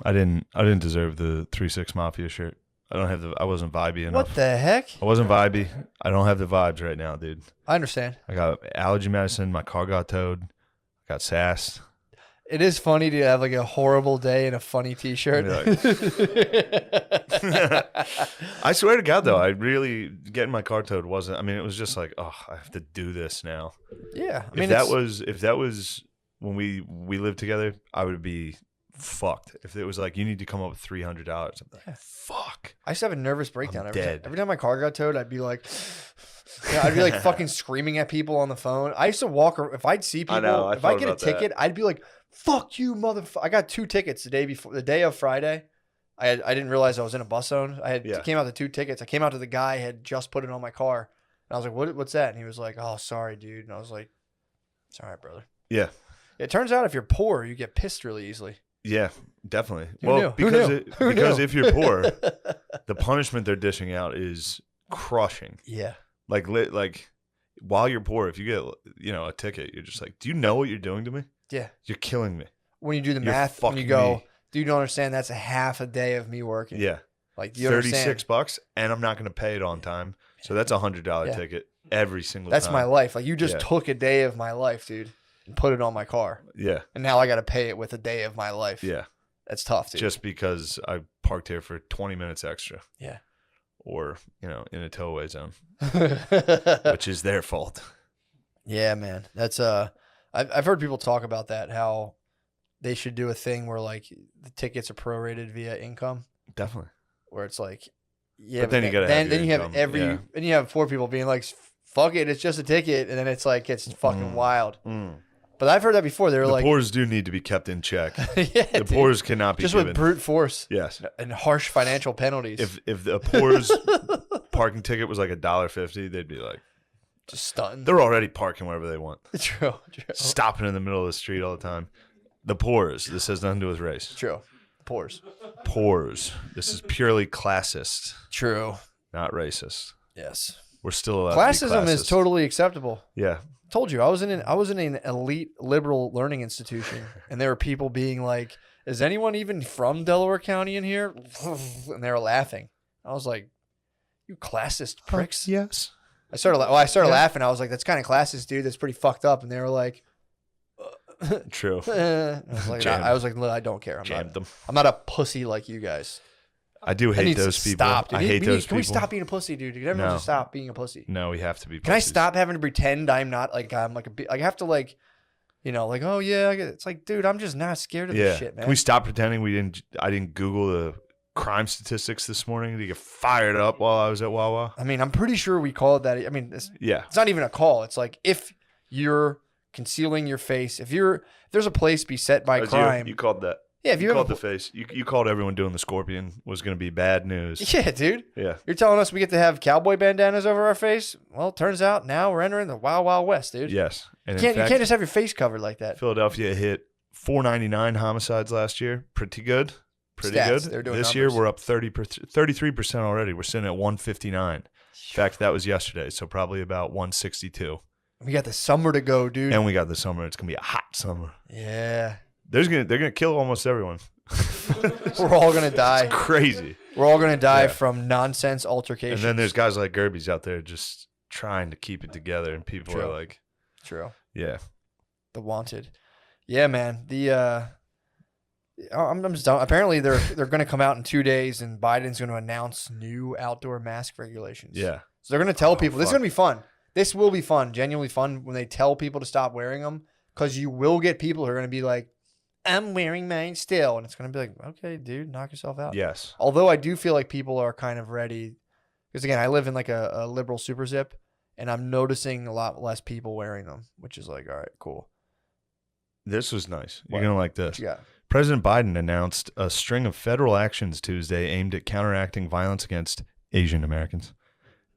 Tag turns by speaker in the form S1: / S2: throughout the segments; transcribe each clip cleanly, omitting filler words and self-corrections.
S1: I didn't deserve the 3-6 Mafia shirt. I wasn't vibey enough.
S2: What the heck?
S1: I wasn't vibey. I don't have the vibes right now, dude.
S2: I understand.
S1: I got allergy medicine. My car got towed. I got sassed.
S2: It is funny to have like a horrible day in a funny T-shirt.
S1: I swear to God, though, I really getting my car towed wasn't. I mean, it was just like, oh, I have to do this now.
S2: Yeah, I
S1: if
S2: mean,
S1: that was when we lived together, I would be fucked. If it was like you need to come up with $300, I'm like, fuck.
S2: I used to have a nervous breakdown
S1: dead.
S2: Every time my car got towed, I'd be like. I'd be like fucking screaming at people on the phone. I used to walk. If I'd see people, if I get a ticket, I'd be like, "Fuck you, motherfucker!" I got 2 tickets the day of Friday. I didn't realize I was in a bus zone. Came out to 2 tickets. I came out to the guy had just put it on my car, and I was like, "What's that?" And he was like, "Oh, sorry, dude." And I was like, "It's all right, brother."
S1: Yeah.
S2: It turns out if you're poor, you get pissed really easily.
S1: Yeah, definitely.
S2: Who knew?
S1: Because if you're poor, the punishment they're dishing out is crushing.
S2: Yeah.
S1: Like while you're poor, if you get a ticket, you're just like, do you know what you're doing to me?
S2: Yeah.
S1: You're killing me.
S2: When you do the math, when you go, dude, you don't understand that's a half a day of me working.
S1: Yeah.
S2: Like
S1: $36 and I'm not going to pay it on time. So that's $100 ticket every single time.
S2: That's my life. Like you just took a day of my life, dude, and put it on my car.
S1: Yeah.
S2: And now I got to pay it with a day of my life.
S1: Yeah.
S2: That's tough, dude.
S1: Just because I parked here for 20 minutes extra.
S2: Yeah.
S1: Or, in a towaway zone, which is their fault.
S2: Yeah, man. That's I've heard people talk about that, how they should do a thing where like the tickets are prorated via income.
S1: Definitely.
S2: Where it's like, yeah,
S1: but then you gotta
S2: then you have and you have 4 people being like, fuck it, it's just a ticket, and then it's like it's fucking wild. But I've heard that before. They're like,
S1: the poors do need to be kept in check.
S2: The
S1: poors cannot be
S2: just
S1: given.
S2: with brute force.
S1: Yes,
S2: and harsh financial penalties.
S1: If the poors parking ticket was like $1.50, they'd be like,
S2: just stunned.
S1: They're already parking wherever they want.
S2: True.
S1: Stopping in the middle of the street all the time. The poors. This has nothing to do with race.
S2: True. Poors.
S1: This is purely classist.
S2: True.
S1: Not racist.
S2: Yes.
S1: We're still allowed
S2: classism
S1: to be
S2: is totally acceptable.
S1: Yeah.
S2: Told you I was in an elite liberal learning institution, and there were people being like, "Is anyone even from Delaware County in here?" And they were laughing. I was like, "You classist pricks!"
S1: Yes.
S2: I started laughing. I was like, "That's kind of classist, dude. That's pretty fucked up." And they were like,
S1: "True."
S2: I was like, "I don't care. I'm not a pussy like you guys."
S1: I do hate those people.
S2: Stop, dude.
S1: I hate those people.
S2: Can we stop being a pussy, dude? Everyone just stop being a pussy.
S1: No, we have to be pussies.
S2: Can I stop having to pretend I'm not like I'm like a I have to like, like, oh yeah, it's like, dude, I'm just not scared of this shit, man.
S1: Can we stop pretending I didn't Google the crime statistics this morning to get fired up while I was at Wawa?
S2: I mean, I'm pretty sure we called that. I mean, it's not even a call. It's like if you're concealing your face, if there's a place beset by crime.
S1: You called that.
S2: Yeah, if you
S1: called the face. You called everyone doing the scorpion was going to be bad news.
S2: Yeah, dude.
S1: Yeah.
S2: You're telling us we get to have cowboy bandanas over our face? Well, it turns out now we're entering the Wild Wild West, dude.
S1: Yes.
S2: And you can't just have your face covered like that.
S1: Philadelphia hit 499 homicides last year. Pretty good. Good.
S2: They're doing
S1: this
S2: numbers.
S1: year we're up 33% already. We're sitting at 159. In fact, that was yesterday, so probably about 162.
S2: We got the summer to go, dude.
S1: And we got the summer. It's going to be a hot summer.
S2: Yeah.
S1: They're gonna kill almost everyone.
S2: We're all gonna die.
S1: It's crazy.
S2: We're all gonna die from nonsense altercations.
S1: And then there's guys like Gerby's out there just trying to keep it together, and people are like,
S2: "True,
S1: yeah,
S2: the wanted." Yeah, man. I'm just done. Apparently, they're gonna come out in 2 days, and Biden's gonna announce new outdoor mask regulations.
S1: Yeah.
S2: So they're gonna tell people this is gonna be fun. This will be fun, genuinely fun when they tell people to stop wearing them, because you will get people who are gonna be like, I'm wearing mine still. And it's going to be like, okay, dude, knock yourself out.
S1: Yes.
S2: Although I do feel like people are kind of ready. Because, again, I live in like a liberal super zip, and I'm noticing a lot less people wearing them, which is like, all right, cool.
S1: This was nice. You're going to like this.
S2: Yeah.
S1: President Biden announced a string of federal actions Tuesday aimed at counteracting violence against Asian Americans,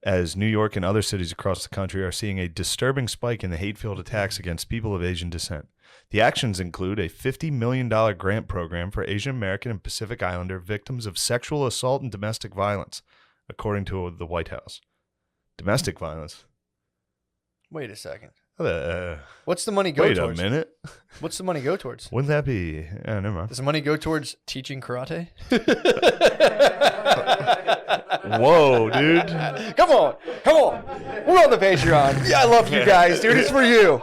S1: as New York and other cities across the country are seeing a disturbing spike in the hate-filled attacks against people of Asian descent. The actions include a $50 million grant program for Asian American and Pacific Islander victims of sexual assault and domestic violence, according to the White House. Domestic violence?
S2: Wait a second. What's the money go towards?
S1: Wait a minute.
S2: What's the money go towards?
S1: Wouldn't that be? Never mind.
S2: Does the money go towards teaching karate?
S1: Whoa, dude.
S2: Come on. We're on the Patreon. Yeah, I love you guys, dude. It's for you.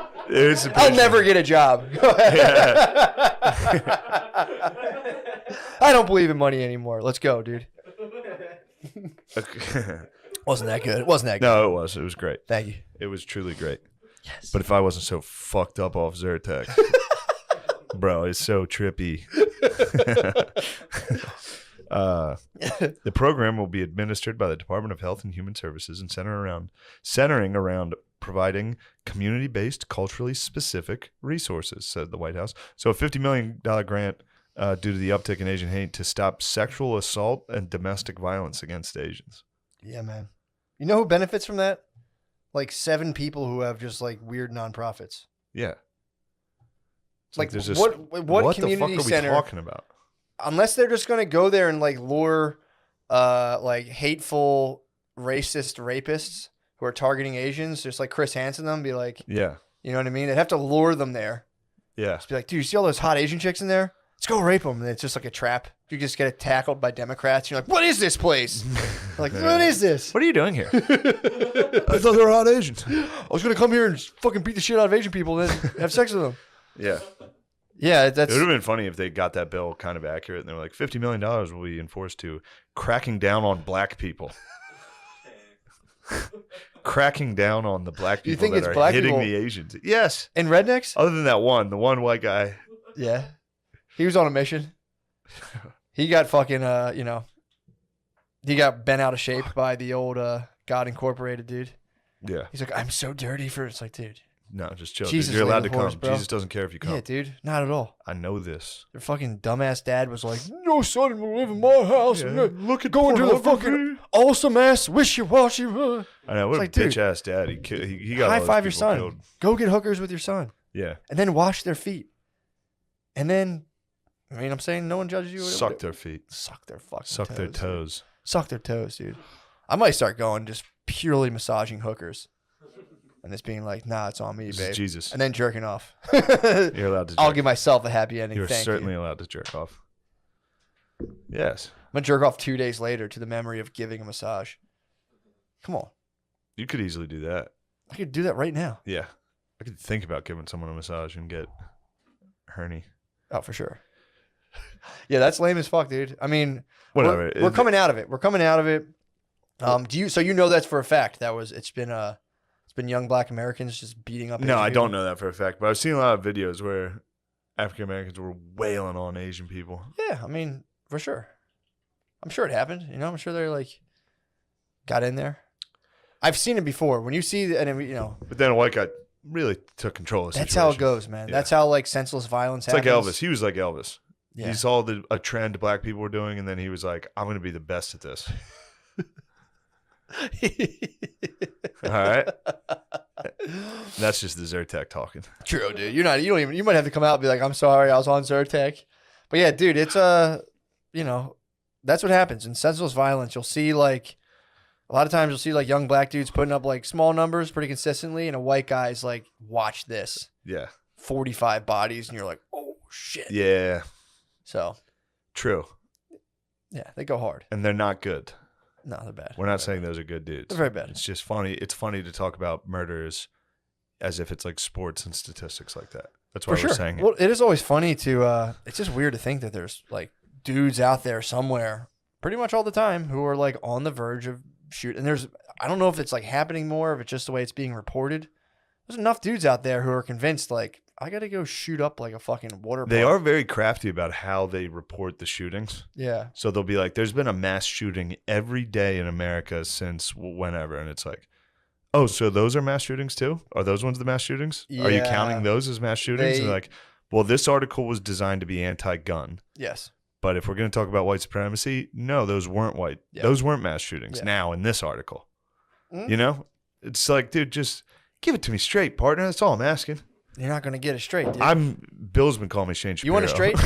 S2: I'll never get a job. Go ahead. I don't believe in money anymore. Let's go, dude. Wasn't that good?
S1: No, it was. It was great.
S2: Thank you.
S1: It was truly great.
S2: Yes.
S1: But if I wasn't so fucked up off Zyrtec, bro, it's so trippy. The program will be administered by the Department of Health and Human Services and centering around providing community-based, culturally specific resources, said the White House. So a $50 million grant due to the uptick in Asian hate to stop sexual assault and domestic violence against Asians.
S2: Yeah, man. You know who benefits from that? Like 7 people who have just like weird nonprofits.
S1: Yeah. It's
S2: like
S1: there's this,
S2: what
S1: the
S2: community
S1: fuck are
S2: center?
S1: we talking about?
S2: Unless they're just gonna go there and like lure, like hateful, racist rapists who are targeting Asians, just like Chris Hansen, them be like,
S1: yeah,
S2: you know what I mean? They'd have to lure them there.
S1: Yeah.
S2: Just be like, dude, you see all those hot Asian chicks in there? Let's go rape them. And it's just like a trap. You just get tackled by Democrats. You're like, what is this place? Like, what is this?
S1: What are you doing here? I thought they were hot Asians.
S2: I was going to come here and just fucking beat the shit out of Asian people and then have sex with them.
S1: Yeah.
S2: Yeah,
S1: It would have been funny if they got that bill kind of accurate and they were like, $50 million will be enforced to cracking down on black people. Cracking down on the black people
S2: you think
S1: that
S2: it's
S1: are
S2: black
S1: hitting
S2: people
S1: the Asians. Yes.
S2: And rednecks?
S1: Other than that the one white guy.
S2: Yeah. He was on a mission. He got fucking, he got bent out of shape by the old God Incorporated dude.
S1: Yeah.
S2: He's like, I'm so dirty for it. It's like, dude.
S1: No, just chill.
S2: Jesus,
S1: You're allowed to come.
S2: horse, bro.
S1: Jesus doesn't care if you come.
S2: Yeah, dude. Not at all.
S1: I know this.
S2: Their fucking dumbass dad was like, no son will live in my house.
S1: Yeah. Look at
S2: going to the fucking awesome ass wishy-washy.
S1: I know. What a bitch ass dad. He got
S2: high five your son.
S1: Killed.
S2: Go get hookers with your son.
S1: Yeah.
S2: And then wash their feet. And then, I mean, I'm saying no one judges you.
S1: Suck their feet.
S2: Suck their fucking
S1: Suck
S2: toes.
S1: their toes.
S2: Suck their toes, dude. I might start going just purely massaging hookers. And this being like, nah, it's on me,
S1: This
S2: babe.
S1: is Jesus.
S2: And then jerking off.
S1: You're allowed to jerk.
S2: I'll give myself a happy ending.
S1: You're
S2: Thank
S1: certainly
S2: you.
S1: allowed to jerk off. Yes.
S2: I'm going to jerk off 2 days later to the memory of giving a massage. Come on.
S1: You could easily do that.
S2: I could do that right now.
S1: Yeah. I could think about giving someone a massage and get hernia.
S2: Oh, for sure. Yeah, that's lame as fuck, dude. I mean,
S1: whatever.
S2: We're coming out of it. We're coming out of it. So you know that's for a fact. It's been young black Americans just beating up.
S1: No, I don't know that for a fact, but I've seen a lot of videos where African Americans were wailing on Asian people.
S2: Yeah, I mean, for sure. I'm sure it happened. You know, I'm sure they're like got in there. I've seen it before. When you see,
S1: But then a white guy really took control of the
S2: that's
S1: situation.
S2: how it goes, man.
S1: Yeah.
S2: That's how like senseless violence
S1: It's
S2: happens.
S1: like Elvis. He was like Elvis.
S2: Yeah.
S1: He saw a trend black people were doing, and then he was like, I'm going to be the best at this. All right. That's just the Zyrtec talking.
S2: True, dude. You might have to come out and be like, I'm sorry, I was on Zyrtec. But yeah, dude, it's that's what happens in senseless violence. You'll see like a lot of times you'll see like young black dudes putting up like small numbers pretty consistently, and a white guy's like, watch this.
S1: Yeah.
S2: 45 bodies, and you're like, oh shit.
S1: Yeah.
S2: So
S1: True.
S2: yeah, they go hard.
S1: And they're not good.
S2: No, they're bad.
S1: We're not saying those are good dudes.
S2: They're very bad.
S1: It's just funny. It's funny to talk about murders as if it's like sports and statistics like that. That's why
S2: For sure.
S1: we're saying it.
S2: Well, it is always funny to, it's just weird to think that there's like dudes out there somewhere pretty much all the time who are like on the verge of shoot. And I don't know if it's like happening more, if it's just the way it's being reported. There's enough dudes out there who are convinced like, I got to go shoot up like a fucking water park.
S1: They are very crafty about how they report the shootings.
S2: Yeah.
S1: So they'll be like, there's been a mass shooting every day in America since whenever. And it's like, oh, so those are mass shootings too? Are those ones the mass shootings?
S2: Yeah.
S1: Are you counting those as mass shootings? And they're like, well, this article was designed to be anti-gun.
S2: Yes.
S1: But if we're going to talk about white supremacy, no, those weren't white.
S2: Yeah.
S1: Those weren't mass shootings.
S2: Yeah.
S1: Now in this article,
S2: Mm-hmm.
S1: you know, it's like, dude, just give it to me straight, partner. That's all I'm asking.
S2: You're not going to get it straight, dude.
S1: Bill's been calling me Shane Shapiro.
S2: You want it straight?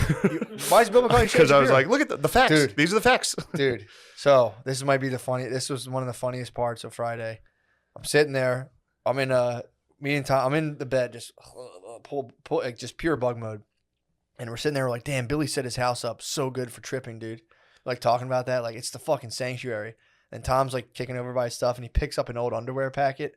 S2: Why is Bill calling you Shane
S1: Because I was
S2: Shapiro?
S1: like, look at the facts.
S2: Dude.
S1: These are the facts.
S2: Dude, so this might be this was one of the funniest parts of Friday. I'm sitting there. I'm in me and Tom, I'm in the bed, just pull, like, just pure bug mode. And we're sitting there, we're like, damn, Billy set his house up so good for tripping, dude. Like, talking about that, like, it's the fucking sanctuary. And Tom's, like, kicking over by his stuff, and he picks up an old underwear packet.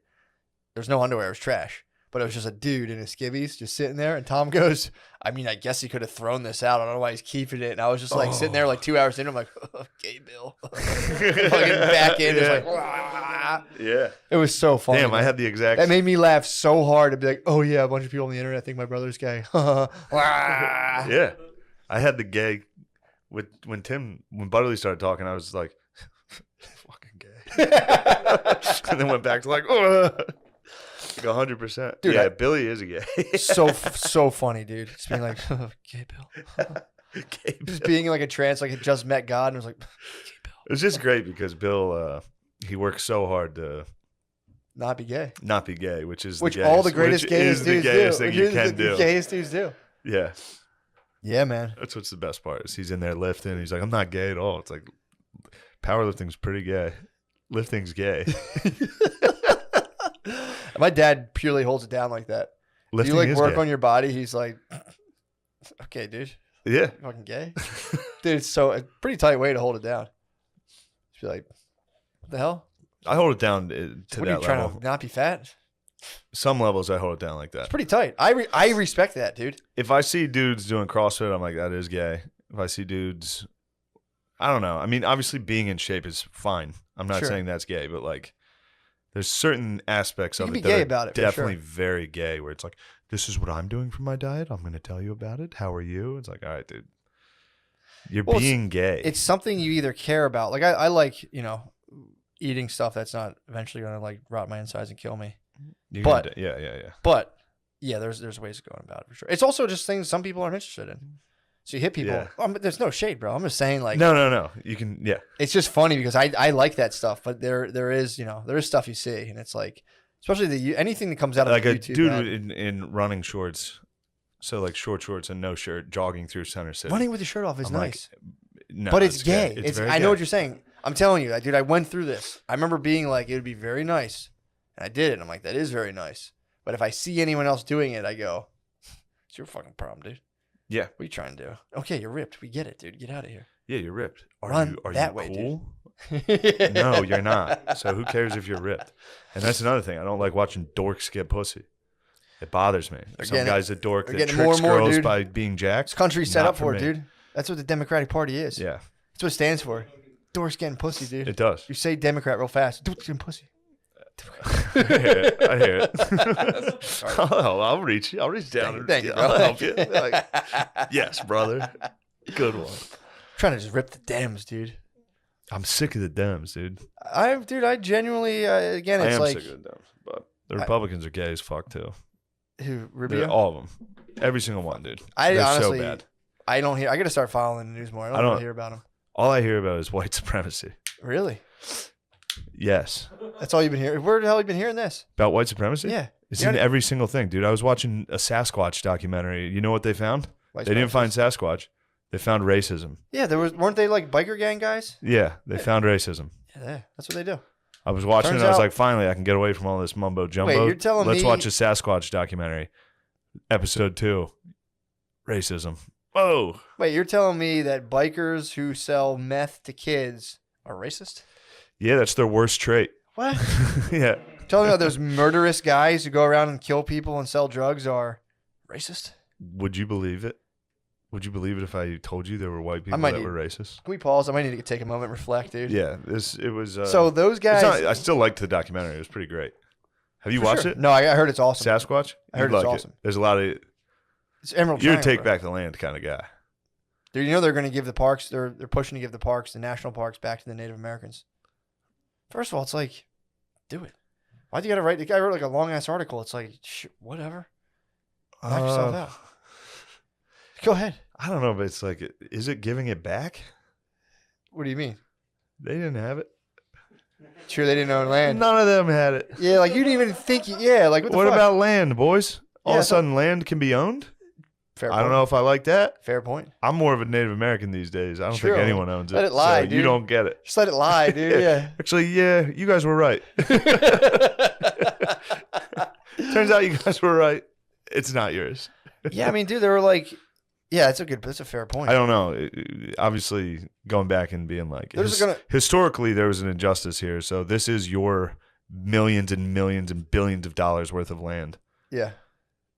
S2: There's no underwear. It was trash. But it was just a dude in his skivvies just sitting there. And Tom goes, I mean, I guess he could have thrown this out. I don't know why he's keeping it. And I was just, like, sitting there, like, 2 hours in. I'm like, okay, Bill. Fucking back in. Just like, wah.
S1: Yeah.
S2: It was so funny.
S1: Damn, man. I had the exact...
S2: That made me laugh so hard to be like, oh, yeah, a bunch of people on the internet think my brother's gay.
S1: Yeah. I had the gay... When Butterly started talking, I was like, fucking gay. And then went back to like, like 100%. Dude, yeah, Billy is a gay.
S2: so funny, dude. Just being like, oh, gay Bill.
S1: Gay Bill.
S2: Just being like a trance, like it just met God, and it was like, gay Bill.
S1: It was just great because Bill, he works so hard to
S2: not be gay.
S1: Not be gay, which
S2: all the greatest gayest dudes do.
S1: Thing you can do.
S2: Gayest dudes do.
S1: Yeah.
S2: Yeah, man.
S1: That's what's the best part is he's in there lifting. He's like, I'm not gay at all. It's like powerlifting's pretty gay. Lifting's gay.
S2: My dad purely holds it down like that.
S1: Lifting
S2: you like work
S1: gay.
S2: on your body. He's like, okay, dude.
S1: Yeah.
S2: You're fucking gay. Dude, it's so a pretty tight way to hold it down. Just be like, what the hell?
S1: I hold it down to
S2: What
S1: that
S2: are you trying
S1: level.
S2: to not be fat?
S1: Some levels I hold it down like that.
S2: It's pretty tight. I respect that, dude.
S1: If I see dudes doing CrossFit, I'm like, that is gay. If I see dudes, I don't know. I mean, obviously being in shape is fine. I'm not saying that's gay, but like there's certain aspects of it that are definitely very gay where it's like, this is what I'm doing for my diet. I'm going to tell you about it. How are you? It's like, all right, dude. You're being gay.
S2: It's something you either care about. Like I like, eating stuff that's not eventually going to like rot my insides and kill me. But But yeah, there's ways of going about it for sure. It's also just things some people aren't interested in. So you hit people. Yeah. There's no shade, bro. I'm just saying, like,
S1: no. You can, yeah.
S2: It's just funny because I like that stuff, but there is stuff you see, and it's like, especially anything that comes out of
S1: like
S2: YouTube,
S1: a dude in running shorts, so like short shorts and no shirt, jogging through Center City.
S2: Running with your shirt off is nice,
S1: no,
S2: but it's gay.
S1: It's
S2: I know what you're saying. I'm telling you, dude. I went through this. I remember being like, it would be very nice. And I did it. And I'm like, that is very nice. But if I see anyone else doing it, I go, it's your fucking problem, dude.
S1: Yeah.
S2: What are you trying to do? Okay, you're ripped. We get it, dude. Get out of here.
S1: Yeah, you're ripped.
S2: Are you
S1: cool? No, you're not. So who cares if you're ripped? And that's another thing. I don't like watching dorks get pussy. It bothers me. Some guy's a dork that tricks girls by being jacked.
S2: This country's set up for it, dude. That's what the Democratic Party is.
S1: Yeah.
S2: That's what it stands for. Dorks getting pussy, dude.
S1: It does.
S2: You say Democrat real fast. Dorks getting pussy.
S1: I hear it. I'll reach down.
S2: Thank you, bro.
S1: I'll help you. Like, yes, brother. Good one.
S2: I'm trying to just rip the Dems, dude.
S1: I'm sick of the Dems, dude.
S2: I genuinely, again, it's like.
S1: I am sick of the Dems, but the Republicans are gay as fuck, too.
S2: Who, Rubio?
S1: All of them. Every single one, dude.
S2: They're
S1: honestly, so bad.
S2: I don't hear. I got to start following the news more. I don't hear about them.
S1: All I hear about is white supremacy.
S2: Really?
S1: Yes.
S2: That's all you've been hearing? Where the hell have you been hearing this?
S1: About white supremacy?
S2: Yeah.
S1: It's in every single thing, dude. I was watching a Sasquatch documentary. You know what they found? They didn't find Sasquatch. They found racism.
S2: Yeah, weren't they like biker gang guys?
S1: Yeah, they found racism.
S2: Yeah, that's what they do.
S1: I was watching it and I was like, finally, I can get away from all this mumbo jumbo.
S2: Wait, you're telling
S1: Let's watch a Sasquatch documentary. Episode 2. Racism. Whoa.
S2: Wait, you're telling me that bikers who sell meth to kids are racist?
S1: Yeah, that's their worst trait.
S2: What?
S1: Yeah.
S2: Tell me about those murderous guys who go around and kill people and sell drugs are racist?
S1: Would you believe it? Would you believe it if I told you there were white people that were racist?
S2: Can we pause? I might need to take a moment and reflect, dude.
S1: Yeah, it was.
S2: So those guys.
S1: I still liked the documentary. It was pretty great. Have you watched it?
S2: No, I heard it's awesome.
S1: Sasquatch?
S2: I heard it's awesome.
S1: There's a lot of.
S2: It's Emerald
S1: You're
S2: Triangle,
S1: a take back the land kind of guy.
S2: Dude, you know they're going to give the parks. They're pushing to give the parks, the national parks, back to the Native Americans. First of all, it's like, do it. Why'd you got to write? The guy wrote like a long ass article. It's like, whatever. Knock yourself out. Go ahead.
S1: I don't know, but it's like, is it giving it back?
S2: What do you mean?
S1: They didn't have it.
S2: Sure, they didn't own land.
S1: None of them had it.
S2: Yeah, like you didn't even think. Yeah, like
S1: what about land, boys? All of a sudden, land can be owned.
S2: Fair point.
S1: I don't know if I like that.
S2: Fair point.
S1: I'm more of a Native American these days. I don't think anyone owns it.
S2: Let it lie, dude.
S1: You don't get it.
S2: Just let it lie, dude. Yeah.
S1: Actually, yeah, you guys were right. Turns out you guys were right. It's not yours.
S2: Yeah, I mean, dude, they were like, yeah, that's a fair point.
S1: I don't know. Obviously, going back and being like, historically, there was an injustice here. So this is your millions and millions and billions of dollars worth of land.
S2: Yeah.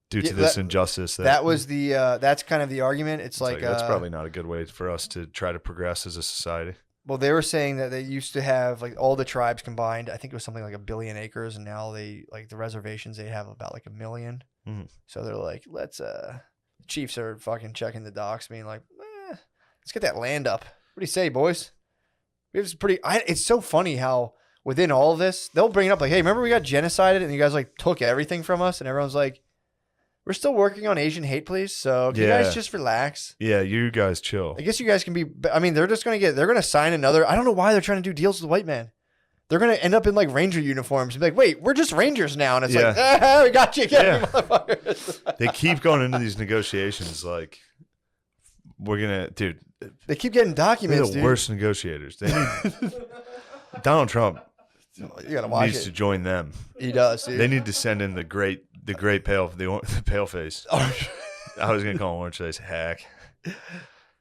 S1: Due to this injustice.
S2: That was the, that's kind of the argument. It's like
S1: that's probably not a good way for us to try to progress as a society.
S2: Well, they were saying that they used to have like all the tribes combined. I think it was something like 1 billion acres. And now they like the reservations, they have about like 1 million. Mm-hmm. So they're like, Chiefs are fucking checking the docs, being like, let's get that land up. What do you say, boys? It's so funny how within all of this, they'll bring it up like, hey, remember we got genocided and you guys like took everything from us? And everyone's like, we're still working on Asian hate, please. So can you guys just relax?
S1: Yeah, you guys chill.
S2: I guess you guys can be, I mean, they're going to sign another, I don't know why they're trying to do deals with white men. They're going to end up in like Ranger uniforms and be like, wait, we're just Rangers now. And it's like, we got you again, motherfuckers.
S1: They keep going into these negotiations like, we're going to, dude.
S2: They keep getting documents,
S1: They're the worst negotiators. They need, Donald Trump
S2: you gotta watch
S1: needs to join them.
S2: He does, dude.
S1: They need to send in the great pale face. I was going to call him orange face hack.
S2: I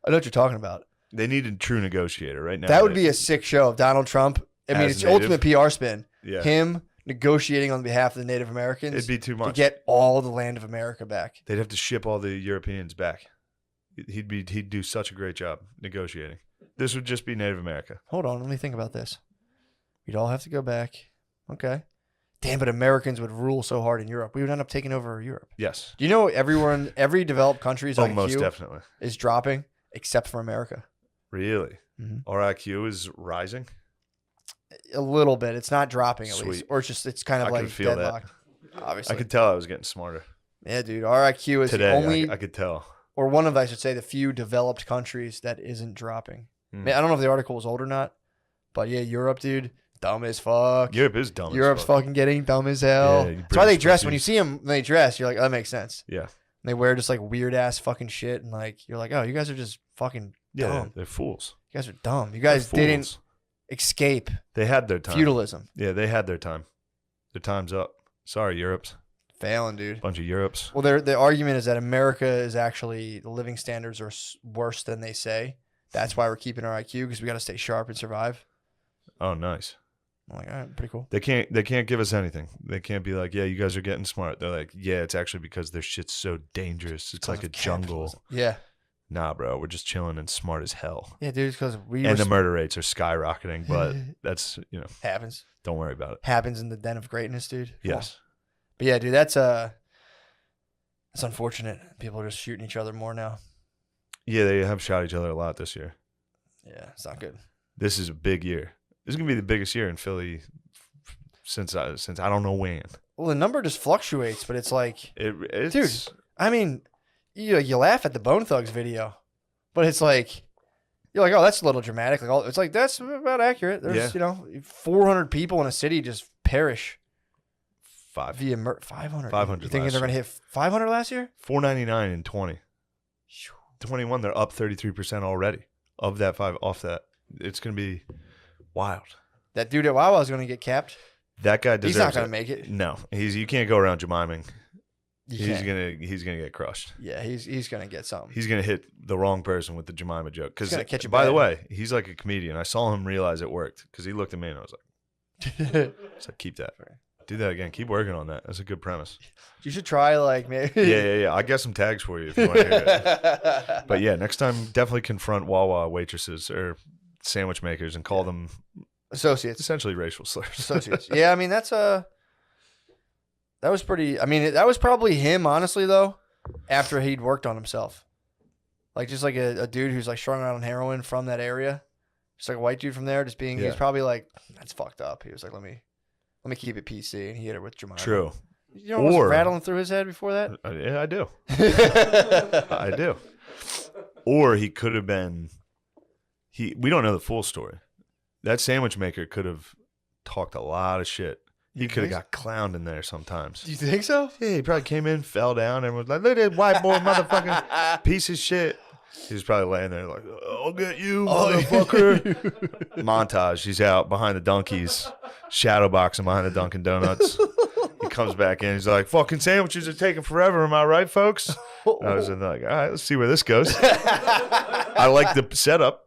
S2: know what you're talking about.
S1: They need a true negotiator right now.
S2: That would be a sick show of Donald Trump. I mean, it's ultimate PR spin.
S1: Yeah.
S2: Him negotiating on behalf of the Native Americans.
S1: It'd be too much.
S2: To get all the land of America back.
S1: They'd have to ship all the Europeans back. He'd do such a great job negotiating. This would just be Native America.
S2: Hold on, let me think about this. We'd all have to go back. Okay. Damn, but Americans would rule so hard in Europe. We would end up taking over Europe.
S1: Yes.
S2: Do you know every developed country's IQ
S1: most definitely
S2: is dropping except for America?
S1: Really? Mm-hmm. Our IQ is rising?
S2: A little bit. It's not dropping at least. Or it's kind of like deadlocked.
S1: Obviously. I could tell I was getting smarter.
S2: Yeah, dude. Our IQ is
S1: today,
S2: only...
S1: I could tell.
S2: Or one of, I should say, the few developed countries that isn't dropping. I don't know if the article was old or not, but yeah, Europe, dude, dumb as fuck.
S1: Europe is dumb
S2: Europe's
S1: as fuck.
S2: Fucking getting dumb as hell. Yeah, that's why they dress. When you see them, they dress, you're like, oh, that makes sense.
S1: Yeah.
S2: And they wear just like weird ass fucking shit, and like you're like, oh, you guys are just fucking dumb.
S1: Yeah, they're fools.
S2: You guys are dumb. You guys didn't escape.
S1: They had their time.
S2: Feudalism.
S1: Yeah, they had their time. Their time's up. Sorry, Europe's.
S2: Failing, dude.
S1: Bunch of Europes.
S2: Well, the argument is that America is actually, the living standards are worse than they say. That's why we're keeping our IQ, because we got to stay sharp and survive.
S1: Oh, nice.
S2: I'm like, all right, pretty cool.
S1: They can't give us anything. They can't be like, yeah, you guys are getting smart. They're like, yeah, it's actually because their shit's so dangerous. It's like a jungle.
S2: Yeah.
S1: Nah, bro, we're just chilling and smart as hell.
S2: Yeah, dude, because
S1: the murder rates are skyrocketing, but that's,
S2: happens.
S1: Don't worry about it.
S2: Happens in the den of greatness, dude.
S1: Yes.
S2: But yeah, dude, that's unfortunate. People are just shooting each other more now.
S1: Yeah, they have shot each other a lot this year.
S2: Yeah, it's not good.
S1: This is a big year. This is gonna be the biggest year in Philly since I don't know when.
S2: Well, the number just fluctuates, but it's like,
S1: it's,
S2: dude. I mean, you laugh at the Bone Thugs video, but it's like you're like, oh, that's a little dramatic. Like, it's like that's about accurate. There's 400 people in a city just perish. 500. 500. You thinking they're gonna hit 500 last year?
S1: 499 in 20. 21, they're up 33% already. Of that off that, it's gonna be wild.
S2: That dude at Wawa is gonna get capped.
S1: That guy deserves.
S2: He's not gonna make it.
S1: No, you can't go around Jemiming. He's gonna get crushed.
S2: Yeah, he's gonna get something.
S1: He's gonna hit the wrong person with the Jemima joke. Because by the way, he's like a comedian. I saw him realize it worked because he looked at me and I was like, keep that. Do that again. Keep working on that. That's a good premise.
S2: You should try like maybe.
S1: Yeah. I got some tags for you if you want to hear it. But yeah, next time definitely confront Wawa waitresses or sandwich makers and call them
S2: associates.
S1: Essentially racial slurs.
S2: Associates. Yeah, I mean that was pretty. I mean that was probably him, honestly though. After he'd worked on himself, like just like a dude who's like strung out on heroin from that area, just like a white dude from there, just being. He's probably like, that's fucked up. He was like, let me keep it PC, and he hit it with Jemima.
S1: True.
S2: You know what was rattling through his head before that?
S1: Yeah, I do. I do. Or he could have been. We don't know the full story. That sandwich maker could have talked a lot of shit. He could have got clowned in there sometimes.
S2: Do you think so?
S1: Yeah, he probably came in, fell down, and was like, "Look at that white boy, motherfucking piece of shit." He was probably laying there like, "I'll get you, motherfucker." Montage. He's out behind the donkeys, shadow boxing behind the Dunkin' Donuts. He comes back in. He's like, fucking sandwiches are taking forever. Am I right, folks? I was like, all right, let's see where this goes. I like the setup.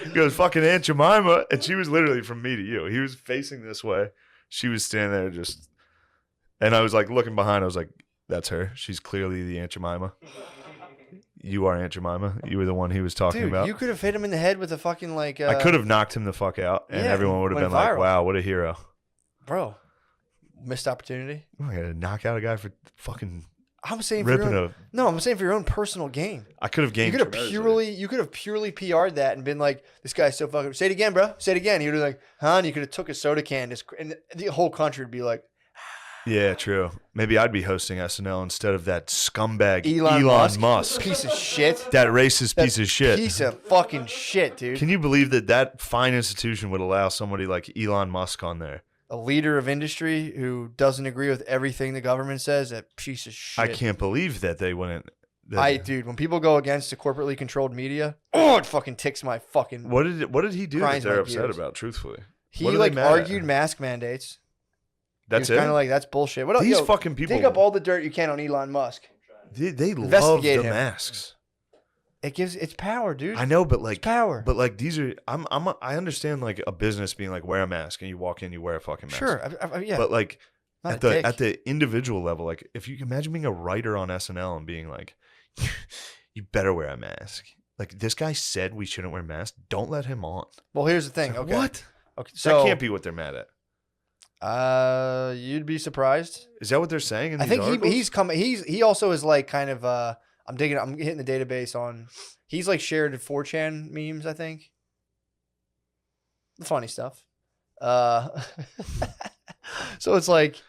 S1: He goes, fucking Aunt Jemima. And she was literally from me to you. He was facing this way. She was standing there just. And I was like looking behind. I was like, that's her. She's clearly the Aunt Jemima. You are Aunt Jemima. You were the one he was talking about.
S2: You could have hit him in the head with a fucking like.
S1: I could have knocked him the fuck out, and everyone would have been like, "Wow, what a hero,
S2: bro." Missed opportunity.
S1: I gotta knock out a guy for fucking.
S2: I'm saying for your own, no, I'm saying for your own personal gain.
S1: I could have gained.
S2: You could have purely PR'd that and been like, "This guy's so fucking." Say it again, bro. Say it again. He would have been like, "Huh?" And you could have took a soda can, and the whole country would be like.
S1: Yeah, true. Maybe I'd be hosting SNL instead of that scumbag
S2: Elon
S1: Musk.
S2: Piece of shit.
S1: That racist piece of shit.
S2: Piece of fucking shit, dude.
S1: Can you believe that fine institution would allow somebody like Elon Musk on there?
S2: A leader of industry who doesn't agree with everything the government says, that piece of shit.
S1: I can't believe that they wouldn't.
S2: Dude, when people go against the corporately controlled media, it fucking ticks my fucking.
S1: What did he do that they're upset about? Truthfully,
S2: he like argued mask mandates.
S1: That's it.
S2: Kind of like that's bullshit. What
S1: These fucking people
S2: dig up all the dirt you can on Elon Musk.
S1: They love the masks.
S2: It's power, dude.
S1: I know, but like
S2: it's power.
S1: But like these are I understand like a business being like wear a mask and you walk in you wear a fucking mask.
S2: Sure, yeah.
S1: But like at the individual level, like if you can imagine being a writer on SNL and being like, you better wear a mask. Like this guy said we shouldn't wear masks. Don't let him on.
S2: Well, here's the thing.
S1: Like,
S2: okay.
S1: What?
S2: Okay, so
S1: that can't be what they're mad at.
S2: You'd be surprised.
S1: Is that what they're saying in these
S2: articles? He's coming. He also is like kind of. I'm hitting the database on. He's like shared 4chan memes. I think. The funny stuff. So it's like,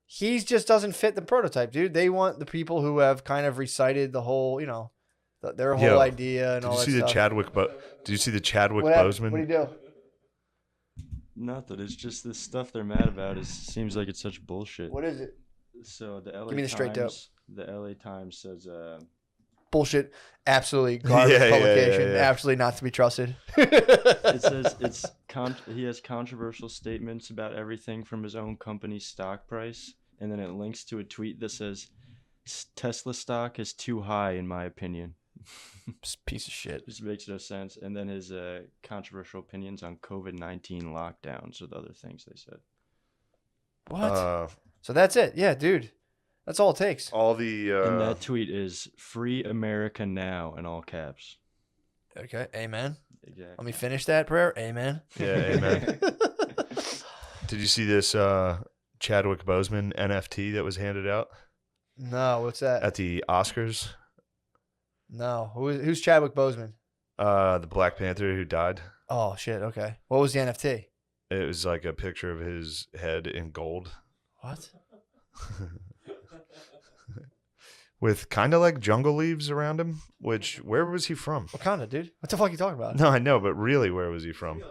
S2: he just doesn't fit the prototype, dude. They want the people who have kind of recited the whole, their whole idea and all that stuff.
S1: Did you see the Chadwick Boseman?
S2: What do you do?
S3: Nothing. It's just this stuff they're mad about. It seems like it's such bullshit.
S2: What is it?
S3: So the LA
S2: Give me the straight dope.
S3: The LA Times says
S2: bullshit, absolutely garbage publication, absolutely not to be trusted.
S3: It says he has controversial statements about everything from his own company's stock price, and then it links to a tweet that says Tesla stock is too high in my opinion.
S2: Piece of shit.
S3: Just makes no sense. And then his controversial opinions on COVID-19 lockdowns or the other things they said.
S2: What? So that's it. Yeah, dude. That's all it takes.
S1: All the
S3: and that tweet is "Free America Now" in all caps.
S2: Okay. Amen.
S3: Exactly.
S2: Let me finish that prayer. Amen.
S1: Yeah, amen. Did you see this Chadwick Boseman NFT that was handed out?
S2: No, what's that?
S1: At the Oscars?
S2: No. Who's Chadwick Boseman?
S1: The Black Panther who died.
S2: Oh, shit. Okay. What was the NFT?
S1: It was like a picture of his head in gold.
S2: What?
S1: With kind of like jungle leaves around him, where was he from?
S2: Wakanda, dude. What the fuck are you talking about?
S1: No, I know, but really, where was he from?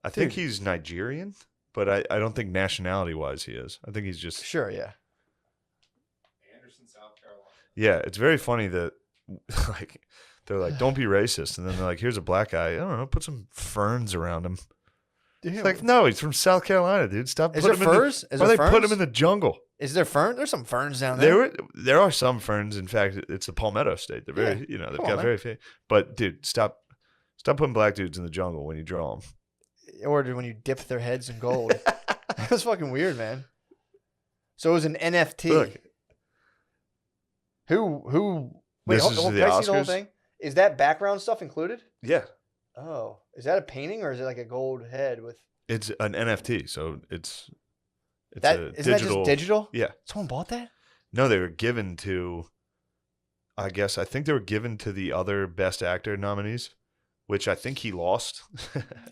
S1: I think he's Nigerian, but I don't think nationality-wise he is. I think he's just...
S2: Sure, yeah.
S4: Anderson, South Carolina.
S1: Yeah, it's very funny that like they're like, don't be racist. And then they're like, here's a black guy. I don't know, put some ferns around him. It's like, no, he's from South Carolina, dude. Stop.
S2: Is there furs?
S1: Why they put him in the jungle?
S2: Is there fern? There's some ferns down there.
S1: There are some ferns. In fact, it's the Palmetto State. They're very, they've got very few. But dude, stop putting black dudes in the jungle when you draw them.
S2: Or when you dip their heads in gold. That's fucking weird, man. So it was an NFT.
S1: Look.
S2: Who? Wait,
S1: This is
S2: can
S1: the
S2: I see the whole
S1: Oscars?
S2: thing? Is that background stuff included?
S1: Yeah,
S2: Oh, is that a painting or is it like a gold head with?
S1: it's an NFT, so it's
S2: That
S1: a
S2: isn't
S1: digital.
S2: that just digital?
S1: Yeah.
S2: Someone bought that?
S1: No, they were given to. I think they were given to the other Best Actor nominees, which I think he lost.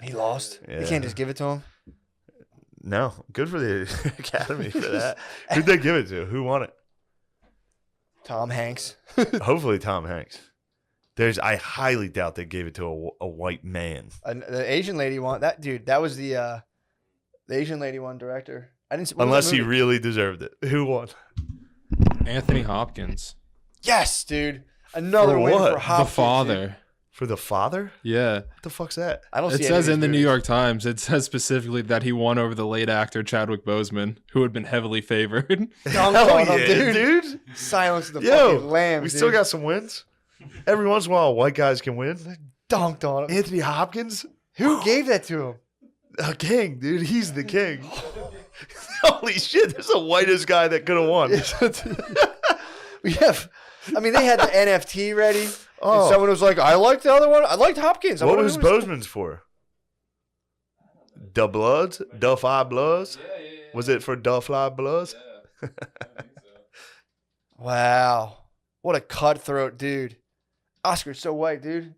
S2: He lost.
S1: Yeah.
S2: You can't just give it to him.
S1: No, good for the Academy for that. Who'd they give it to? Who won it?
S2: Tom Hanks.
S1: Hopefully Tom Hanks. I highly doubt they gave it to a white man.
S2: The Asian lady won that, dude. That was the Asian lady won director. I didn't.
S1: Unless he really deserved it. Who won?
S4: Anthony Hopkins.
S2: Yes, dude. Another
S1: For
S2: win
S1: what?
S2: for Hopkins.
S4: The father.
S1: For the father?
S5: Yeah.
S1: What the fuck's that?
S2: I don't.
S5: It
S2: see
S5: says
S2: any
S5: in
S2: of
S5: the
S2: these
S5: New
S2: movies.
S5: York Times, it says specifically that he won over the late actor Chadwick Boseman, who had been heavily favored.
S2: Dunked
S1: Hell
S2: on him,
S1: yeah,
S2: dude. Silence the
S1: Yo,
S2: fucking lambs.
S1: we
S2: dude.
S1: still got some wins. Every once in a while, white guys can win.
S2: dunked on him.
S1: Anthony Hopkins,
S2: Who gave that to him?
S1: a king, dude. He's the king. Holy shit! There's the whitest guy that could have won.
S2: We have. I mean, they had the NFT ready.
S1: Oh.
S2: And someone was like, "I liked the other one. I liked Hopkins." I
S1: What
S2: wonder
S1: was
S2: who
S1: Bozeman's for? Da Bloods? Da Five Bloods? Was it for Da Five Bloods?
S2: Wow, what a cutthroat dude! Oscar's so white, dude.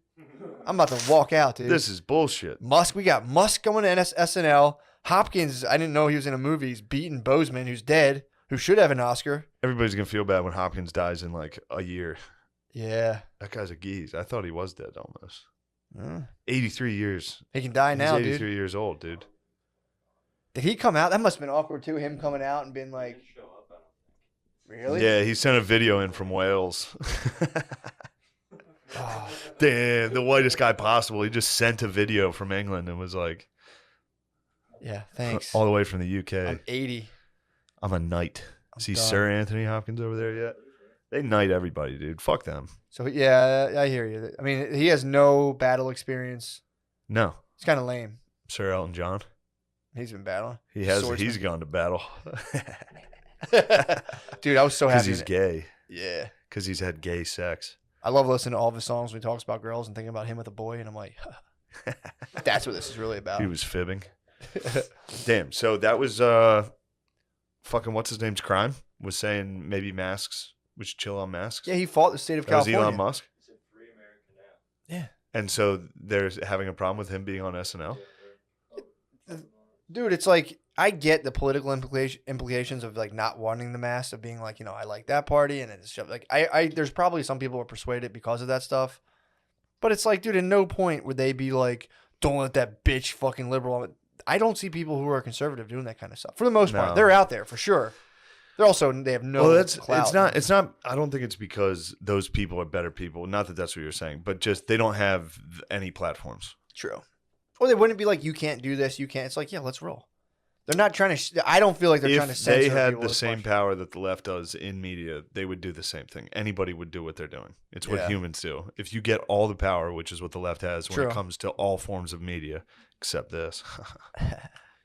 S2: I'm about to walk out, dude.
S1: This is bullshit.
S2: Musk. We got Musk going to SNL. Hopkins. I didn't know he was in a movie. He's beating Bozeman, who's dead, who should have an Oscar.
S1: Everybody's gonna feel bad when Hopkins dies in like a year.
S2: Yeah.
S1: That guy's a geese. I thought he was dead almost.
S2: Uh,
S1: 83 years.
S2: he can die now,
S1: He's 83
S2: dude.
S1: years old, dude.
S2: Did he come out? That must have been awkward too. Him coming out and being like, "Really?
S1: Yeah, he sent a video in from Wales.
S2: Oh,
S1: Damn, the whitest guy possible. He just sent a video from England and was like,
S2: yeah. Thanks.
S1: all the way from the UK.
S2: I'm 80.
S1: I'm a knight.
S2: I'm
S1: See
S2: done.
S1: Sir Anthony Hopkins over there yet? They knight everybody, dude. Fuck them.
S2: So yeah, I hear you. I mean, he has no battle experience.
S1: No.
S2: It's kind of lame.
S1: Sir Elton John.
S2: He's been battling.
S1: He has.
S2: Swordsman.
S1: He's gone to battle.
S2: Dude, I was so
S1: Because
S2: happy.
S1: he's gay.
S2: Yeah.
S1: Because he's had gay sex.
S2: I love listening to all of his songs when he talks about girls and thinking about him with a boy, and I'm like, that's what this is really about.
S1: He was fibbing. Damn. So that was fucking what's his name's crime? Was saying maybe masks. We should chill on masks.
S2: Yeah, he fought the state of
S1: That was
S2: California.
S1: Elon Musk.
S2: Yeah.
S1: And so they're having a problem with him being on SNL.
S2: Dude, it's like I get the political implications of like not wanting the mask, of being like, I like that party, and it's just like I there's probably some people who are persuaded because of that stuff, but it's like, dude, at no point would they be like, don't let that bitch fucking liberal. I don't see people who are conservative doing that kind of stuff for the most part.
S1: No.
S2: They're out there for sure. They have no.
S1: Well, that's
S2: clout.
S1: it's not. I don't think it's because those people are better people. Not that that's what you're saying, but just they don't have any platforms.
S2: True. Or they wouldn't be like, you can't do this, you can't. It's like, yeah, let's roll. They're not trying to. I don't feel like they're trying to
S1: If
S2: censor
S1: they had
S2: people
S1: the
S2: as
S1: same
S2: much.
S1: power that the left does in media, they would do the same thing. Anybody would do what they're doing. It's what
S2: Yeah.
S1: humans do. If you get all the power, which is what the left has when
S2: True.
S1: it comes to all forms of media, except this,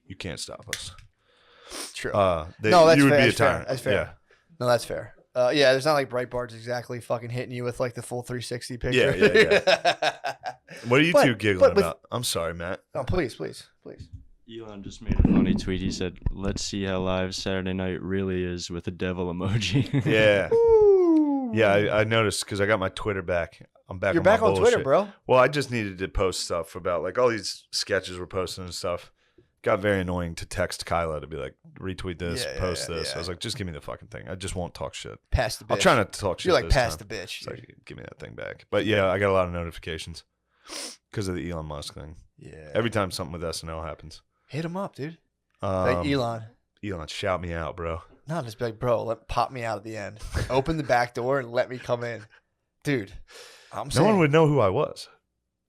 S1: you can't stop us.
S2: True.
S1: No,
S2: that's
S1: you would
S2: fair.
S1: be a
S2: That's fair.
S1: tyrant.
S2: That's fair.
S1: Yeah.
S2: No, that's fair. Yeah, there's not like Breitbart's exactly fucking hitting you with like the full 360 picture.
S1: Yeah. What are you
S2: But-
S1: two giggling
S2: but with-
S1: about? I'm sorry, Matt.
S2: No, please.
S3: Elon just made a funny tweet. He said, "Let's see how live Saturday night really is," with a devil emoji.
S1: Yeah.
S2: Ooh.
S1: Yeah, I noticed because I got my Twitter back. I'm back.
S2: You're
S1: on my
S2: back on Twitter,
S1: bullshit.
S2: bro.
S1: Well, I just needed to post stuff about like all these sketches we're posting and stuff. Got very annoying to text Kyla to be like, retweet this,
S2: Yeah,
S1: post
S2: yeah,
S1: this.
S2: yeah.
S1: I was like, just give me the fucking thing. I just won't talk shit.
S2: Pass the bitch.
S1: I'll try not to talk shit.
S2: You're like,
S1: this
S2: pass
S1: time.
S2: the bitch.
S1: It's like, give me that thing back. But yeah, I got a lot of notifications because of the Elon Musk thing.
S2: Yeah.
S1: Every time something with SNL happens.
S2: Hit him up, dude. Like Elon.
S1: Elon, shout me out, bro.
S2: No, just be like, bro, pop me out at the end. Open the back door and let me come in. Dude, I'm
S1: No
S2: saying.
S1: one would know who I was.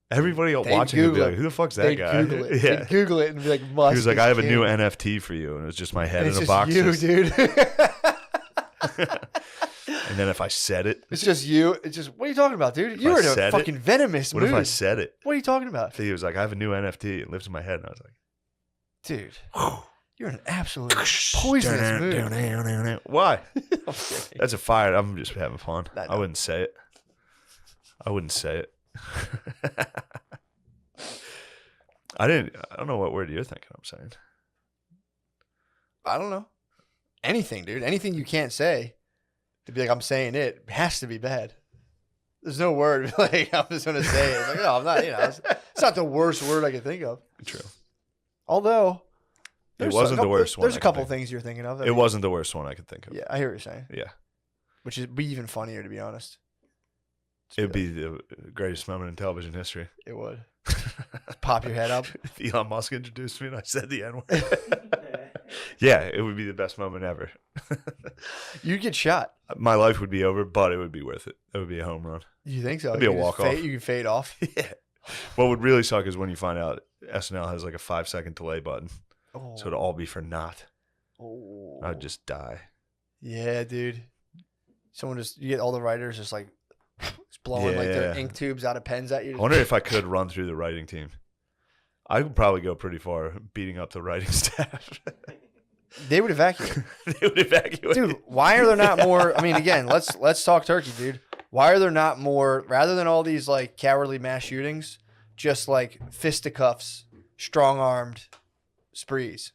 S1: Everybody
S2: They'd
S1: watching would be
S2: Google
S1: like,
S2: it.
S1: who the fuck's that
S2: They'd
S1: guy?
S2: Google it.
S1: Yeah.
S2: They'd Google it and be like, Musk
S1: He was like,
S2: is
S1: I have a
S2: king.
S1: new NFT for you. And it was just my head
S2: And
S1: in
S2: it's
S1: a
S2: just
S1: box.
S2: you, dude.
S1: And then if I said it,
S2: It's just you. It's just, what are you talking about, dude?
S1: If
S2: You
S1: I
S2: were in a
S1: said it?
S2: fucking venomous
S1: what
S2: mood.
S1: if I said it?
S2: What are you talking about?
S1: He was like, I have a new NFT. It lives in my head. And I was like,
S2: Dude, you're in an absolute poisonous mood.
S1: Why?
S2: I'm kidding.
S1: That's a fire. I'm just having fun.
S2: I know.
S1: I wouldn't say it. I don't know what word you're thinking I'm saying.
S2: I don't know. Anything, dude. Anything you can't say to be like, I'm saying it has to be bad. There's no word like I'm just gonna say it. It's like, no, I'm not. It's not the worst word I can think of.
S1: True.
S2: Although there's
S1: wasn't the worst one
S2: There's
S1: I
S2: a
S1: could
S2: couple
S1: think.
S2: things you're thinking of.
S1: It wasn't the worst one I could think of.
S2: Yeah, I hear what you're saying.
S1: Yeah.
S2: Which is be even funnier, to be honest.
S1: It would be the greatest moment in television history.
S2: It would. Pop your head up.
S1: If Elon Musk introduced me and I said the N word. Yeah, it would be the best moment ever.
S2: You'd get shot.
S1: My life would be over, but it would be worth it. It would be a home run.
S2: You think so?
S1: It'd be a walk-off.
S2: You can fade off.
S1: Yeah. What would really suck is when you find out SNL has like a 5-second delay button.
S2: Oh.
S1: So it'd all be for naught.
S2: Oh.
S1: I'd just die.
S2: Yeah, dude. You get all the writers just like blowing like their ink tubes out of pens at you.
S1: I wonder if I could run through the writing team. I could probably go pretty far beating up the writing staff.
S2: They would evacuate.
S1: They would evacuate.
S2: Dude, why are there not more? I mean, again, let's talk turkey, dude. Why are there not more, rather than all these like cowardly mass shootings, just like fisticuffs, strong-armed sprees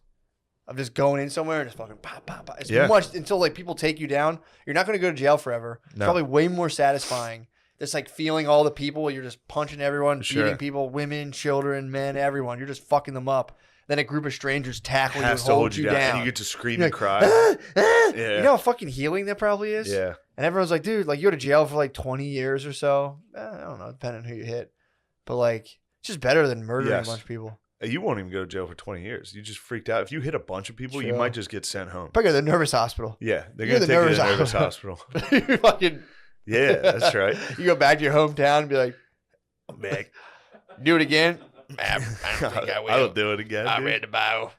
S2: of just going in somewhere and just fucking pop, pop, pop. It's much until like people take you down. You're not going to go to jail forever. It's probably way more satisfying. Just like feeling all the people. You're just punching everyone, beating people, women, children, men, everyone. You're just fucking them up. Then a group of strangers tackle you and hold you down.
S1: And you get to scream and cry.
S2: You know how fucking healing that probably is?
S1: Yeah.
S2: And everyone's like, dude, like you go to jail for like 20 years or so. I don't know, depending on who you hit. But like, it's just better than murdering a bunch of people.
S1: You won't even go to jail for 20 years. You just freaked out. If you hit a bunch of people, you might just get sent home.
S2: Probably go to the nervous hospital.
S1: Yeah. They're going to take you to the nervous hospital.
S2: You fucking...
S1: Yeah, that's right.
S2: You go back to your hometown and be like, I'm back. Do it again? I don't think I will.
S1: I don't do it again.
S2: I'm ready to bow.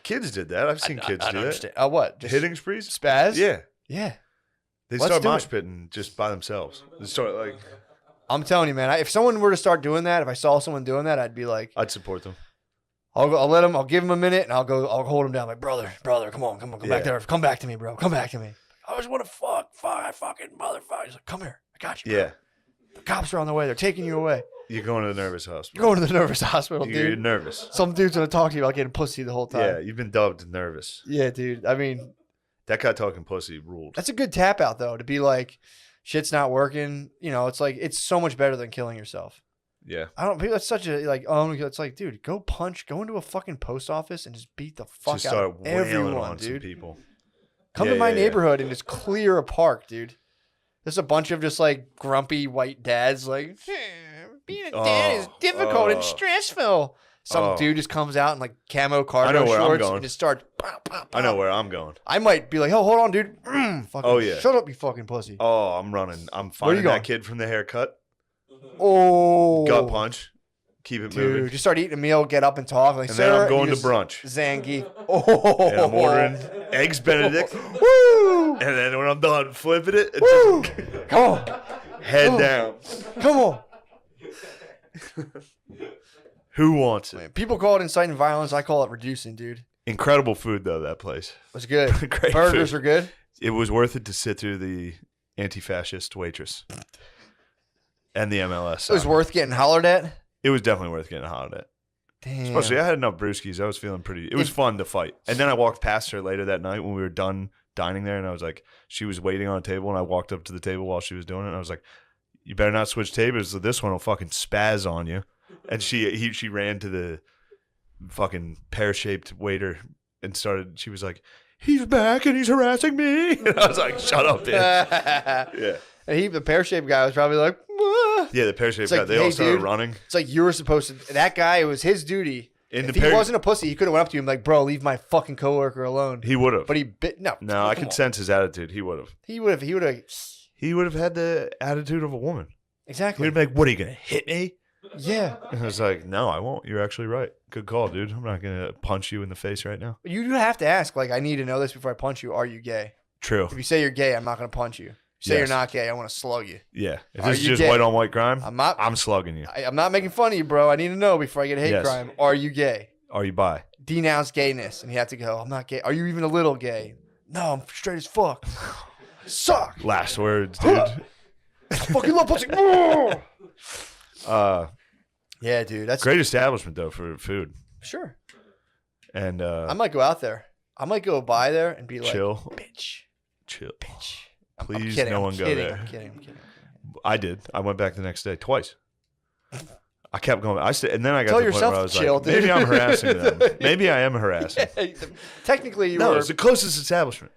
S1: Kids did that. I've seen kids do that.
S2: What? Just
S1: hitting sprees?
S2: Spaz?
S1: Yeah.
S2: Yeah.
S1: They start mosh pitting just by themselves. They start like...
S2: I'm telling you, man. If someone were to start doing that, if I saw someone doing that, I'd be like...
S1: I'd support them.
S2: I'll give him a minute and I'll hold him down. Like, brother, come on, come back there. Come back to me, bro. Come back to me. I just want to fuck, fucking motherfucker. He's like, come here. I got you, bro.
S1: Yeah.
S2: The cops are on the way. They're taking you away.
S1: You're going to the nervous hospital.
S2: You're going to the nervous hospital, dude.
S1: You're nervous.
S2: Some dude's going to talk to you about getting pussy the whole time.
S1: Yeah, you've been dubbed nervous.
S2: Yeah, dude. I mean...
S1: That guy talking pussy ruled.
S2: That's a good tap out, though, to be like, shit's not working. You know, it's like, it's so much better than killing yourself.
S1: Yeah.
S2: People, that's such a, like, it's like, dude, go into a fucking post office and just beat the fuck out of everyone, dude.
S1: People.
S2: Come to my neighborhood and just clear a park, dude. There's a bunch of just like grumpy white dads, like, being a dad is difficult and stressful. Some dude just comes out in like camo cargo shorts and just starts. Pow, pow, pow.
S1: I know where I'm going.
S2: I might be like, oh, hold on, dude. Shut up, you fucking pussy.
S1: Oh, I'm running. I'm finding that kid from the haircut.
S2: Oh,
S1: gut punch. Keep it moving.
S2: Just start eating a meal, get up and talk. Like,
S1: and then I'm going to brunch.
S2: Zangy.
S1: Oh. And I'm ordering eggs Benedict. Woo! And then when I'm done flipping it, it's just
S2: come on.
S1: Head down.
S2: Come on.
S1: Who wants it?
S2: People call it inciting violence. I call it reducing, dude.
S1: Incredible food, though, that place.
S2: It was good.
S1: Great
S2: Burgers
S1: food.
S2: are good.
S1: It was worth it to sit through the anti-fascist waitress and the MLS.
S2: It was worth getting hollered at?
S1: It was definitely worth getting hollered at.
S2: Damn.
S1: Especially, I had enough brewskis. I was feeling pretty... It was fun to fight. And then I walked past her later that night when we were done dining there, and I was like... She was waiting on a table, and I walked up to the table while she was doing it, and I was like, you better not switch tables, or this one will fucking spaz on you. And she ran to the fucking pear-shaped waiter and started... She was like, he's back, and he's harassing me. And I was like, shut up, bitch. Yeah.
S2: And the pear-shaped guy was probably like... Wah.
S1: Yeah, the pear-shaped guy. They all started running.
S2: It's like you were supposed to... That guy, it was his duty... If he wasn't a pussy, he could have went up to him like, bro, leave my fucking coworker alone.
S1: He would have.
S2: But he bit... No,
S1: I could sense his attitude. He would have.
S2: He would have...
S1: He would have had the attitude of a woman.
S2: Exactly.
S1: He'd be like, what, are you going to hit me?
S2: Yeah.
S1: And I was like, no, I won't. You're actually right. Good call, dude. I'm not going to punch you in the face right now.
S2: You do have to ask, like, I need to know this before I punch you. Are you gay?
S1: True.
S2: If you say you're gay, I'm not going to punch you. If you say you're not gay, I want to slug you.
S1: Yeah. If this is just white on white crime, I'm slugging you.
S2: I'm not making fun of you, bro. I need to know before I get a hate crime. Are you gay?
S1: Are you bi?
S2: Denounce gayness. And you have to go, I'm not gay. Are you even a little gay? No, I'm straight as fuck. Suck.
S1: Last words, dude.
S2: I fucking love pussy. Yeah, dude. That's
S1: great establishment, though, for food.
S2: Sure.
S1: And
S2: I might go out there. I might go by there and be like,
S1: chill.
S2: Bitch.
S1: Chill.
S2: Bitch.
S1: Please, no one go there.
S2: I'm kidding.
S1: I did. I went back the next day twice. I kept going. And then I got
S2: Tell
S1: to the point where I was
S2: chill,
S1: like,
S2: dude.
S1: maybe I'm harassing them. Maybe I am harassing.
S2: Technically, you
S1: No,
S2: were.
S1: it's the closest establishment.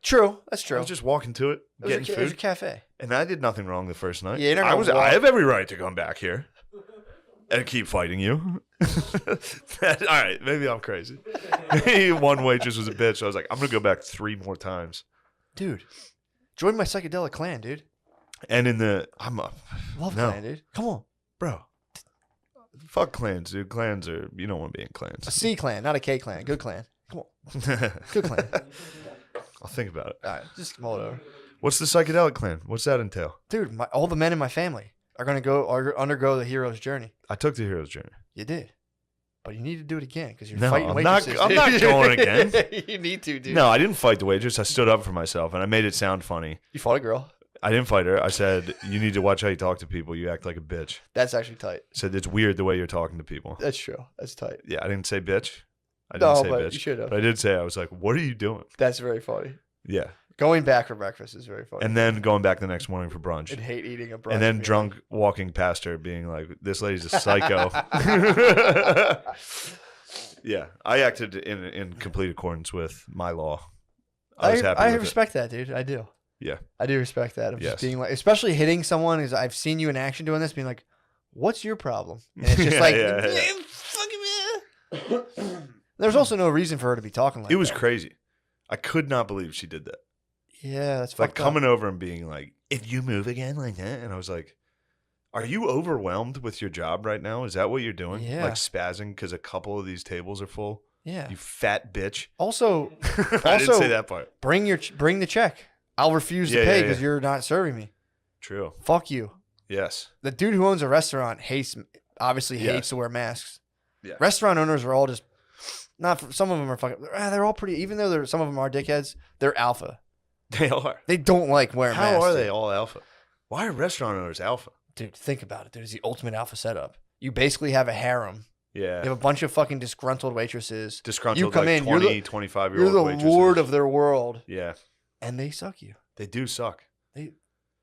S2: True. That's true.
S1: I was just walking to it, getting food.
S2: It was a cafe.
S1: And I did nothing wrong the first night.
S2: Yeah,
S1: I have every right to come back here. and keep fighting you. All right, maybe I'm crazy. One waitress was a bitch. So I was like, I'm gonna go back 3 more times.
S2: Dude, join my psychedelic clan, dude.
S1: And in the
S2: Love clan, dude. Come on,
S1: bro. Fuck clans, dude. Clans are you don't want to be in clans.
S2: a C clan, not a K clan. Good clan. Come on, good clan.
S1: I'll think about it.
S2: All right, just mull it over.
S1: What's the psychedelic clan? What's that entail?
S2: Dude, all the men in my family are undergo the hero's journey.
S1: I took the hero's journey.
S2: You did. But you need to do it again because you're
S1: No,
S2: fighting
S1: I'm
S2: waitresses.
S1: I'm not going again.
S2: You need to, dude.
S1: No, I didn't fight the waitress. I stood up for myself and I made it sound funny.
S2: You fought a girl.
S1: I didn't fight her. I said, you need to watch how you talk to people. You act like a bitch.
S2: That's actually tight.
S1: I said, it's weird the way you're talking to people.
S2: That's true. That's tight.
S1: Yeah, I didn't say bitch. I didn't say
S2: but
S1: bitch.
S2: you should have.
S1: But I did say, I was like, what are you doing?
S2: That's very funny.
S1: Yeah.
S2: Going back for breakfast is very funny.
S1: And then going back the next morning for brunch.
S2: And hate eating a brunch.
S1: And then
S2: meal.
S1: drunk walking past her being like, this lady's a psycho. Yeah, I acted in complete accordance with my law. I was happy
S2: I
S1: with
S2: respect that, dude. I do.
S1: Yeah.
S2: I do respect that. Of
S1: Yes.
S2: just being like, especially hitting someone is I've seen you in action doing this, being like, what's your problem? And it's just like, fucking man. There's also no reason for her to be talking like that.
S1: It was crazy. I could not believe she did that.
S2: Yeah, that's
S1: Like
S2: fucked up.
S1: coming over and being like, if you move again like that. And I was like, are you overwhelmed with your job right now? Is that what you're doing?
S2: Yeah.
S1: Like spazzing because a couple of these tables are full?
S2: Yeah.
S1: You fat bitch.
S2: Also,
S1: I didn't say that part.
S2: bring the check. I'll refuse to
S1: Yeah,
S2: pay
S1: yeah,
S2: because
S1: yeah.
S2: you're not serving me.
S1: True.
S2: Fuck you.
S1: Yes.
S2: The dude who owns a restaurant obviously
S1: Yeah.
S2: hates to wear masks.
S1: Yeah.
S2: Restaurant owners are all just some of them are fucking. They're all pretty. Even though some of them are dickheads, they're alpha.
S1: They are.
S2: They don't like wearing masks.
S1: How are they
S2: dude.
S1: all alpha? Why are restaurant owners alpha?
S2: Dude, think about it. Dude, it's the ultimate alpha setup. You basically have a harem.
S1: Yeah.
S2: You have a bunch of fucking disgruntled waitresses.
S1: Disgruntled
S2: You come
S1: like
S2: in, you're
S1: 20,
S2: the-
S1: 25-year-old
S2: You're the
S1: waitresses.
S2: lord of their world,
S1: Yeah.
S2: and they suck you.
S1: They do suck.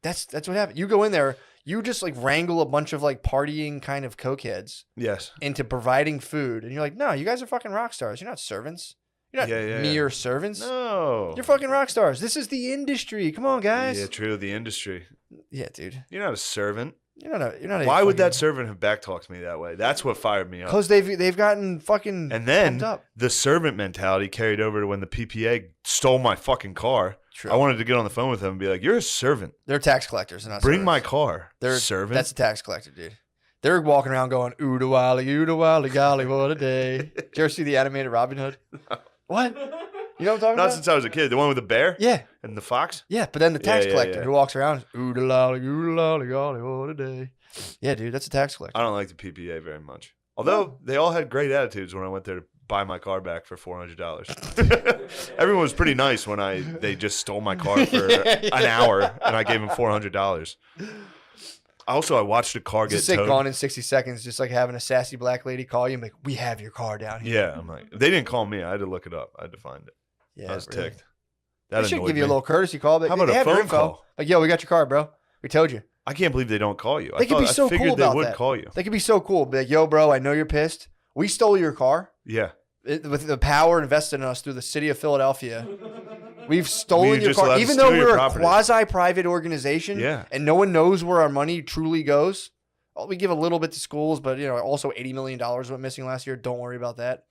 S2: That's what happened. You go in there, you just like wrangle a bunch of like partying kind of cokeheads
S1: Yes.
S2: into providing food, and you're like, no, you guys are fucking rock stars. You're not servants. You're not
S1: Yeah.
S2: mere servants.
S1: No.
S2: You're fucking rock stars. This is the industry. Come on, guys.
S1: Yeah, true. The industry.
S2: Yeah, dude.
S1: You're not a servant.
S2: You're not.
S1: Why would that servant have backtalked me that way? That's what fired me up.
S2: Because they've gotten fucking
S1: And then
S2: pumped up.
S1: the servant mentality carried over to when the PPA stole my fucking car.
S2: True.
S1: I wanted to get on the phone with them and be like, "You're a servant.
S2: They're tax collectors. They're not
S1: Bring my
S2: servants.
S1: car."
S2: They're
S1: servant.
S2: That's a tax collector, dude. They're walking around going, ooh da wally, golly, what a day. Did you ever see the animated Robin Hood? What? You know what I'm talking
S1: Not
S2: about?
S1: since I was a kid. The one with the bear
S2: Yeah.
S1: and the fox.
S2: Yeah, but then the tax
S1: Yeah,
S2: collector
S1: yeah.
S2: who walks around, ooh da golly, golly, what a day. Yeah, dude, that's a tax collector.
S1: I don't like the PPA very much. Although they all had great attitudes when I went there to buy my car back for $400. Everyone was pretty nice when they just stole my car for an hour and I gave them $400. Also, I watched a car get
S2: Just like
S1: towed.
S2: gone in 60 seconds, just like having a sassy black lady call you and be like, we have your car down here.
S1: Yeah, I'm like, they didn't call me. I had to look it up. I had to find it.
S2: Yeah,
S1: I was
S2: really.
S1: ticked.
S2: They
S1: That
S2: should
S1: annoyed
S2: give you a
S1: me.
S2: little courtesy call. But
S1: How about
S2: they
S1: a
S2: have your
S1: phone
S2: info.
S1: call?
S2: Like, yo, we got your car, bro. We told you.
S1: I can't believe they don't call you.
S2: They could be so
S1: I figured
S2: cool
S1: they
S2: about
S1: would
S2: that.
S1: call you.
S2: They could be so cool. Be like, yo, bro, I know you're pissed. We stole your car.
S1: Yeah.
S2: With the power invested in us through the city of Philadelphia. We've stolen
S1: We're
S2: your
S1: just allowed
S2: car.
S1: to
S2: Even
S1: steal
S2: though
S1: your
S2: we're a
S1: property.
S2: quasi-private organization
S1: Yeah.
S2: and no one knows where our money truly goes. We give a little bit to schools, but also $80 million went missing last year. Don't worry about that.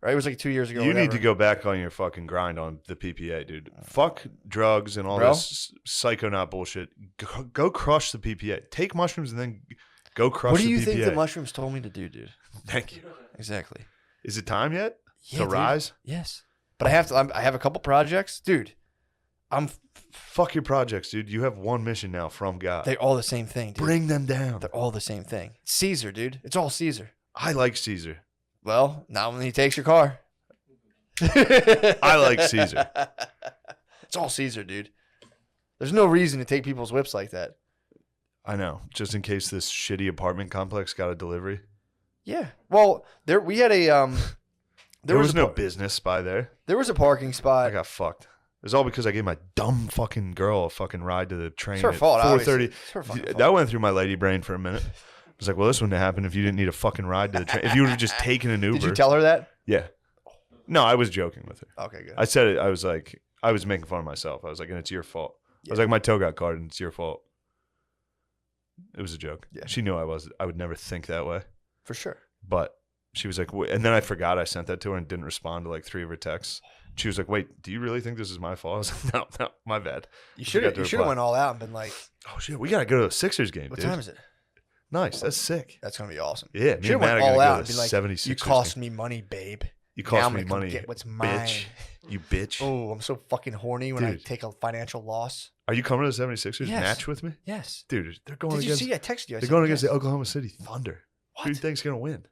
S2: Right? It was like 2 years ago.
S1: You need
S2: whatever.
S1: to go back on your fucking grind on the PPA, dude. Fuck drugs and all
S2: Bro?
S1: this psychonaut bullshit. Go crush the PPA. Take mushrooms and then go crush
S2: What
S1: the
S2: do you
S1: PPA.
S2: think the mushrooms told me to do, dude?
S1: Thank you.
S2: Exactly.
S1: Is it time yet
S2: Yeah,
S1: to
S2: dude.
S1: rise?
S2: Yes. But I have a couple projects. Dude,
S1: Fuck your projects, dude. You have one mission now from God.
S2: they're all the same thing, dude.
S1: Bring them down.
S2: They're all the same thing. Caesar, dude. It's all Caesar.
S1: I like Caesar.
S2: Well, not when he takes your car.
S1: I like Caesar.
S2: It's all Caesar, dude. There's no reason to take people's whips like that.
S1: I know. Just in case this shitty apartment complex got a delivery.
S2: Yeah. Well, we had a
S1: There was no
S2: a,
S1: business by there.
S2: there was a parking
S1: I
S2: spot.
S1: got fucked. It was all because I gave my dumb fucking girl a fucking ride to the train
S2: It's her
S1: at
S2: fault.
S1: 4:30.
S2: obviously. It's her fucking fault.
S1: That went through my lady brain for a minute. I was like, well, this wouldn't have happened if you didn't need a fucking ride to the train. If you would have just taken an Uber.
S2: Did you tell her that?
S1: Yeah. No, I was joking with her.
S2: Okay, good.
S1: I said it. I was like, I was making fun of myself. I was like, and it's your fault. I was like, my toe got caught and it's your fault. It was a joke.
S2: Yeah.
S1: She knew I would never think that way.
S2: For sure.
S1: But she was like, and then I forgot I sent that to her and didn't respond to like 3 of her texts. She was like, "Wait, do you really think this is my fault?" I was like, "No, my bad."
S2: You should have went all out and been like,
S1: "Oh shit, we gotta go to a Sixers game,
S2: what
S1: dude."
S2: time is it?
S1: Nice, that's sick.
S2: That's gonna be awesome.
S1: Yeah, me
S2: should have
S1: and Matt
S2: went
S1: are
S2: all
S1: gonna
S2: out
S1: go
S2: and
S1: to
S2: be like,
S1: 76ers
S2: you cost
S1: game.
S2: me money, babe.
S1: You
S2: Now
S1: cost
S2: I'm
S1: me
S2: gonna come
S1: money,
S2: get what's mine.
S1: bitch. You bitch.
S2: Oh, I'm so fucking horny when I
S1: Dude.
S2: take a financial loss.
S1: Are you coming to the 76ers
S2: Yes.
S1: match with me?
S2: Yes.
S1: Dude, they're going
S2: Did you
S1: against
S2: see? I texted you. I
S1: they're
S2: said
S1: going against
S2: yes.
S1: the Oklahoma City Thunder.
S2: What?
S1: Who do you think's gonna win?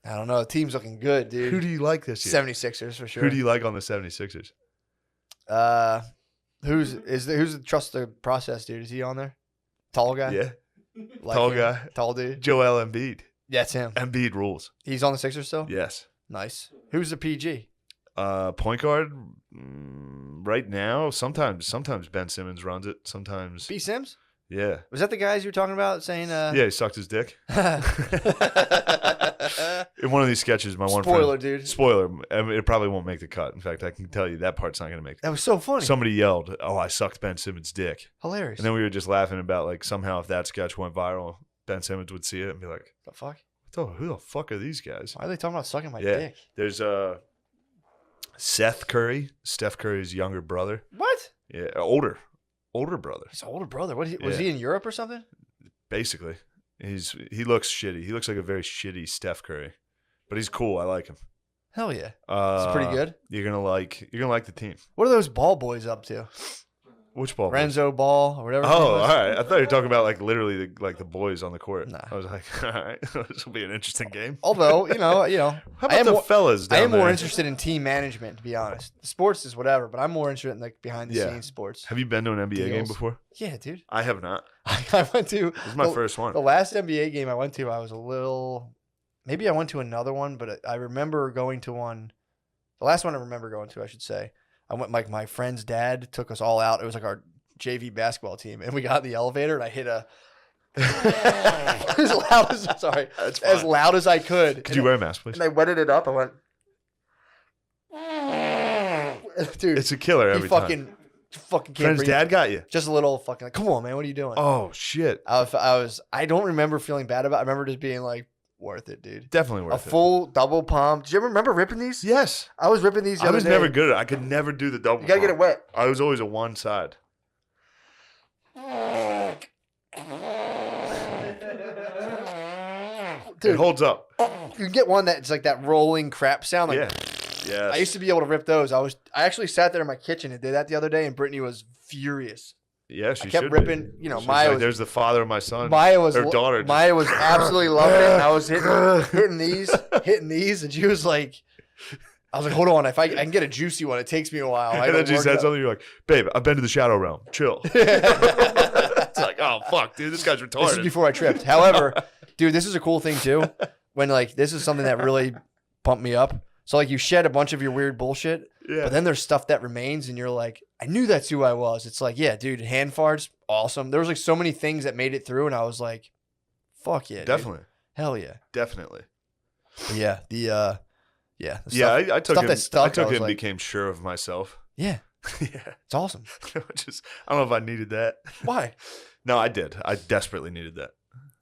S2: I don't know. The team's looking good, dude.
S1: Who do you like this year?
S2: 76ers for sure.
S1: Who do you like on the 76ers?
S2: Who's the trust the process, dude? Is he on there? Tall guy?
S1: Yeah,
S2: Like
S1: tall
S2: him?
S1: guy.
S2: Tall dude.
S1: Joel Embiid.
S2: That's him.
S1: Embiid rules.
S2: He's on the Sixers still?
S1: Yes.
S2: Nice. Who's the PG?
S1: Point guard. Right now, sometimes Ben Simmons runs it. Sometimes,
S2: B. Sims?
S1: yeah,
S2: Was that the guys you were talking about saying
S1: yeah. He sucked his dick
S2: Spoiler,
S1: in one of these sketches. My one friend,
S2: dude.
S1: spoiler. I mean, it probably won't make the cut. In fact, I can tell you that part's not going to make.
S2: That was so funny.
S1: Somebody yelled, "Oh, I sucked Ben Simmons' dick,"
S2: Hilarious.
S1: and then we were just laughing about like somehow if that sketch went viral, Ben Simmons would see it and be like,
S2: the fuck?
S1: "Who the fuck are these guys?"
S2: Why are they talking about sucking my
S1: Yeah.
S2: dick?
S1: There's Seth Curry, Steph Curry's younger brother.
S2: What?
S1: Yeah, older brother.
S2: His older brother. Was
S1: Yeah.
S2: he in Europe or something?
S1: Basically, he looks shitty. He looks like a very shitty Steph Curry, but he's cool. I like him.
S2: Hell yeah.
S1: It's
S2: pretty good.
S1: You're gonna like the team.
S2: What are those ball boys up to?
S1: Which ball?
S2: Renzo Ball or whatever.
S1: Oh,
S2: his name
S1: all
S2: was?
S1: right. I thought you were talking about like literally the boys on the court.
S2: Nah.
S1: I was like, all right, this will be an interesting game.
S2: Although,
S1: How
S2: I
S1: about
S2: am
S1: the
S2: more-
S1: fellas?
S2: I
S1: Down
S2: am more
S1: there?
S2: interested in team management, to be honest. Sports is whatever, but I'm more interested in like behind the
S1: Yeah.
S2: scenes sports.
S1: Have you been to an NBA game
S2: Deals.
S1: before?
S2: Yeah, dude.
S1: I have not.
S2: I went to
S1: This is my first one.
S2: the last NBA game I went to. I was a little. Maybe I went to another one, but I remember going to one. The last one I remember going to, I should say. I went. Like my friend's dad took us all out. It was like our JV basketball team, and we got in the elevator, and I hit a. as loud as
S1: That's
S2: as
S1: fine.
S2: loud as I could.
S1: Could you wear a mask, please?
S2: And I wetted it up. I went. Dude,
S1: It's a killer
S2: he
S1: every
S2: fucking
S1: time.
S2: can't
S1: Friend's
S2: breathe.
S1: dad got you.
S2: Just a little fucking like, come on, man, what are you doing?
S1: Oh shit!
S2: I don't remember feeling bad about it. I remember just being like, worth it, dude.
S1: Definitely
S2: A
S1: worth it.
S2: full double pump. Did you ever remember ripping these?
S1: Yes.
S2: I was ripping these the
S1: I
S2: other
S1: was
S2: day.
S1: never good at it. I could never do the double.
S2: You gotta get it
S1: pump.
S2: wet.
S1: I was always a one side.
S2: Dude,
S1: It holds up.
S2: you can get one that's like that rolling crap sound. Like,
S1: Yeah. Yes.
S2: I used to be able to rip those. I actually sat there in my kitchen and did that the other day, and Brittany was furious.
S1: Yeah, she
S2: I kept
S1: should
S2: ripping.
S1: Be.
S2: You know,
S1: She's
S2: Maya
S1: like,
S2: was
S1: there's the father of my son.
S2: Maya was
S1: her daughter. just-
S2: Maya was absolutely loving it. And I was hitting these, and she was like, I was like, hold on, if I can get a juicy one, it takes me a while. I
S1: and then
S2: gotta
S1: she
S2: work
S1: said
S2: it up.
S1: something. You're like, babe, I've been to the shadow realm. Chill. It's like, oh fuck, dude, this guy's
S2: This is
S1: retarded.
S2: before I tripped. However, dude, this is a cool thing too. When like this is something that really pumped me up. So like you shed a bunch of your weird bullshit,
S1: Yeah.
S2: but then there's stuff that remains, and you're like, I knew that's who I was. It's like, yeah, dude, hand farts, awesome. There was like so many things that made it through, and I was like, fuck yeah, dude.
S1: Definitely.
S2: Hell yeah.
S1: Definitely.
S2: But yeah, the
S1: Yeah,
S2: stuff-
S1: I took
S2: stuff
S1: him.
S2: that stuck,
S1: I took
S2: I was
S1: him and
S2: like-
S1: became sure of myself.
S2: yeah,
S1: Yeah.
S2: it's awesome.
S1: Just, I don't know if I needed that.
S2: Why?
S1: No, I did. I desperately needed that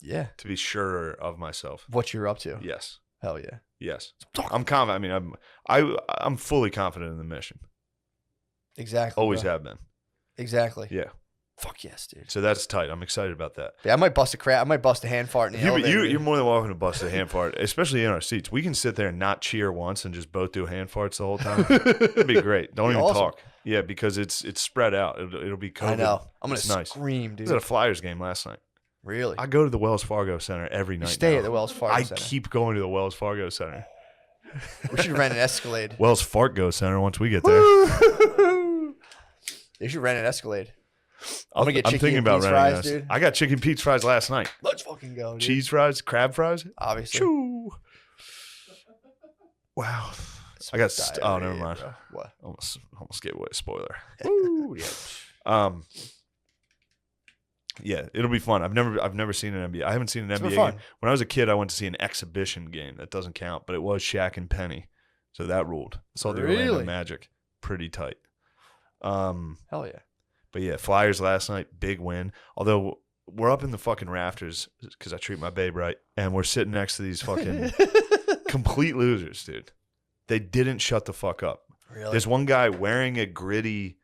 S2: Yeah,
S1: to be sure of myself.
S2: what you're up to.
S1: Yes.
S2: Hell yeah.
S1: Yes. I'm confident. I mean, I'm fully confident in the mission.
S2: Exactly.
S1: Always
S2: bro.
S1: have been.
S2: Exactly.
S1: Yeah.
S2: Fuck yes, dude.
S1: So that's tight. I'm excited about that.
S2: Yeah, I might bust a hand fart in the elevator.
S1: You're more than welcome to bust a hand fart, especially in our seats. We can sit there and not cheer once and just both do hand farts the whole time. It'd be great. Don't
S2: Be
S1: even
S2: awesome.
S1: talk. Yeah, because it's spread out. It'll be COVID.
S2: I know. I'm gonna
S1: It's nice.
S2: scream,
S1: I
S2: dude.
S1: was at a Flyers game last night.
S2: Really?
S1: I go to the Wells Fargo Center every night.
S2: You stay
S1: now.
S2: at the Wells Fargo
S1: I
S2: Center.
S1: keep going to the Wells Fargo Center.
S2: We should rent an Escalade.
S1: Wells Fargo Center once we get there.
S2: They should rent an Escalade. I'm gonna get
S1: I'm
S2: chicken
S1: thinking
S2: and
S1: about
S2: Pete's
S1: renting
S2: fries,
S1: this.
S2: dude.
S1: I got chicken Pete's fries last night.
S2: Let's fucking go, dude.
S1: Cheese fries, crab fries.
S2: Obviously.
S1: Choo. Wow. I got. Oh, never
S2: Diarrhea,
S1: mind.
S2: bro. What?
S1: Almost gave away a spoiler.
S2: Ooh, yeah.
S1: Yeah, it'll be fun. I've never seen an NBA. I haven't seen an
S2: It's been
S1: NBA
S2: fun.
S1: game. When I was a kid, I went to see an exhibition game. That doesn't count, but it was Shaq and Penny, so that ruled. I saw the Orlando
S2: Really?
S1: Magic. Pretty tight.
S2: Hell yeah.
S1: But yeah, Flyers last night, big win. Although we're up in the fucking rafters because I treat my babe right, and we're sitting next to these fucking complete losers, dude. They didn't shut the fuck up.
S2: Really?
S1: There's one guy wearing a Gritty,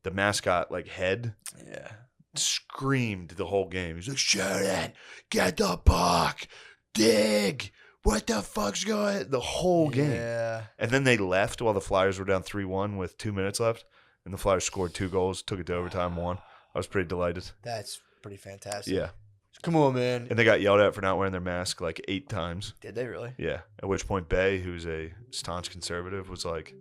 S1: the mascot, like head.
S2: Yeah.
S1: Screamed the whole game. He's like, shoot it, get the puck, dig. What the fuck's going on? The whole game.
S2: Yeah.
S1: And then they left while the Flyers were down 3-1 with 2 minutes left. And the Flyers scored 2 goals, took it to overtime, won. I was pretty delighted.
S2: That's pretty fantastic.
S1: Yeah.
S2: Come on, man.
S1: And they got yelled at for not wearing their mask like 8 times.
S2: Did they really?
S1: Yeah. At which point Bay, who's a staunch conservative, was like,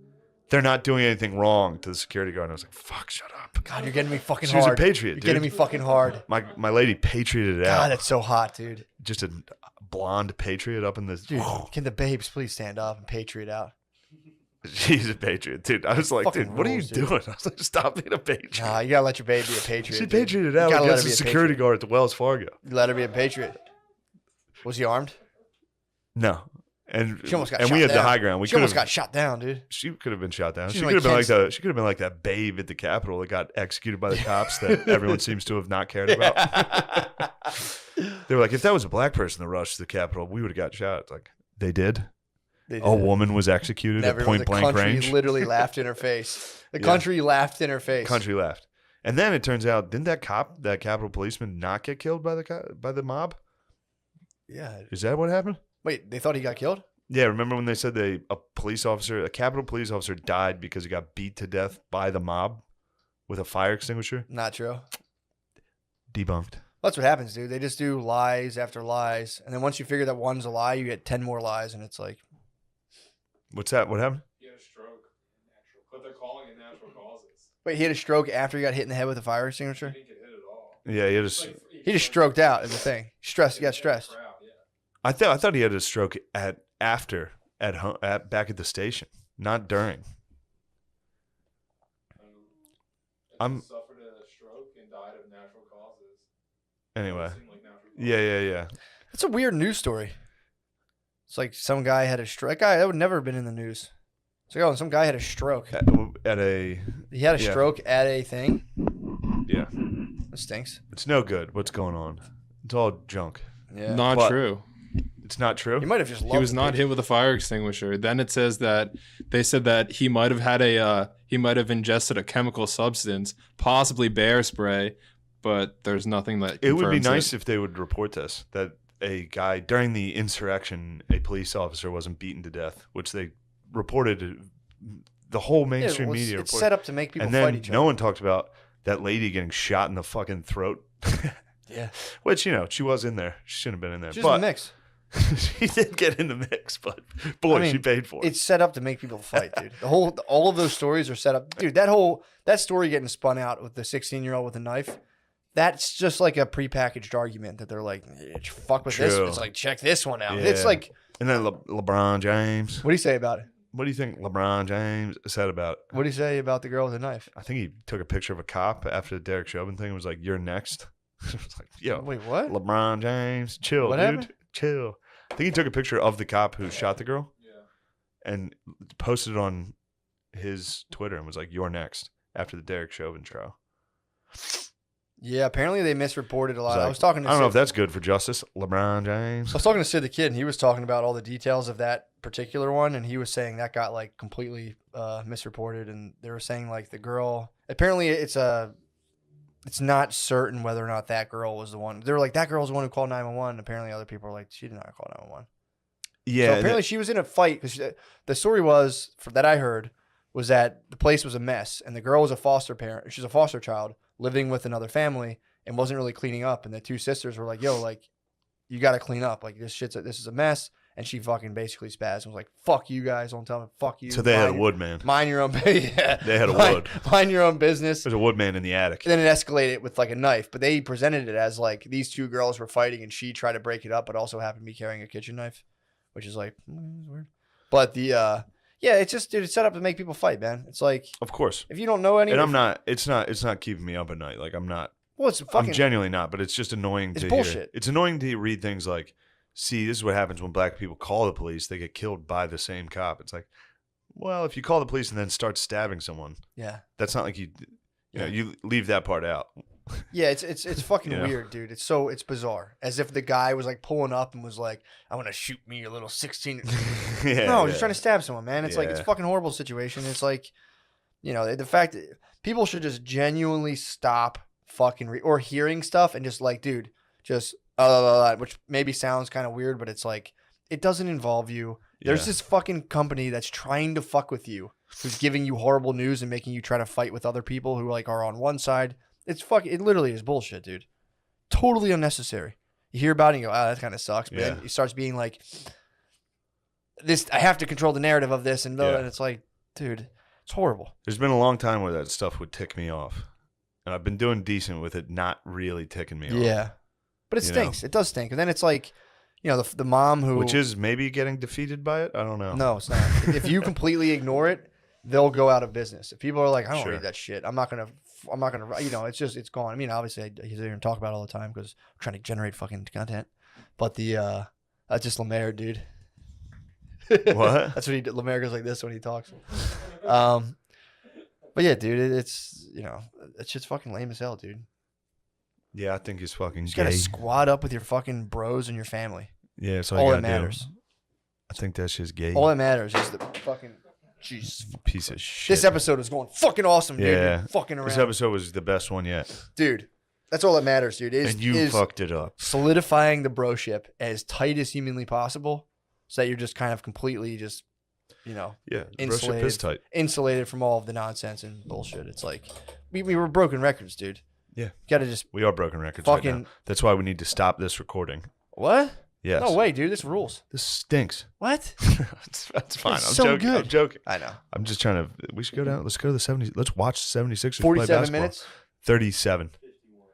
S1: they're not doing anything wrong to the security guard. And I was like, fuck, shut up.
S2: God, you're getting me fucking
S1: She was
S2: hard.
S1: a patriot,
S2: You're
S1: dude.
S2: getting me fucking hard.
S1: My lady patrioted it out.
S2: God, that's so hot, dude.
S1: Just a blonde patriot up in the...
S2: Dude, can the babes please stand up and patriot out?
S1: She's a patriot, dude. I was like,
S2: Fucking
S1: dude, what are you
S2: rules, dude.
S1: doing? I was like, stop being a patriot.
S2: Nah, you gotta let your babe be a patriot.
S1: She
S2: dude.
S1: patrioted
S2: You
S1: out
S2: gotta let
S1: against
S2: her
S1: the
S2: be a
S1: security
S2: patriot.
S1: guard at the Wells Fargo.
S2: You let her be a patriot. Was he armed?
S1: No. And
S2: She almost got
S1: and
S2: shot
S1: we had
S2: down.
S1: the high ground. We
S2: She almost
S1: could've-
S2: got shot down, dude.
S1: She could have been shot down.
S2: She's
S1: She
S2: like
S1: could have been like
S2: Ken's-
S1: the. She could have been like that babe at the Capitol that got executed by the cops that everyone seems to have not cared about. They were like, if that was a black person that rushed to the Capitol, we would have got shot. It's like they did.
S2: They
S1: A woman was executed at point blank
S2: the country
S1: range.
S2: literally laughed in her face. The
S1: Yeah.
S2: country laughed in her face.
S1: Country left, and then it turns out, didn't that Capitol policeman, not get killed by the mob?
S2: Yeah.
S1: Is that what happened?
S2: Wait, they thought he got killed?
S1: Yeah, remember when they said a Capitol police officer died because he got beat to death by the mob with a fire extinguisher?
S2: Not true.
S1: Debunked.
S2: That's what happens, dude. They just do lies after lies. And then once you figure that one's a lie, you get 10 more lies. And it's like,
S1: What's that? What happened?
S4: He had a stroke. But they're calling it natural causes.
S2: wait, he had a stroke after he got hit in the head with a fire extinguisher?
S4: He didn't get hit at all.
S1: Yeah, he had a,
S2: He just stroked out is the thing. He got stressed.
S4: Crowd, yeah.
S1: I thought he had a stroke after at home back at the station, not during. I'm
S4: Suffered a stroke and died of natural causes.
S1: anyway.
S4: Seemed like natural causes.
S1: Yeah.
S2: It's a weird news story. It's like some guy had a stroke. That guy, that would never have been in the news. It's like, oh, some guy had a stroke.
S1: At a
S2: He had a
S1: Yeah.
S2: stroke at a thing.
S1: yeah.
S2: That stinks.
S1: It's no good. What's going on? It's all junk.
S2: Yeah.
S5: Not
S1: But-
S5: true.
S1: It's not true.
S2: He might have just loved
S5: He was
S2: the
S5: not
S2: pitch.
S5: hit with a fire extinguisher. Then it says that they said that he might have had he might have ingested a chemical substance, possibly bear spray, but there's nothing that
S1: It would be
S5: confirms
S1: nice if they would report this, that a guy during the insurrection, a police officer wasn't beaten to death, which they reported. The whole
S2: Yeah,
S1: mainstream
S2: well,
S1: media
S2: it's
S1: reported.
S2: set up to make people
S1: And
S2: fight
S1: then
S2: each
S1: no
S2: other.
S1: one talked about that lady getting shot in the fucking throat.
S2: Yeah.
S1: Which, she was in there. She shouldn't have been in there.
S2: She's
S1: but
S2: in the mix.
S1: she did get in the mix, but boy,
S2: I mean,
S1: she paid for it.
S2: It's set up to make people fight, dude. All of those stories are set up, dude. That story getting spun out with the 16-year-old with a knife, that's just like a prepackaged argument that they're like, fuck with this.
S1: True.
S2: It's like, check this one out.
S1: Yeah.
S2: It's like,
S1: And then LeBron James.
S2: what do you say about it?
S1: What do you think LeBron James said about it?
S2: What do you say about the girl with the knife?
S1: I think he took a picture of a cop after the Derek Chauvin thing and was like, "You're next." It was like, yo,
S2: Wait, what?
S1: LeBron James, chill,
S2: What
S1: dude.
S2: happened?
S1: Chill. I think he took a picture of the cop who shot the girl
S4: Yeah.
S1: and posted it on his Twitter and was like, "You're next," after the Derek Chauvin trial.
S2: Yeah, apparently they misreported a lot.
S1: Like,
S2: I was talking to
S1: I don't know if
S2: Sid,
S1: that's good for justice. LeBron James.
S2: I was talking to Sid the Kid, and he was talking about all the details of that particular one, and he was saying that got like completely misreported, and they were saying like the girl. Apparently, it's not certain whether or not that girl was the one. They were like, that girl's the one who called 911. Apparently, other people are like, she did not call 911.
S1: Yeah.
S2: So apparently, she was in a fight because the story was that I heard was that the place was a mess, and the girl was a foster parent. She's a foster child living with another family and wasn't really cleaning up. And the two sisters were like, "Yo, like, you got to clean up. Like, this is a mess." And she fucking basically spazzed and was like, "Fuck you guys, don't tell me. Fuck you."
S1: so they had a woodman.
S2: Mind your own. Yeah,
S1: They had a wood.
S2: Mind your own business.
S1: There's a woodman in the attic.
S2: And then it escalated with like a knife, but they presented it as like these two girls were fighting, and she tried to break it up, but also happened to be carrying a kitchen knife, which is like weird. But the yeah, it's just dude, it's set up to make people fight, man. It's like
S1: Of course.
S2: if you don't know any,
S1: And I'm not. It's not keeping me up at night. Like I'm not.
S2: well, it's fucking
S1: I'm genuinely not. But it's just annoying
S2: It's
S1: to
S2: bullshit.
S1: hear. It's annoying to read things like, "See, this is what happens when black people call the police. They get killed by the same cop." It's like, well, if you call the police and then start stabbing someone,
S2: yeah.
S1: that's not like you
S2: Yeah.
S1: you leave that part out.
S2: Yeah, it's fucking
S1: You know?
S2: weird, dude. It's bizarre. As if the guy was like pulling up and was like, "I want to shoot me, you little 16."
S1: Yeah,
S2: No,
S1: yeah.
S2: just trying to stab someone, man. It's like it's a
S1: Yeah.
S2: fucking horrible situation. It's like, the fact that people should just genuinely stop fucking or hearing stuff and just like, dude, just which maybe sounds kind of weird, but it's like it doesn't involve you. There's
S1: Yeah.
S2: this fucking company that's trying to fuck with you, who's giving you horrible news and making you try to fight with other people who like are on one side. It literally is bullshit, dude. Totally unnecessary. You hear about it and you go, that kind of sucks. But then it starts being like, I have to control the narrative of this. And it's like, dude, it's horrible.
S1: There's been a long time where that stuff would tick me off. And I've been doing decent with it not really ticking me off.
S2: Yeah. But it stinks. It does stink. And then it's like, the mom who...
S1: Which is maybe getting defeated by it? I don't know.
S2: No, it's not. If you completely ignore it, they'll go out of business. If people are like, I don't
S1: Sure.
S2: read that shit. I'm not gonna, it's gone. I mean, obviously I hear and talk about it all the time because I'm trying to generate fucking content. But that's just Lemaire, dude.
S1: What?
S2: That's what he did. Lemaire goes like this when he talks. But yeah, dude, it's, that shit's fucking lame as hell, dude.
S1: Yeah, I think he's fucking
S2: You just
S1: gay.
S2: gotta squad up with your fucking bros and your family.
S1: Yeah, that's
S2: all
S1: I
S2: that
S1: gotta
S2: matters.
S1: do. I think that's just gay.
S2: All that matters is the fucking... Jesus.
S1: Piece of shit.
S2: This episode was going fucking awesome, dude.
S1: Yeah.
S2: You're fucking around.
S1: This episode was the best one yet.
S2: Dude, that's all that matters, dude.
S1: And you fucked it up.
S2: Solidifying the broship as tight as humanly possible so that you're just kind of completely just,
S1: Yeah, the
S2: insulated,
S1: broship is tight.
S2: insulated from all of the nonsense and bullshit. It's like, we were broken records, dude.
S1: Yeah.
S2: You gotta just,
S1: We are broken records right
S2: fucking-
S1: now. That's why we need to stop this recording.
S2: what?
S1: Yes.
S2: No way, dude. This rules.
S1: This stinks.
S2: What?
S1: That's fine. I'm
S2: It's so
S1: joking.
S2: good.
S1: I'm joking.
S2: I know.
S1: I'm just trying to. We should go down. Let's go to the 70s. Let's watch 76ers play
S2: 47
S1: basketball.
S2: minutes.
S1: 37.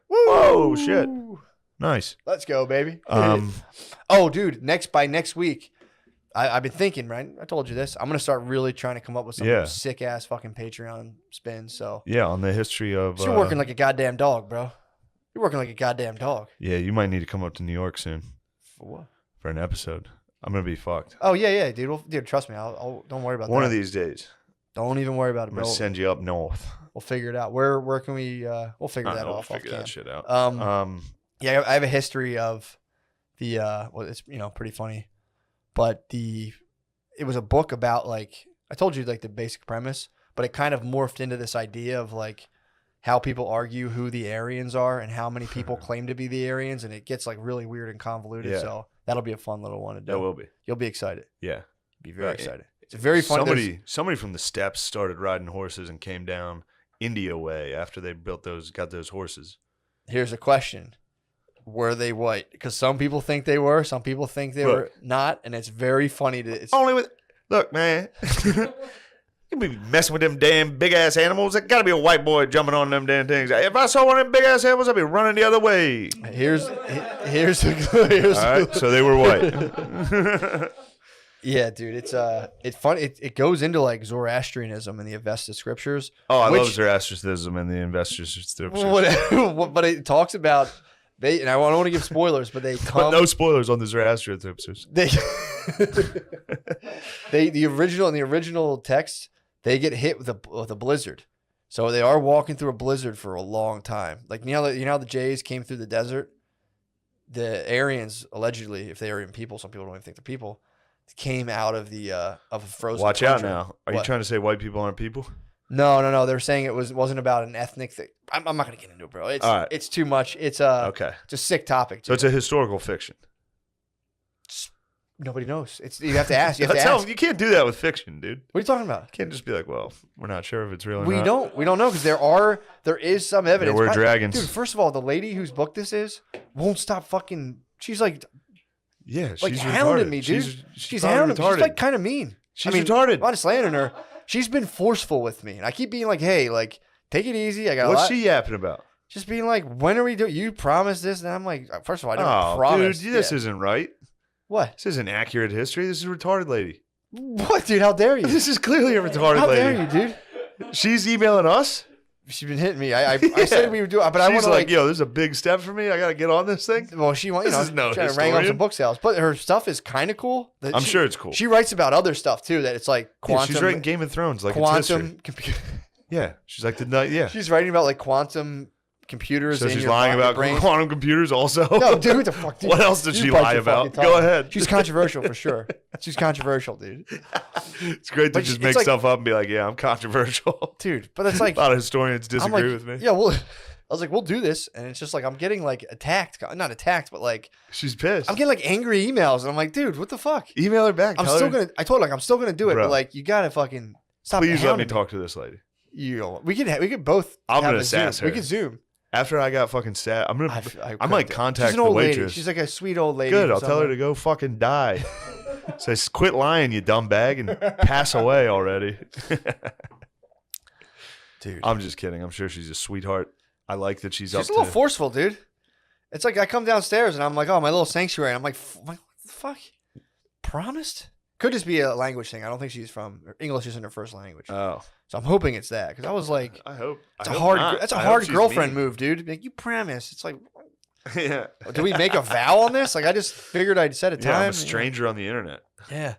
S2: Woo!
S1: Whoa, shit. Nice.
S2: Let's go, baby.
S1: Um,
S2: Oh, dude. By next week, I've been thinking, right? I told you this. I'm gonna start really trying to come up with some sick ass fucking Patreon spins. So
S1: yeah, on the history of.
S2: you're working like a goddamn dog, bro. You're working like a goddamn dog.
S1: Yeah, you might need to come up to New York soon
S2: For what?
S1: for an episode. I'm gonna be fucked.
S2: Oh yeah, dude. Dude, trust me. I'll don't worry about that.
S1: One of these days,
S2: Don't even worry about it,
S1: I'm
S2: bro.
S1: gonna send you up north.
S2: We'll figure it out. Where can we? We'll figure that
S1: We'll
S2: off.
S1: figure
S2: off
S1: that
S2: cam.
S1: shit out.
S2: Yeah, I have a history of the. Well, it's pretty funny, but it was a book about like I told you like the basic premise, but it kind of morphed into this idea of like how people argue who the Aryans are and how many people claim to be the Aryans, and it gets like really weird and convoluted.
S1: Yeah.
S2: So that'll be a fun little one to do.
S1: That will be.
S2: You'll be excited.
S1: Yeah.
S2: Be very
S1: Right.
S2: excited. It's a very funny.
S1: Somebody from the steppes started riding horses and came down India way after they got those horses.
S2: Here's a question. Were they white? Because some people think they were. Some people think they were not. And it's very funny.
S1: Look, man. You be messing with them damn big ass animals. There gotta be a white boy jumping on them damn things. If I saw one of them big ass animals, I'd be running the other way.
S2: Here's
S1: All right, so they were white.
S2: Yeah, dude. It's fun. It goes into like Zoroastrianism and the Avesta scriptures.
S1: Oh, I love Zoroastrianism and the investors scriptures.
S2: But it talks about and I don't want to give spoilers, but they come.
S1: But no spoilers on the Zoroastrian scriptures.
S2: The original text, they get hit with a blizzard, so they are walking through a blizzard for a long time. Like how the Jays came through the desert. The Aryans allegedly, if they are even people, some people don't even think they're people, came out of of a frozen.
S1: Watch
S2: tundra.
S1: out now! Are you trying to say white people aren't people?
S2: No. They're saying it wasn't about an ethnic thing. I'm not gonna get into it, bro. It's
S1: All right.
S2: It's too much. It's
S1: okay.
S2: It's a sick topic. Dude.
S1: So it's a historical fiction.
S2: Nobody knows. You have to ask. You
S1: You can't do that with fiction, dude.
S2: What are you talking about?
S1: You can't just be like, well, we're not sure if it's real or
S2: We
S1: not.
S2: don't know because there is some evidence.
S1: There were dragons.
S2: Dude, first of all, the lady whose book this is won't stop fucking. She's like
S1: Yeah, she's
S2: like
S1: retarded.
S2: hounding me, dude. She's hounding me. She's like kind of mean.
S1: She's retarded.
S2: I'm not slandering her. She's been forceful with me, and I keep being like, "Hey, like, take it easy." I got
S1: What's she yapping about?
S2: Just being like, "When are we doing? You promised this," and I'm like, "First of all, I never promised."
S1: Dude, this isn't right.
S2: What?
S1: This isn't accurate history. This is a retarded lady.
S2: What, dude? How dare you?
S1: This is clearly a retarded
S2: How
S1: lady.
S2: dare you, dude?
S1: She's emailing us.
S2: She's been hitting me. I said we would do it, but I want
S1: She's
S2: to
S1: like, yo, this is a big step for me. I got to get on this thing.
S2: Well, she wants,
S1: This is no
S2: trying to wrangle up
S1: historian.
S2: some book sales, but her stuff is kind of cool.
S1: I'm sure it's cool.
S2: She writes about other stuff too. That it's like
S1: Yeah,
S2: quantum.
S1: she's writing Game of Thrones like it's history.
S2: computer.
S1: Yeah, she's like the yeah.
S2: She's writing about like quantum computers.
S1: So
S2: in
S1: she's
S2: your
S1: lying about
S2: brain.
S1: quantum computers also?
S2: No, dude, what the fuck, dude?
S1: What else did she lie about? Go ahead.
S2: She's controversial for sure. She's controversial, dude.
S1: It's great to just make stuff up and be like, yeah, I'm controversial.
S2: Dude, but it's like
S1: a lot of historians disagree with me.
S2: Yeah, well, I was like, we'll do this. And it's just like, I'm getting like attacked. Not attacked, but like.
S1: She's pissed.
S2: I'm getting like angry emails. And I'm like, dude, what the fuck?
S1: Email her back.
S2: I told her like, I'm still going to do it.
S1: Bro.
S2: But like, you got to fucking stop.
S1: Please let me talk to this lady.
S2: We could both.
S1: I'm
S2: going
S1: to sass her.
S2: We could Zoom.
S1: After I got fucking sad, I might contact
S2: She's an
S1: the
S2: old
S1: waitress.
S2: lady. She's like a sweet old lady.
S1: Good. I'll tell her to go fucking die. Says, quit lying, you dumb bag, and pass away already.
S2: Dude.
S1: I'm just kidding. I'm sure she's a sweetheart. I like that she's up
S2: a little forceful, dude. It's like I come downstairs and I'm like, oh, my little sanctuary. And I'm like, what the fuck? Promised? Could just be a language thing. I don't think she's from English isn't her first language.
S1: Oh.
S2: So I'm hoping it's that because I was like,
S1: I hope.
S2: That's a hard girlfriend move, dude. Like, you promise. It's like,
S1: yeah.
S2: Do we make a vow on this? Like, I just figured I'd set a time.
S1: Yeah, I'm a stranger on the internet.
S2: Yeah.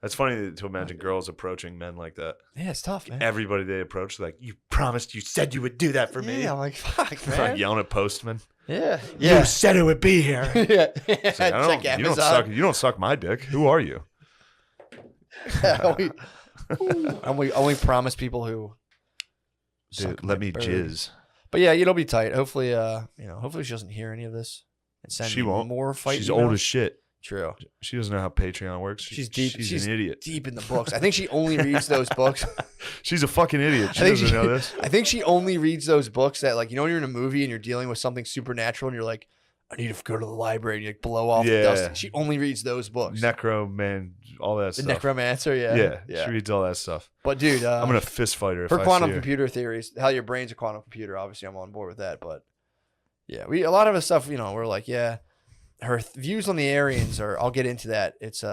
S1: That's funny to imagine girls approaching men like that.
S2: Yeah, it's tough, man.
S1: Everybody they approach, like, you promised, you said you would do that for me.
S2: Yeah, I'm like, fuck, man.
S1: Like yelling at postmen.
S2: Yeah.
S1: You said it would be here.
S2: Yeah.
S1: Like, you don't suck my dick. Who are you?
S2: only promise people who
S1: Dude, let me jizz.
S2: But yeah, it'll be tight. Hopefully, hopefully she doesn't hear any of this and send me more fight.
S1: She's old as shit.
S2: True.
S1: She doesn't know how Patreon works.
S2: She's deep.
S1: She's an idiot.
S2: Deep in the books. I think she only reads those books.
S1: She's a fucking idiot. She doesn't know this.
S2: I think she only reads those books that, like, when you're in a movie and you're dealing with something supernatural and you're like, I need to go to the library and you like blow off the dust. She only reads those books.
S1: Necroman, all that stuff.
S2: The Necromancer,
S1: yeah. She reads all that stuff.
S2: But dude,
S1: I'm gonna fist fight her.
S2: Her quantum computer theories, how your brain's a quantum computer. Obviously, I'm on board with that. But yeah, a lot of the stuff, we're like, yeah, her views on the Aryans are. I'll get into that. It's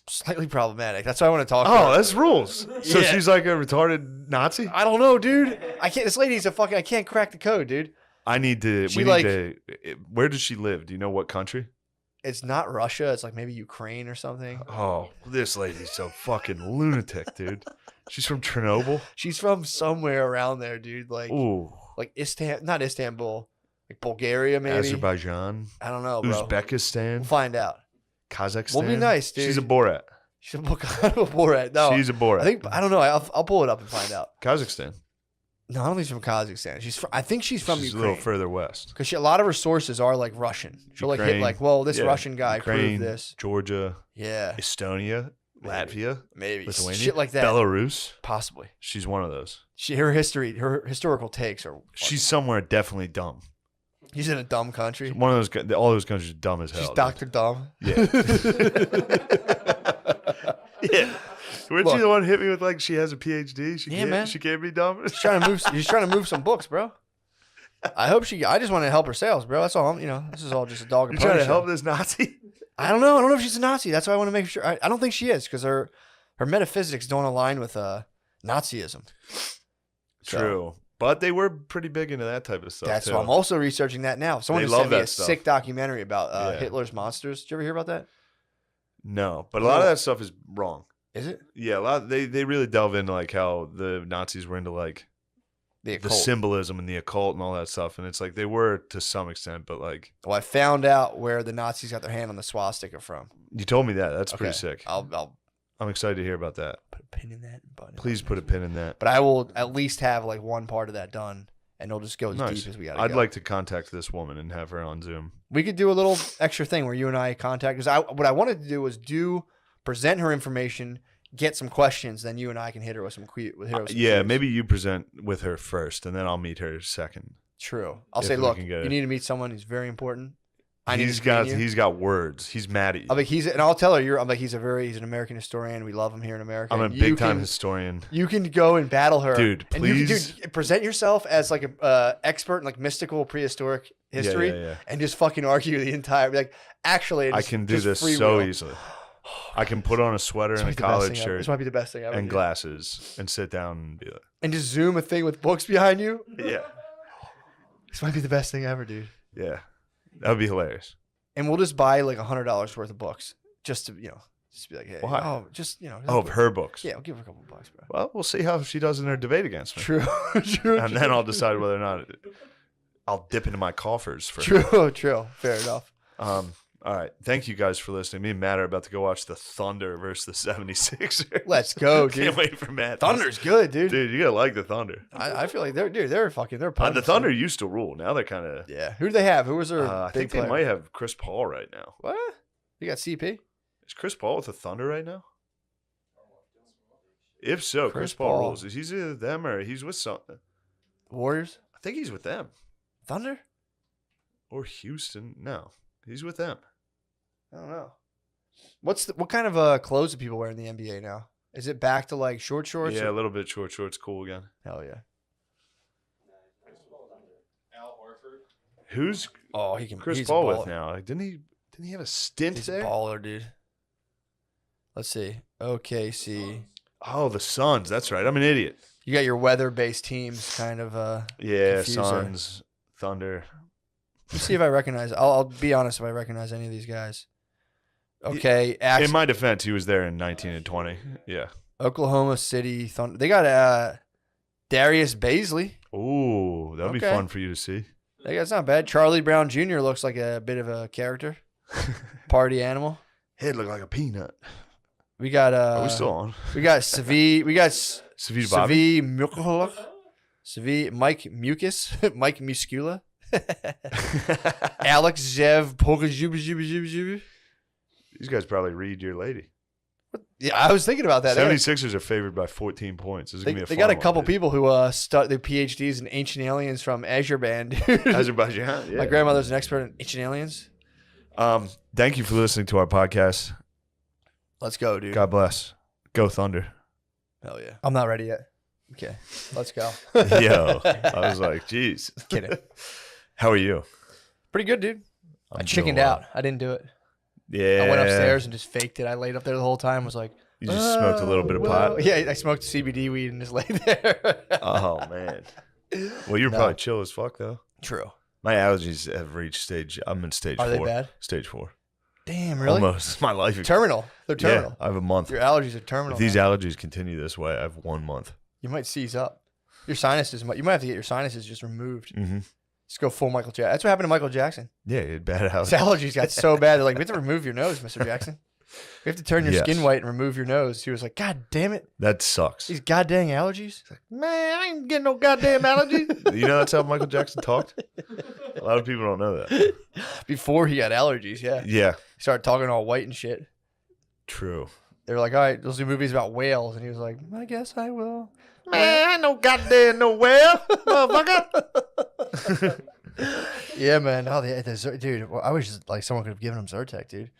S2: slightly problematic. That's why I want to talk.
S1: Oh, that's rules. So she's like a retarded Nazi.
S2: I don't know, dude. I can't. This lady's I can't crack the code, dude.
S1: Where does she live? Do you know what country?
S2: It's not Russia. It's like maybe Ukraine or something.
S1: Oh, this lady's so fucking lunatic, dude. She's from Chernobyl.
S2: She's from somewhere around there, dude. Like,
S1: ooh,
S2: like not Istanbul, like Bulgaria, maybe.
S1: Azerbaijan.
S2: I don't know, bro.
S1: Uzbekistan.
S2: We'll find out.
S1: Kazakhstan.
S2: We'll be nice, dude.
S1: She's a Borat.
S2: She's a Borat. No,
S1: she's a Borat.
S2: I don't know. I'll pull it up and find out.
S1: Kazakhstan.
S2: No, I don't think she's from Kazakhstan. I think she's from Ukraine.
S1: A little further west.
S2: Because a lot of her sources are like Russian. She'll like hit like, well, this Russian guy
S1: Ukraine,
S2: proved this.
S1: Georgia.
S2: Yeah.
S1: Estonia. Latvia.
S2: Maybe.
S1: Lithuania.
S2: Shit like that.
S1: Belarus.
S2: Possibly.
S1: She's one of those.
S2: Her historical takes are.
S1: She's somewhere definitely dumb.
S2: He's in a dumb country.
S1: One of those. All those countries are dumb as hell.
S2: She's Dr. Dumb.
S1: Yeah. Yeah. Weren't you the one hit me with like she has a PhD?
S2: Man.
S1: She can't be dumb.
S2: She's trying to move some books, bro. I just want to help her sales, bro. That's all. This is all just a dog and
S1: pony
S2: pony
S1: show.
S2: Trying to
S1: help this Nazi?
S2: I don't know. I don't know if she's a Nazi. That's why I want to make sure. I don't think she is because her metaphysics don't align with Nazism.
S1: True. But they were pretty big into that type of stuff.
S2: That's why I'm also researching that now. Someone just sent me a sick documentary about Hitler's monsters. Did you ever hear about that?
S1: No, but a lot of that stuff is wrong.
S2: Is it?
S1: Yeah, a lot. They really delve into like how the Nazis were into like the symbolism and the occult and all that stuff, and it's like they were to some extent, but like.
S2: Well, I found out where the Nazis got their hand on the swastika from.
S1: You told me that. That's pretty sick.
S2: I'm
S1: excited to hear about that.
S2: Put a pin in that.
S1: Please put a pin in that.
S2: But I will at least have like one part of that done, and it'll just go as deep as we got.
S1: I'd like to contact this woman and have her on Zoom.
S2: We could do a little extra thing where you and I contact. Because what I wanted to do was present her information, get some questions, then you and I can hit her with some
S1: yeah, maybe you present with her first, and then I'll meet her second.
S2: True. I'll say, look, you need to meet someone who's very important.
S1: He's got words. He's mad at you.
S2: And I'll tell her he's an American historian. We love him here in America.
S1: I'm a big time historian.
S2: You can go and battle her,
S1: dude. Please,
S2: and present yourself as like a expert in like mystical prehistoric history, and just fucking argue the entire. Be like, actually,
S1: I can do this so easily. I can put on a sweater and a collared shirt.
S2: This might be the best thing ever.
S1: And glasses, and sit down and be like,
S2: and just zoom a thing with books behind you.
S1: Yeah,
S2: this might be the best thing ever, dude.
S1: Yeah. That would be hilarious.
S2: And we'll just buy like $100 worth of books just to, Just be like, hey,
S1: Why?
S2: oh, just you know.
S1: Oh, of her books.
S2: Yeah, I'll give her a couple bucks, bro.
S1: Well, we'll see how she does in her debate against me.
S2: True, true.
S1: And then I'll decide whether or not I'll dip into my coffers for
S2: True. Fair enough.
S1: All right. Thank you guys for listening. Me and Matt are about to go watch the Thunder versus the 76ers.
S2: Let's go, dude.
S1: Can't wait for Matt.
S2: Thunder's good, dude.
S1: Dude, you gotta like the Thunder.
S2: I feel like they're
S1: The Thunder used to rule. Now they're kind of.
S2: Yeah. Who do they have? Who was their
S1: I
S2: big
S1: think
S2: player?
S1: they might have Chris Paul right now.
S2: What? You got CP?
S1: Is Chris Paul with the Thunder right now? If so, Chris Paul rules. Is he either them or he's with something?
S2: Warriors?
S1: I think he's with them.
S2: Thunder?
S1: Or Houston. No, he's with them.
S2: I don't know. What kind of clothes do people wear in the NBA now? Is it back to like short shorts?
S1: Yeah, a little bit short shorts, cool again.
S2: Hell yeah.
S4: Al Horford.
S1: Who's
S2: he can.
S1: Chris
S2: he's
S1: Paul
S2: a baller.
S1: with now? Like, didn't he have a stint
S2: He's
S1: there?
S2: a baller, dude. Let's see. OKC.
S1: Oh, the Suns. That's right. I'm an idiot.
S2: You got your weather-based teams, kind of.
S1: Yeah,
S2: Confuser.
S1: Suns, Thunder.
S2: Let's see if I recognize. I'll be honest if I recognize any of these guys. Okay,
S1: In my defense, he was there in 19 and 20. Yeah.
S2: Oklahoma City Thunder. They got Darius Baisley.
S1: Ooh, that would be
S2: Okay.
S1: fun for you to see.
S2: That's not bad. Charlie Brown Jr. looks like a bit of a character, party animal.
S1: Head looked like a peanut.
S2: We got
S1: Are we still on?
S2: We got Savi. We got
S1: Savita Bobby?
S2: Savi Mukuluk. Savi Mike Mucus. Mike Muscula. Alex Zev Pokajubajubajubajuba.
S1: These guys probably read your lady.
S2: Yeah, I was thinking about that.
S1: 76ers are favored by 14 points. This is gonna be a
S2: They
S1: fun
S2: got a
S1: one,
S2: couple
S1: dude.
S2: people who their PhDs in ancient aliens from Azerbaijan. Dude.
S1: Azerbaijan. Yeah.
S2: My grandmother's an expert in ancient aliens.
S1: Thank you for listening to our podcast.
S2: Let's go, dude.
S1: God bless. Go Thunder.
S2: Hell yeah. I'm not ready yet. Okay, let's go.
S1: Yo, I was like, geez.
S2: Kidding.
S1: How are you?
S2: Pretty good, dude. I
S1: I'm doing
S2: chickened
S1: well.
S2: out. I didn't do it.
S1: Yeah.
S2: I went upstairs and just faked it. I laid up there the whole time. Was like,
S1: You just smoked a little bit of
S2: whoa.
S1: pot.
S2: Yeah, I smoked CBD weed and just laid there.
S1: Oh man. Well, you're
S2: No.
S1: probably chill as fuck though.
S2: True.
S1: My allergies have reached stage. I'm in stage 4.
S2: Are they bad?
S1: Stage 4.
S2: Damn, really?
S1: Almost. My life.
S2: Terminal. They're terminal.
S1: Yeah, I have a month.
S2: Your allergies are terminal.
S1: If these
S2: man.
S1: allergies continue this way, I have 1 month.
S2: You might seize up. Your sinuses. You might have to get your sinuses just removed.
S1: Mm-hmm.
S2: Just go full Michael Jackson. That's what happened to Michael Jackson.
S1: Yeah, you had bad
S2: His
S1: allergies.
S2: allergies got so bad. They're like, we have to remove your nose, Mr. Jackson. We have to turn your
S1: Yes.
S2: skin white and remove your nose. He was like, God damn it.
S1: That sucks.
S2: These goddamn allergies.
S1: Man, I ain't getting no goddamn allergies. You know that's how Michael Jackson talked? A lot of people don't know that.
S2: Before he got allergies, yeah.
S1: Yeah,
S2: He started talking all white and shit.
S1: true.
S2: They were like, all right, let's do movies about whales. And he was like, I guess I will.
S1: Man, I ain't no goddamn no whale, motherfucker.
S2: Yeah, man. Oh, dude, well, I wish like someone could have given him Zyrtec, dude.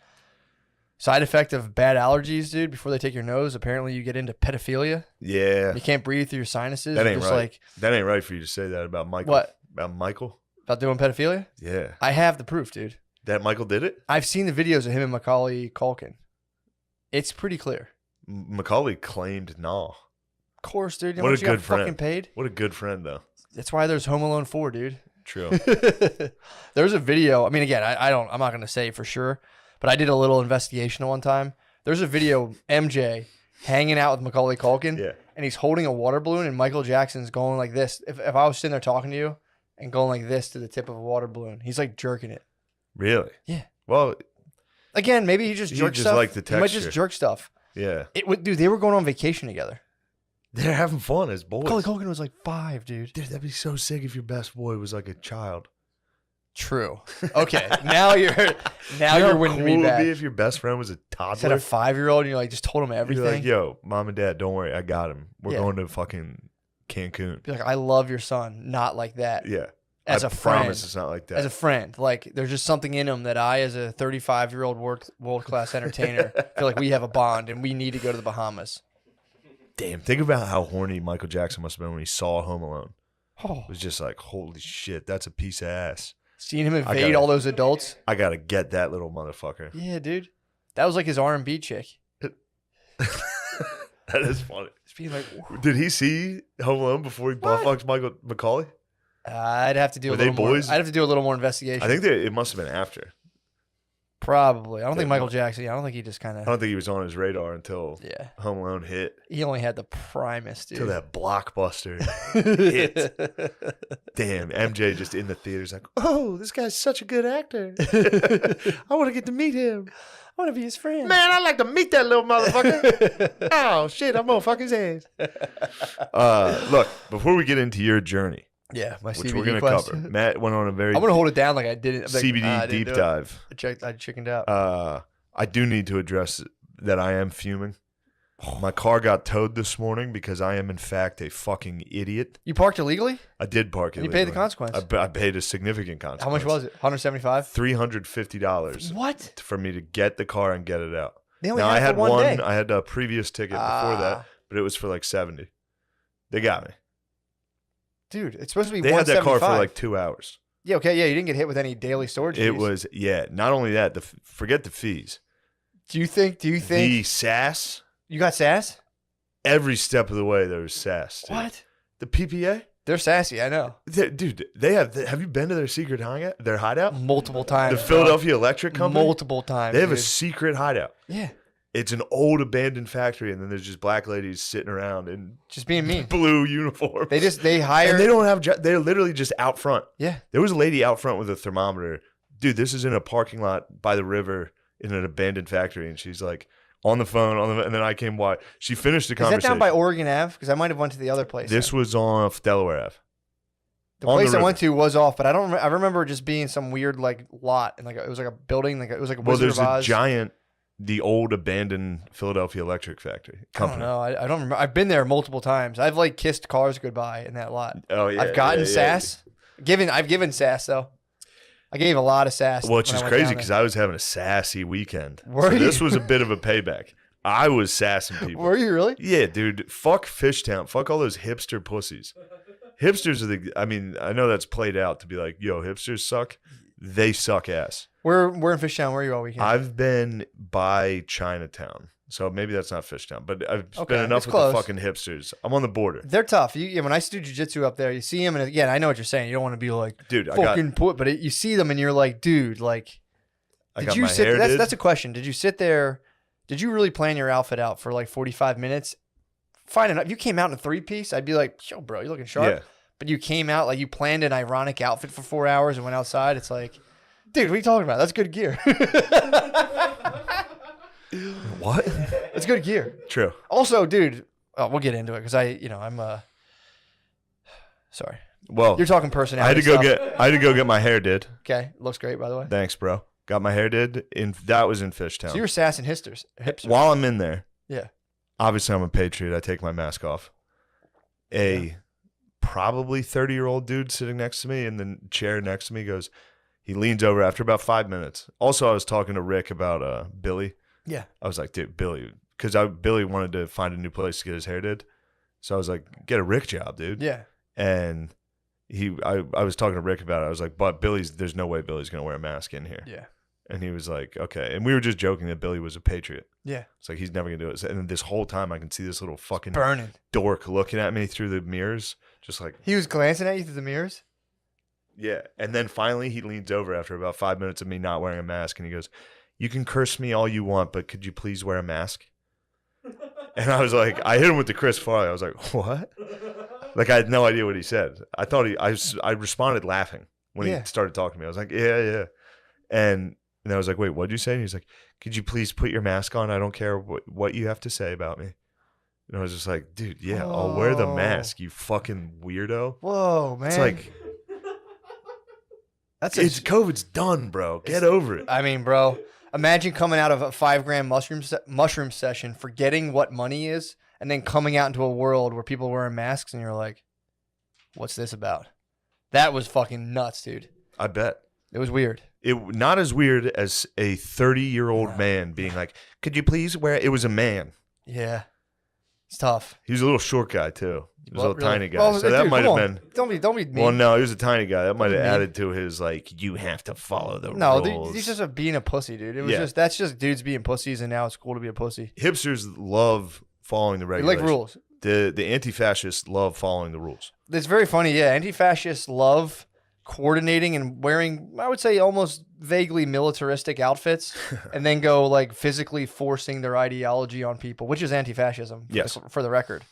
S2: Side effect of bad allergies, dude. Before they take your nose, apparently you get into pedophilia.
S1: Yeah,
S2: You can't breathe through your sinuses.
S1: that
S2: You're
S1: ain't
S2: just
S1: right.
S2: like,
S1: That ain't right for you to say that about Michael.
S2: What?
S1: About Michael?
S2: about doing pedophilia.
S1: Yeah,
S2: I have the proof, dude.
S1: that Michael did it.
S2: I've seen the videos of him and Macaulay Culkin. It's pretty clear.
S1: Macaulay claimed nah.
S2: Of course, dude. You know
S1: What
S2: how
S1: a
S2: much you got
S1: good friend.
S2: fucking paid.
S1: What a good friend though.
S2: That's why there's Home Alone 4, dude.
S1: True.
S2: There's a video. I mean, again, I'm not gonna say for sure, but I did a little investigation one time. There's a video of MJ hanging out with Macaulay Culkin,
S1: Yeah.
S2: and he's holding a water balloon, and Michael Jackson's going like this. If I was sitting there talking to you and going like this to the tip of a water balloon, he's like jerking it.
S1: Really?
S2: Yeah.
S1: Well,
S2: Again, maybe he just
S1: He
S2: jerked
S1: just
S2: stuff.
S1: liked the
S2: He might
S1: texture.
S2: just jerk stuff.
S1: yeah.
S2: Dude, they were going on vacation together.
S1: They're having fun as boys.
S2: Macaulay Culkin was like 5, dude.
S1: Dude, that'd be so sick if your best boy was like a child.
S2: True. Okay, now you're
S1: You know how
S2: winning
S1: cool
S2: me
S1: it would
S2: back.
S1: be if your best friend was a
S2: Said
S1: toddler.
S2: a 5-year-old, and you like just told him everything.
S1: You're like, yo, mom and dad, don't worry, I got him. We're
S2: Yeah.
S1: going to fucking Cancun.
S2: Be like, I love your son, not like that.
S1: Yeah.
S2: As
S1: I
S2: a friend.
S1: promise it's not like that.
S2: As a friend, like there's just something in him that I, as a 35-year-old world class entertainer, feel like we have a bond and we need to go to the Bahamas.
S1: Damn, think about how horny Michael Jackson must have been when he saw Home Alone.
S2: Oh,
S1: It was just like, holy shit, that's a piece of ass.
S2: seeing him
S1: I
S2: invade
S1: gotta-
S2: all those adults.
S1: I gotta get that little motherfucker.
S2: Yeah, dude, that was like his R&B chick.
S1: That is funny.
S2: Just being like,
S1: Did he see Home Alone before he butt fucks Michael Macaulay?
S2: I'd have to do
S1: Were
S2: a
S1: they
S2: little more.
S1: boys?
S2: I'd have to do a little more investigation.
S1: I think it must have been after.
S2: Probably. I don't think Michael Jackson. I don't think he just kind
S1: I
S2: of.
S1: don't think he was on his radar until
S2: Yeah.
S1: Home Alone hit.
S2: He only had the primest, dude.
S1: Till that blockbuster hit. Damn, MJ just in the theaters like, oh, this guy's such a good actor. I want to get to meet him.
S2: I want to be his friend.
S1: Man, I'd like to meet that little motherfucker. Oh, shit, I'm going to fuck his ass. Look, before we get into your journey,
S2: Yeah, my
S1: which
S2: CBD
S1: we're going to
S2: quest.
S1: cover, Matt went on a very
S2: I'm gonna hold it down like I didn't. Like,
S1: CBD
S2: I didn't
S1: deep
S2: do it.
S1: dive.
S2: I chickened out.
S1: I do need to address that I am fuming. My car got towed this morning because I am, in fact, a fucking idiot.
S2: You parked illegally?
S1: I did park
S2: And you
S1: illegally.
S2: paid the consequence.
S1: I paid a significant consequence.
S2: How much was it? $175.
S1: $350
S2: What?
S1: for me to get the car and get it out.
S2: They only
S1: Now I
S2: had
S1: had
S2: for one day.
S1: I had a previous ticket before that, but it was for like 70. They got me.
S2: Dude, it's supposed to be
S1: They had that car for
S2: 175.
S1: like 2 hours.
S2: Yeah, okay, yeah, you didn't get hit with any daily storage fees.
S1: It was not only that. Forget the fees.
S2: Do you think
S1: The sass.
S2: you got sass?
S1: Every step of the way there was sass. Dude.
S2: What?
S1: The PPA.
S2: They're sassy, I know.
S1: Dude, they have. Have you been to their secret hideout? Their hideout?
S2: Multiple times.
S1: The Philadelphia Electric Company.
S2: Multiple times.
S1: They have a
S2: dude.
S1: secret hideout.
S2: Yeah.
S1: It's an old abandoned factory, and then there's just black ladies sitting around in
S2: Just being mean.
S1: blue uniforms.
S2: They hire.
S1: And they don't have. They're literally just out front.
S2: Yeah.
S1: There was a lady out front with a thermometer. Dude, this is in a parking lot by the river in an abandoned factory, and she's like on the phone. And then I came by. She finished the
S2: Is that
S1: conversation.
S2: down by Oregon Ave? Because I might have went to the other place.
S1: This was on Delaware Ave.
S2: The
S1: on the
S2: place I
S1: river.
S2: went to was off, but I don't. I remember it just being some weird like lot, and like it was like a building, like it was like a
S1: Well,
S2: Wizard
S1: there's
S2: of
S1: a
S2: Oz.
S1: giant, the old abandoned Philadelphia Electric Factory
S2: I don't
S1: company.
S2: know. I don't remember. I've been there multiple times. I've like kissed cars goodbye in that lot.
S1: Oh yeah,
S2: I've gotten
S1: yeah, yeah.
S2: sass. I've given sass though. I gave a lot of sass.
S1: Well, it's
S2: when I
S1: just
S2: went
S1: crazy
S2: down
S1: because
S2: there.
S1: I was having a sassy weekend.
S2: Were
S1: So this
S2: you?
S1: was a bit of a payback. I was sassing people.
S2: Were you really?
S1: Yeah, dude. Fuck Fishtown. Fuck all those hipster pussies. Hipsters are I know that's played out to be like, yo, hipsters suck. They suck ass.
S2: We're in Fishtown. Where are you all weekend?
S1: I've been by Chinatown. So maybe that's not Fishtown, but I've
S2: Okay,
S1: spent enough
S2: it's
S1: with
S2: close.
S1: the fucking hipsters. I'm on the border.
S2: They're tough. When I used to do jiu-jitsu up there, you see them, and again, I know what you're saying. You don't want to be like,
S1: Dude,
S2: fucking but you see them, and you're like, dude, like,
S1: I
S2: did
S1: got
S2: you
S1: my
S2: sit?
S1: hair did.
S2: That's a question. Did you sit there? Did you really plan your outfit out for like 45 minutes? Fine enough. If you came out in a 3-piece, I'd be like, yo, bro, you looking sharp.
S1: Yeah.
S2: But you came out like you planned an ironic outfit for 4 hours and went outside. It's like, dude, what are you talking about? That's good gear.
S1: What?
S2: It's good gear.
S1: True.
S2: Also, dude, we'll get into it because I'm sorry.
S1: Well,
S2: You're talking
S1: I
S2: personality.
S1: had to go get my hair did.
S2: Okay, looks great by the way.
S1: Thanks, bro. Got my hair did. That was in Fishtown.
S2: So you were sassing hipsters.
S1: While I'm in there,
S2: Yeah.
S1: obviously I'm a patriot. I take my mask off. Probably 30-year-old dude sitting next to me in the chair next to me goes, he leans over after about 5 minutes. Also, I was talking to Rick about Billy.
S2: Yeah.
S1: I was like, dude, Billy, because Billy wanted to find a new place to get his hair did. So I was like, get a Rick job, dude.
S2: Yeah.
S1: And I was talking to Rick about it. I was like, but there's no way Billy's going to wear a mask in here.
S2: Yeah.
S1: And he was like, okay. And we were just joking that Billy was a patriot.
S2: Yeah.
S1: It's like, he's never going to do it. And then this whole time I can see this little fucking
S2: Burning.
S1: dork looking at me through the mirrors. Just like,
S2: He was glancing at you through the mirrors.
S1: yeah. And then finally he leans over after about 5 minutes of me not wearing a mask. And he goes, you can curse me all you want, but could you please wear a mask? And I was like, I hit him with the Chris Farley. I was like, what? Like, I had no idea what he said. I thought I responded laughing when
S2: Yeah.
S1: he started talking to me. I was like, yeah. And I was like, wait, what'd you say? And he's like, could you please put your mask on? I don't care what you have to say about me. And I was just like, dude, yeah, I'll wear the
S2: Whoa.
S1: mask, you fucking weirdo.
S2: Whoa, man.
S1: It's like, it's COVID's done, bro. Get over it.
S2: I mean, bro, imagine coming out of a $5 mushroom session, forgetting what money is, and then coming out into a world where people are wearing masks, and you're like, what's this about? That was fucking nuts, dude.
S1: I bet.
S2: It was weird.
S1: It not as weird as a 30-year-old man being like, could you please wear it? It was a man.
S2: Yeah. It's tough.
S1: He was a little short guy, too. He was a little
S2: Really?
S1: tiny guy.
S2: Well,
S1: so that
S2: dude,
S1: might
S2: come
S1: have
S2: on.
S1: been.
S2: Don't be mean.
S1: Well, no, he was a tiny guy. That might have
S2: mean.
S1: added to his, like, you have to follow the
S2: No,
S1: rules.
S2: he's just being a pussy, dude. It was
S1: Yeah.
S2: that's just dudes being pussies, and now it's cool to be a pussy.
S1: Hipsters love following the
S2: They
S1: regulations.
S2: like rules.
S1: The anti-fascists love following the rules.
S2: It's very funny, yeah. Anti-fascists love coordinating and wearing, I would say, almost vaguely militaristic outfits, and then go like physically forcing their ideology on people, which is anti-fascism.
S1: Yes.
S2: For the record,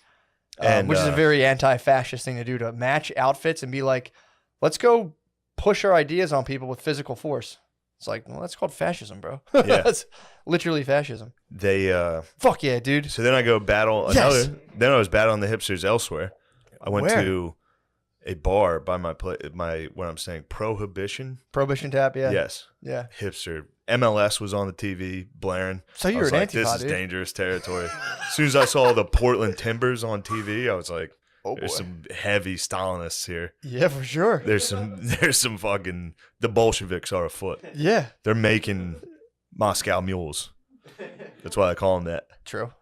S1: And,
S2: which is a very anti-fascist thing to do, to match outfits and be like, let's go push our ideas on people with physical force. It's like, well, that's called fascism, bro.
S1: Yeah.
S2: That's literally fascism.
S1: They
S2: Fuck yeah, dude.
S1: so then I go battle another.
S2: Yes.
S1: Then I was battling the hipsters elsewhere. I went
S2: Where?
S1: to a bar by my what I'm saying, Prohibition.
S2: Prohibition tap, yeah.
S1: Yes.
S2: Yeah.
S1: Hipster. MLS was on the TV blaring.
S2: So you
S1: I
S2: were
S1: was
S2: an
S1: like,
S2: Antifa,
S1: this is
S2: dude.
S1: dangerous territory. As soon as I saw the Portland Timbers on TV, I was like,
S2: Oh,
S1: there's
S2: boy.
S1: some heavy Stalinists here.
S2: Yeah, for sure.
S1: There's some fucking, the Bolsheviks are afoot.
S2: Yeah.
S1: They're making Moscow mules. That's why I call them that.
S2: True.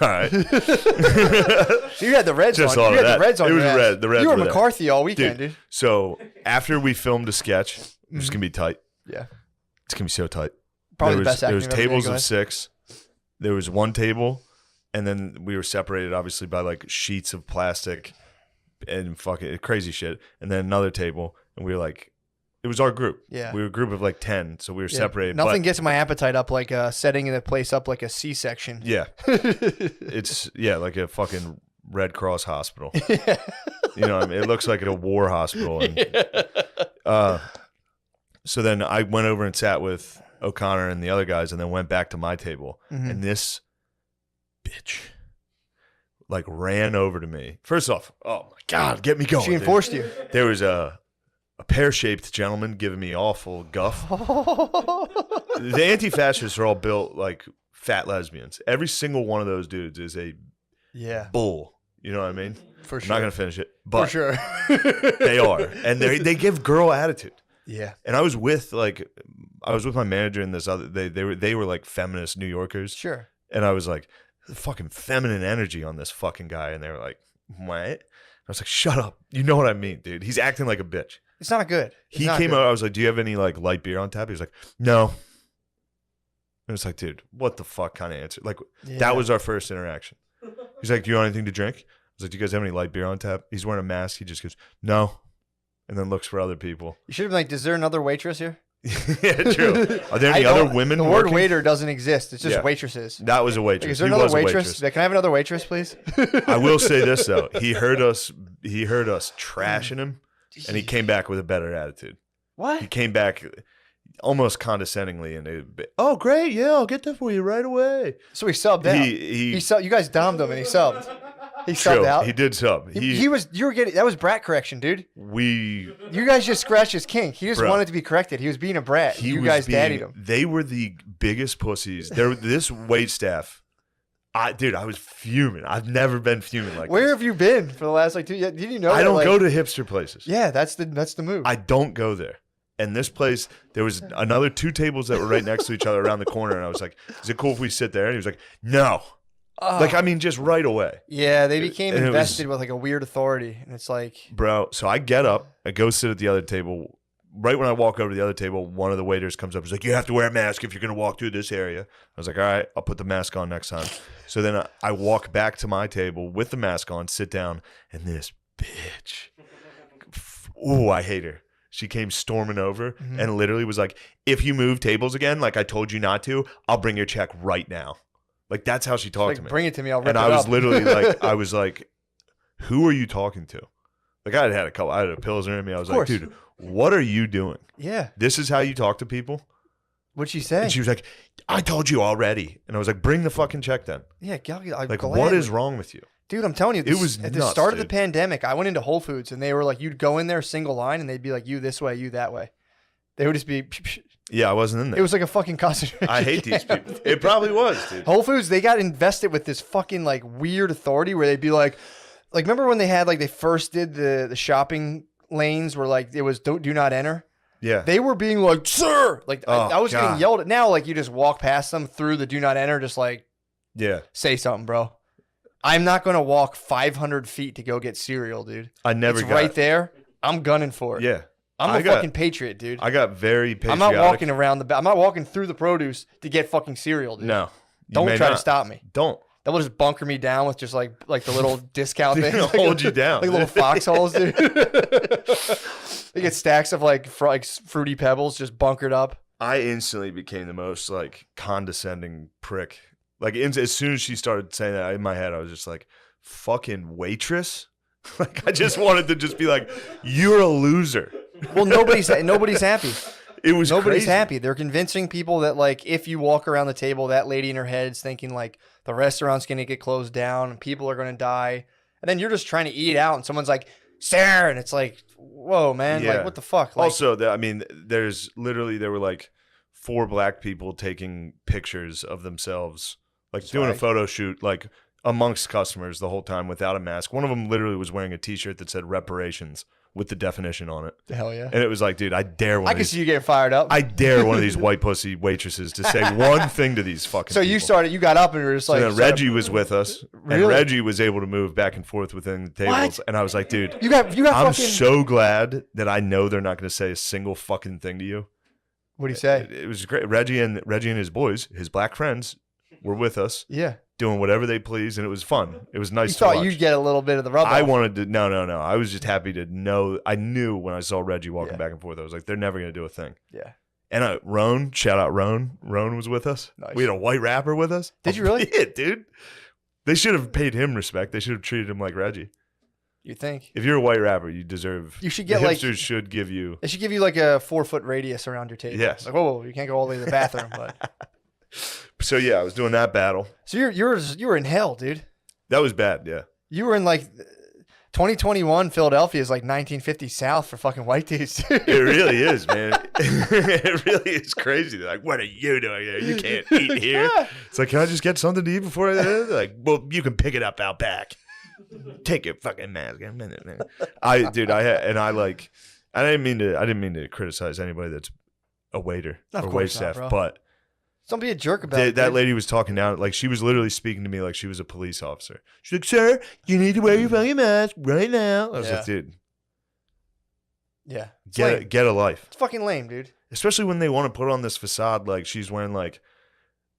S1: All right.
S2: You had the Reds
S1: Just
S2: on.
S1: all
S2: You
S1: of
S2: had
S1: that.
S2: the Reds on.
S1: It was
S2: your ass.
S1: red. The Reds
S2: You were
S1: were there.
S2: McCarthy all weekend, dude.
S1: So after we filmed a sketch, which is going to be tight.
S2: Yeah.
S1: It's going to be so tight.
S2: Probably
S1: there
S2: the best
S1: There
S2: acting
S1: was
S2: you've ever
S1: tables
S2: done. Go
S1: of 6. There was one table, and then we were separated, obviously, by like sheets of plastic and fucking crazy shit. And then another table, and we were like, it was our group.
S2: Yeah.
S1: We were a group of like 10, so we were
S2: Yeah.
S1: separated.
S2: Nothing
S1: but,
S2: gets my appetite up like setting the place up like a C-section.
S1: Yeah. It's, like a fucking Red Cross hospital. You know what I mean? It looks like a war hospital. And, so then I went over and sat with O'Connor and the other guys, and then went back to my table.
S2: Mhm.
S1: And this bitch like ran over to me. First off, oh my God, get me going.
S2: She
S1: dude.
S2: enforced you.
S1: There was a pear-shaped gentleman giving me awful guff. The anti-fascists are all built like fat lesbians. Every single one of those dudes is a
S2: Yeah,
S1: bull. You know what I mean?
S2: for
S1: I'm
S2: sure.
S1: not gonna finish it,
S2: For
S1: but
S2: sure.
S1: they are, and they give girl attitude.
S2: Yeah.
S1: And I was with my manager and this other. They were like feminist New Yorkers,
S2: Sure.
S1: and I was like, the fucking feminine energy on this fucking guy, and they were like, what? I was like, shut up. You know what I mean, dude? He's acting like a bitch.
S2: It's not good. It's
S1: He
S2: not
S1: came
S2: good.
S1: out. I was like, do you have any like light beer on tap? He was like, no. And it's like, dude, what the fuck kind of answer? Like
S2: Yeah.
S1: that was our first interaction. He's like, do you want anything to drink? I was like, do you guys have any light beer on tap? He's wearing a mask. He just goes, no, and then looks for other people.
S2: You should have been like, is there another waitress here?
S1: Yeah, true. Are there any
S2: I
S1: other
S2: don't-
S1: women
S2: The word
S1: working?
S2: waiter doesn't exist. It's just
S1: Yeah.
S2: waitresses.
S1: That was a
S2: Like,
S1: waitress.
S2: is there
S1: He
S2: another
S1: was a
S2: waitress? Can I have another waitress, please?
S1: I will say this though. He heard us trashing him, and he came back with a better attitude. He
S2: What?
S1: came back almost condescendingly, and oh great, yeah, I'll get that for you right away.
S2: So he subbed out.
S1: He
S2: subbed. You guys domed him and he subbed. He
S1: true,
S2: subbed out.
S1: he did sub.
S2: You were getting, that was brat correction, dude.
S1: We
S2: You guys just scratched his kink. He just
S1: Bro.
S2: wanted to be corrected. He was being a brat.
S1: he
S2: You
S1: was
S2: guys
S1: being,
S2: daddied him.
S1: They were the biggest pussies. This wait staff. I was fuming. I've never been fuming like
S2: Where
S1: this.
S2: have you been for the last like 2 years? Did you know?
S1: I
S2: that,
S1: don't
S2: like-
S1: go to hipster places.
S2: Yeah, that's the move.
S1: I don't go there. And this place, there was another 2 tables that were right next to each other around the corner. And I was like, is it cool if we sit there? And he was like, no.
S2: Oh.
S1: Like, I mean, just right away.
S2: Yeah, they became
S1: And it was-
S2: invested with like a weird authority, and it's like,
S1: Bro, so I get up, I go sit at the other table. Right when I walk over to the other table, one of the waiters comes up. He's like, you have to wear a mask if you're going to walk through this area. I was like, all right, I'll put the mask on next time. So then I walk back to my table with the mask on, sit down, and this bitch, ooh, I hate her. She came storming over and literally was like, if you move tables again, like I told you not to, I'll bring your check right now. Like, that's how she talked
S2: like
S1: to me.
S2: bring it to me. I'll rip
S1: And
S2: it
S1: I was
S2: up.
S1: literally like, I was like, who are you talking to? Like, I had a Pilsner in me. I was like,
S2: course.
S1: dude, what are you doing?
S2: Yeah.
S1: This is how you talk to people?
S2: What'd she say?
S1: And she was like, I told you already. And I was like, bring the fucking check then.
S2: Yeah,
S1: Like, what is wrong with you?
S2: Dude, I'm telling you,
S1: It was
S2: at the
S1: nuts,
S2: start of the
S1: dude.
S2: pandemic. I went into Whole Foods and they were like, you'd go in there single line and they'd be like, you this way, you that way. They would just be.
S1: Yeah, I wasn't in there.
S2: It was like a fucking concentration.
S1: I hate these
S2: camp.
S1: people. It probably was, dude.
S2: Whole Foods, they got invested with this fucking like weird authority where they'd be like remember when they had like they first did the shopping lanes where like it was do not enter.
S1: Yeah.
S2: They were being like, sir, like
S1: Oh,
S2: I was
S1: God.
S2: getting yelled at. Now like you just walk past them through the do not enter, just like
S1: Yeah.
S2: say something, bro. I'm not gonna walk 500 feet to go get cereal, dude.
S1: I never
S2: It's
S1: got
S2: right there. I'm gunning for it.
S1: Yeah.
S2: I'm
S1: I
S2: a
S1: got-
S2: fucking patriot, dude.
S1: I got very
S2: I'm
S1: patriotic.
S2: not walking around I'm not walking through the produce to get fucking cereal, dude.
S1: No. You
S2: Don't
S1: may
S2: try to
S1: not.
S2: stop me.
S1: Don't.
S2: That will just bunker me down with just like the little discount thing.
S1: Like, hold you down.
S2: Like little foxholes, dude. They get stacks of like fruity pebbles just bunkered up.
S1: I instantly became the most like condescending prick. Like as soon as she started saying that in my head, I was just like, fucking waitress. Like I just wanted to just be like, you're a loser.
S2: Well, nobody's happy.
S1: It was
S2: nobody's
S1: crazy.
S2: happy. They're convincing people that like if you walk around the table, that lady in her head is thinking like the restaurant's gonna get closed down, and people are gonna die, and then you're just trying to eat out, and someone's like, "Sarah," and it's like, "Whoa, man!
S1: Yeah.
S2: Like, what the fuck?" Like,
S1: Also, there were like 4 black people taking pictures of themselves, like doing a photo shoot, like amongst customers the whole time without a mask. One of them literally was wearing a T-shirt that said reparations with the definition on it.
S2: Hell yeah.
S1: And it was like, dude, I dare one
S2: I
S1: of
S2: can
S1: these.
S2: see you getting fired up.
S1: I dare one of these white pussy waitresses to say one thing to these fucking
S2: So
S1: people.
S2: you got up and you were just
S1: So
S2: like.
S1: then Reggie was with us,
S2: Really?
S1: and Reggie was able to move back and forth within the tables.
S2: What?
S1: And I was like, dude,
S2: You got
S1: I'm
S2: fucking.
S1: so glad that I know they're not going to say a single fucking thing to you.
S2: What'd he say?
S1: It was great. Reggie and his boys, his black friends, were with us,
S2: Yeah.
S1: doing whatever they pleased, and it was fun. It was nice
S2: You
S1: to
S2: thought
S1: watch.
S2: you'd get a little bit of the rub.
S1: I
S2: off.
S1: wanted to. No. I was just happy to know. I knew when I saw Reggie walking
S2: Yeah.
S1: back and forth, I was like, they're never going to do a thing.
S2: Yeah.
S1: And Roan, shout out Roan. Roan was with us.
S2: Nice.
S1: We had a white rapper with us.
S2: Did you really?
S1: Yeah, dude. They should have paid him respect. They should have treated him like Reggie.
S2: You think?
S1: If you're a white rapper, you deserve.
S2: You should get
S1: the
S2: like.
S1: hipsters should give you.
S2: They should give you like a 4-foot radius around your table.
S1: Yes.
S2: Like, whoa, you can't go all the way to the bathroom, but.
S1: So yeah, I was doing that battle.
S2: So you were in hell, dude.
S1: That was bad. Yeah.
S2: You were in like 2021 Philadelphia is like 1950 South for fucking white dudes.
S1: It really is, man. It really is crazy. They're like, what are you doing here? You can't eat here. It's like, can I just get something to eat before I? They're like, well, you can pick it up out back. Take your fucking mask. I didn't mean to criticize anybody that's a waiter
S2: Of
S1: or
S2: course
S1: wait
S2: not,
S1: staff,
S2: bro.
S1: but
S2: Don't be a jerk about it.
S1: that
S2: dude.
S1: lady was talking down, like she was literally speaking to me like she was a police officer. She's like, sir, you need to wear your fucking mask right now. I was
S2: Yeah.
S1: like, dude,
S2: Yeah. It's lame.
S1: get a life.
S2: It's fucking lame, dude.
S1: Especially when they want to put on this facade, like she's wearing like,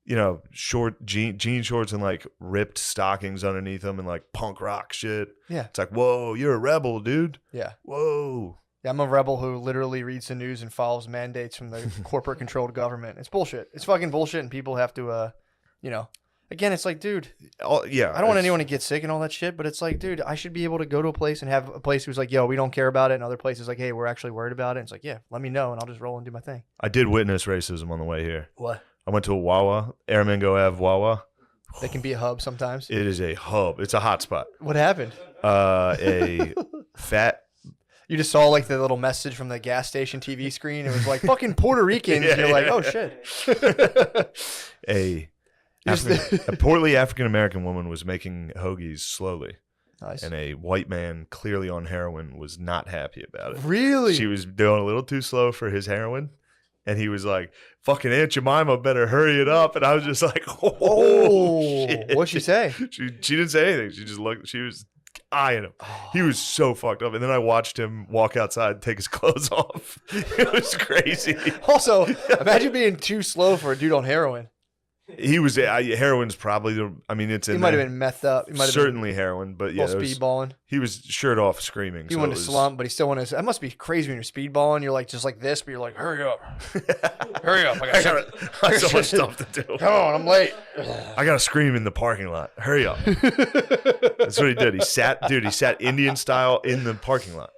S1: you know, short jean shorts and like ripped stockings underneath them and like punk rock shit.
S2: Yeah.
S1: It's like, whoa, you're a rebel, dude.
S2: Yeah.
S1: Whoa.
S2: Yeah, I'm a rebel who literally reads the news and follows mandates from the corporate controlled government. It's bullshit. It's fucking bullshit, and people have to, again, it's like, dude,
S1: Yeah.
S2: I don't want anyone to get sick and all that shit, but it's like, dude, I should be able to go to a place and have a place who's like, yo, we don't care about it, and other places like, hey, we're actually worried about it. And it's like, yeah, let me know, and I'll just roll and do my thing.
S1: I did witness racism on the way here.
S2: What?
S1: I went to a Wawa, Airmango Ave Wawa.
S2: They can be a hub sometimes.
S1: It is a hub. It's a hot spot.
S2: What happened?
S1: A fat.
S2: You just saw like the little message from the gas station TV screen. It was like fucking Puerto Ricans.
S1: Yeah,
S2: and you're like,
S1: yeah.
S2: oh shit.
S1: A portly African American woman was making hoagies slowly,
S2: Nice.
S1: and a white man clearly on heroin was not happy about it.
S2: Really?
S1: She was doing a little too slow for his heroin, and he was like, "Fucking Aunt Jemima better hurry it up." And I was just like, "Oh, shit."
S2: What'd she say?
S1: She didn't say anything. She just looked. She was eyeing him. He was so fucked up. And then I watched him walk outside and take his clothes off. It was crazy.
S2: Also, imagine being too slow for a dude on heroin.
S1: He was heroin's probably the. I mean, it's in
S2: He might have
S1: there.
S2: been methed up. He might have
S1: Certainly heroin, but
S2: been
S1: yeah,
S2: little speedballing.
S1: he was shirt off, screaming.
S2: He
S1: so
S2: went
S1: it
S2: to
S1: was-
S2: slump, but he still went to. That must be crazy when you're speedballing. You're like just like this, but you're like, hurry up, hurry up!
S1: I got so much stuff to do.
S2: Come on, I'm late.
S1: I gotta scream in the parking lot. Hurry up! That's what he did. He sat Indian style in the parking lot,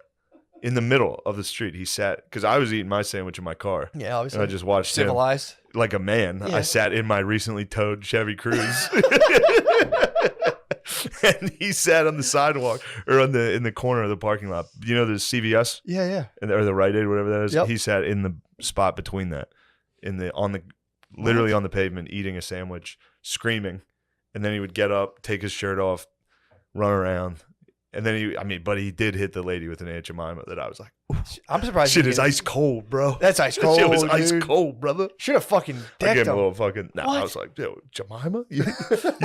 S1: in the middle of the street. He sat because I was eating my sandwich in my car.
S2: Yeah, obviously.
S1: And I just watched him
S2: Civilized.
S1: like a man.
S2: Yeah.
S1: I sat in my recently towed Chevy Cruze. And he sat on the sidewalk or in the corner of the parking lot. You know the CVS
S2: Yeah.
S1: or the Rite Aid, whatever that is.
S2: Yep.
S1: He sat in the spot between that, literally on the pavement, eating a sandwich, screaming, and then he would get up, take his shirt off, run around, and then he did hit the lady with an Aunt Jemima that I was like,
S2: I'm surprised.
S1: shit
S2: he
S1: is
S2: didn't-
S1: ice cold, bro.
S2: That's ice cold.
S1: Shit was ice
S2: dude.
S1: cold, brother.
S2: Should have fucking
S1: I
S2: decked
S1: gave him a
S2: him.
S1: little fucking. Nah, I
S2: What?
S1: was like, yo, Jemima? You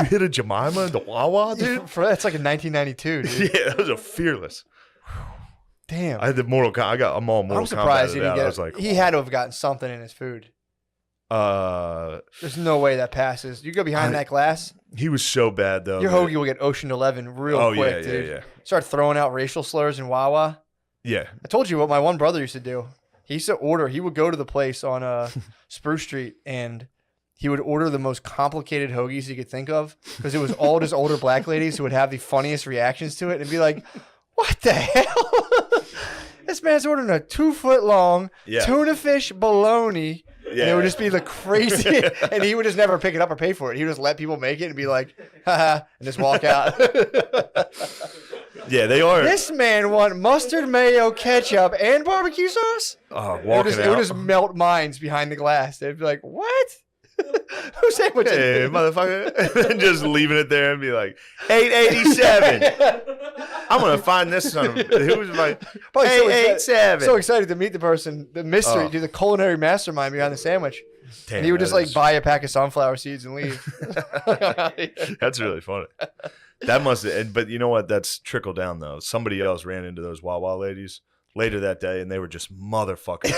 S1: hit a Jemima in the Wawa, dude?
S2: That's like in 1992, dude.
S1: Yeah, that was a fearless.
S2: Damn.
S1: I had the Mortal Kombat. I'm all Mortal
S2: I'm surprised
S1: Kombat
S2: he didn't
S1: out.
S2: get.
S1: I was like,
S2: he had to have gotten something in his food. There's no way that passes. You go behind
S1: I-
S2: that glass.
S1: He was so bad though.
S2: Your hoagie will get Ocean 11 real quick, dude.
S1: Yeah.
S2: Start throwing out racial slurs in Wawa.
S1: Yeah.
S2: I told you what my one brother used to do. He used to order. He would go to the place on Spruce Street and he would order the most complicated hoagies he could think of because it was all just older black ladies who would have the funniest reactions to it and be like, "What the hell? This man's ordering a 2-foot-long tuna fish bologna." Yeah. And it would just be the crazy, and he would just never pick it up or pay for it. He would just let people make it and be like, haha, and just walk out.
S1: Yeah, they are.
S2: This man want mustard, mayo, ketchup, and barbecue sauce?
S1: Oh,
S2: it would just melt minds behind the glass. They'd be like, what? Who sandwich
S1: Hey, motherfucker. And just leaving it there and be like, 887. I'm going to find this son of who was my 887.
S2: So excited to meet the person, the mystery, the culinary mastermind behind the sandwich. Damn, and he would just like buy a pack of sunflower seeds and leave.
S1: That's really funny. That must have, but you know what? That's trickled down though. Somebody else ran into those Wawa ladies later that day and they were just motherfuckers.